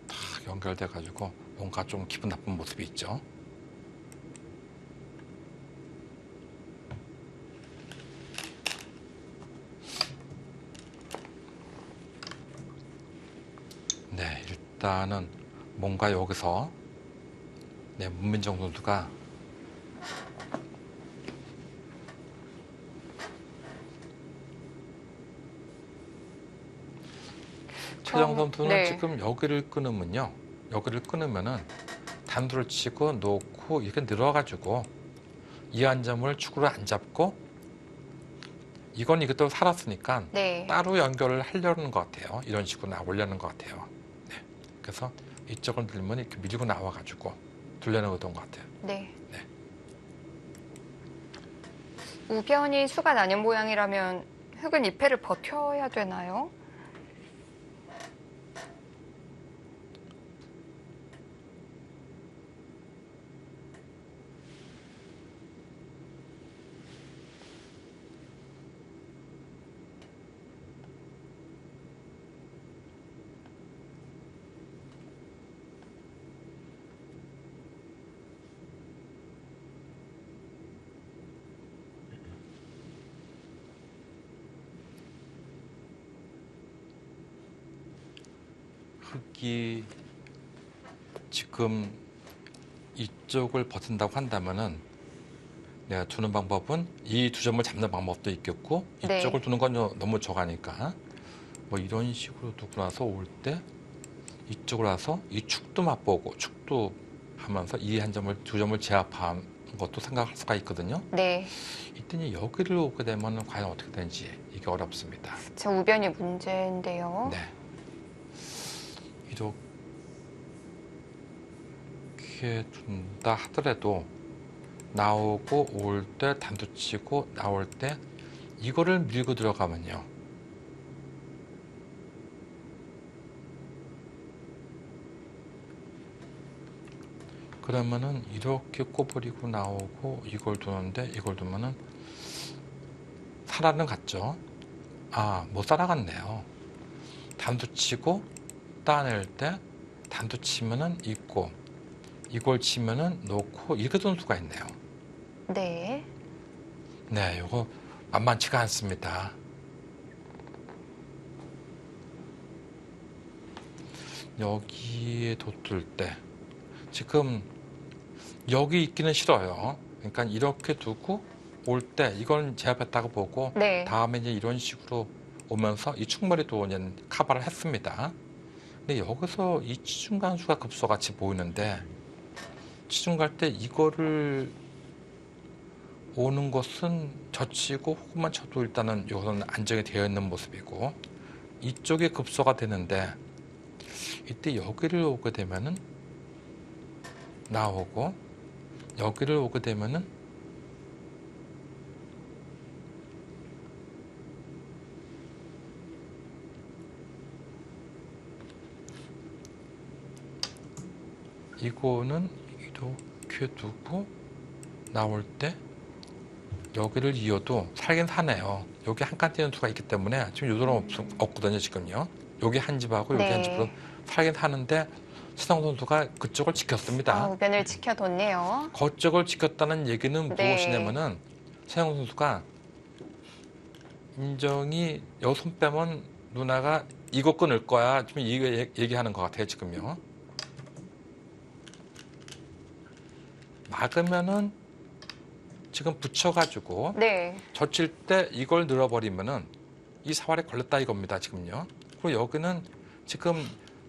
다 연결돼가지고 뭔가 좀 기분 나쁜 모습이 있죠. 네, 일단은 뭔가 여기서 네, 문민정 선수가 최정 선수는 네. 지금 여기를 끊으면요. 여기를 끊으면은 단수를 치고 놓고 이렇게 늘어가지고 이 한 점을 축으로 안 잡고 이건 이것도 살았으니까 네. 따로 연결을 하려는 것 같아요. 이런 식으로 나오려는 것 같아요. 네. 그래서 이쪽을 들면 이렇게 밀고 나와가지고 돌려놓은 것 같아요. 네. 네. 우변이 수가 나는 모양이라면 흑은 2패를 버텨야 되나요? 흑이 지금 이쪽을 버틴다고 한다면은 내가 두는 방법은 이 두 점을 잡는 방법도 있겠고 네. 이쪽을 두는 건 너무 저가니까 뭐 이런 식으로 두고 나서 올 때 이쪽으로 와서 이 축도 맛보고 축도 하면서 이 한 점을 두 점을 제압한 것도 생각할 수가 있거든요. 네. 이때는 여기를 오게 되면 과연 어떻게 되는지 이게 어렵습니다. 저 우변이 문제인데요. 네. 이렇게 둔다 하더라도 나오고 올 때 단도 치고 나올 때 이거를 밀고 들어가면요. 그러면은 이렇게 꼬부리고 나오고 이걸 두는데 이걸 두면은 살아는 갔죠. 아, 못 살아갔네요. 단도 치고 따낼 때 단도 치면은 있고 이걸 치면은 놓고 이렇게 두는 수가 있네요. 네. 네, 이거 만만치가 않습니다. 여기에 뒀을 때 지금 여기 있기는 싫어요. 그러니까 이렇게 두고 올 때 이건 제압했다고 보고 네. 다음에 이제 이런 식으로 오면서 이 충머리도 이제 커버를 했습니다. 근데 여기서 이 치중간수가 급소같이 보이는데 치중 갈 때 이거를 오는 것은 젖히고 호구만 쳐도 일단은 이것은 안정이 되어 있는 모습이고 이쪽에 급소가 되는데 이때 여기를 오게 되면은 나오고 여기를 오게 되면은 이거는 이렇게 두고 나올 때 여기를 이어도 살긴 사네요. 여기 한 칸 띄는 수가 있기 때문에 지금 요도는 없거든요. 지금요. 여기 한 집하고 여기 네. 한 집으로 살긴 사는데 신성 선수가 그쪽을 지켰습니다. 우변을 지켜뒀네요. 그쪽을 지켰다는 얘기는 네. 무엇이냐면은 신성 선수가 인정이 여 손 빼면 누나가 이거 끊을 거야. 지금 이거 얘기하는 것 같아요. 지금요. 막으면은 지금 붙여가지고 네. 젖힐 때 이걸 늘어버리면은 이 사활에 걸렸다 이겁니다. 지금요. 그리고 여기는 지금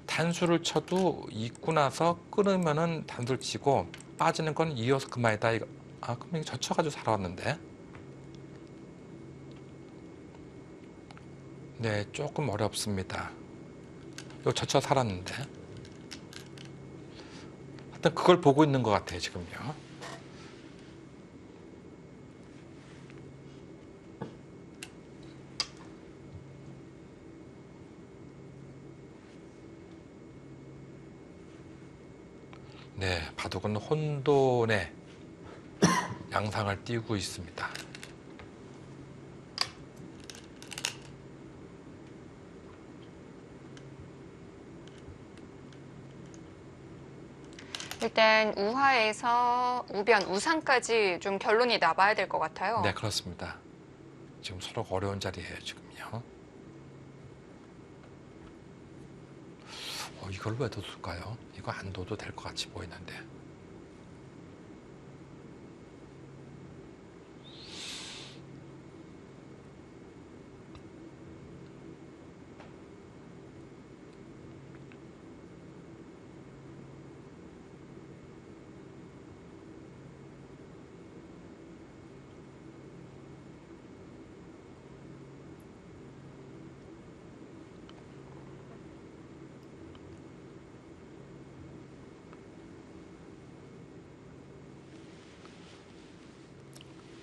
단수를 쳐도 있고 나서 끊으면은 단수를 치고 빠지는 건 이어서 그만이다. 이거. 아, 그럼 이거 젖혀가지고 살아왔는데. 네, 조금 어렵습니다. 이거 젖혀 살았는데. 하여튼 그걸 보고 있는 것 같아요, 지금요. 네, 바둑은 혼돈의 양상을 띄우고 있습니다. 일단 우하에서 우변, 우상까지 좀 결론이 나봐야 될 것 같아요. 네, 그렇습니다. 지금 서로 어려운 자리예요, 지금요. 이걸 왜 뒀을까요? 이거 안 둬도 될 것 같이 보이는데.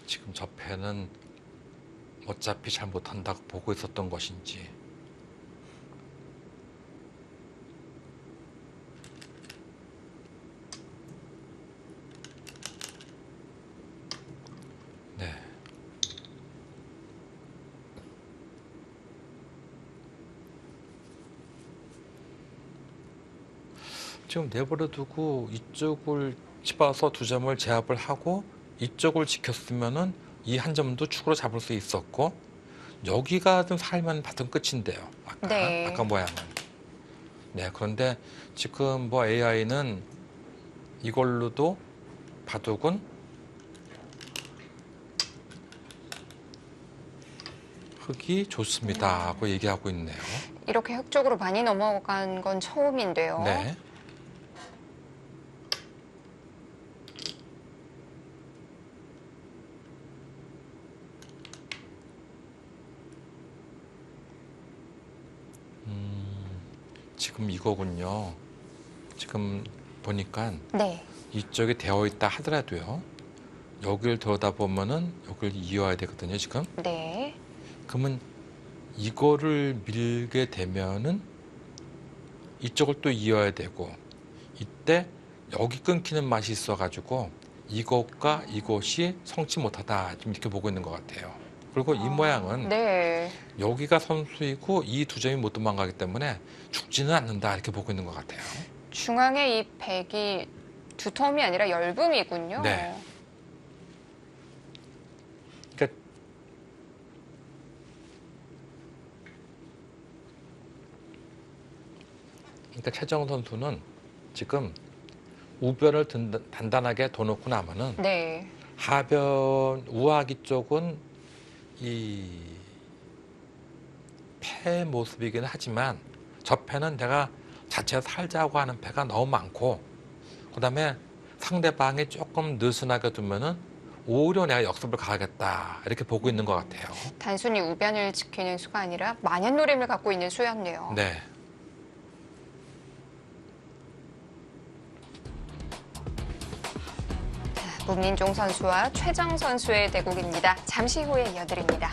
지금 저 패는 어차피 잘 못한다고 보고 있었던 것인지. 네. 지금 내버려 두고 이쪽을 집어서 두 점을 제압을 하고 이쪽을 지켰으면은 이 한 점도 축으로 잡을 수 있었고 여기가 좀 살면 받은 끝인데요. 네. 아까 모양은. 네, 그런데 지금 뭐 AI는 이걸로도 바둑은 흙이 좋습니다 하고 얘기하고 있네요. 이렇게 흙 쪽으로 많이 넘어간 건 처음인데요. 네. 지금 이거군요. 지금 보니까 네. 이쪽이 되어 있다 하더라도요. 여길 들여다보면은 여길 이어야 되거든요, 지금. 네. 그러면 이거를 밀게 되면은 이쪽을 또 이어야 되고 이때 여기 끊기는 맛이 있어가지고 이것과 이것이 성치 못하다 좀 이렇게 보고 있는 것 같아요. 그리고 이 모양은 네. 여기가 선수이고 이 두 점이 못 도망가기 때문에 죽지는 않는다 이렇게 보고 있는 것 같아요. 중앙에 이 백이 두텀이 아니라 열분이군요. 네. 그러니까 최정 선수는 지금 우변을 단단하게 둬놓고 나면은 네. 하변 우하기 쪽은 이 패 모습이긴 하지만 저 패는 내가 자체가 살자고 하는 패가 너무 많고 그다음에 상대방이 조금 느슨하게 두면은 오히려 내가 역습을 가하겠다 이렇게 보고 있는 것 같아요. 단순히 우변을 지키는 수가 아니라 만연노림을 갖고 있는 수였네요. 네. 문민종 선수와 최정 선수의 대국입니다. 잠시 후에 이어드립니다.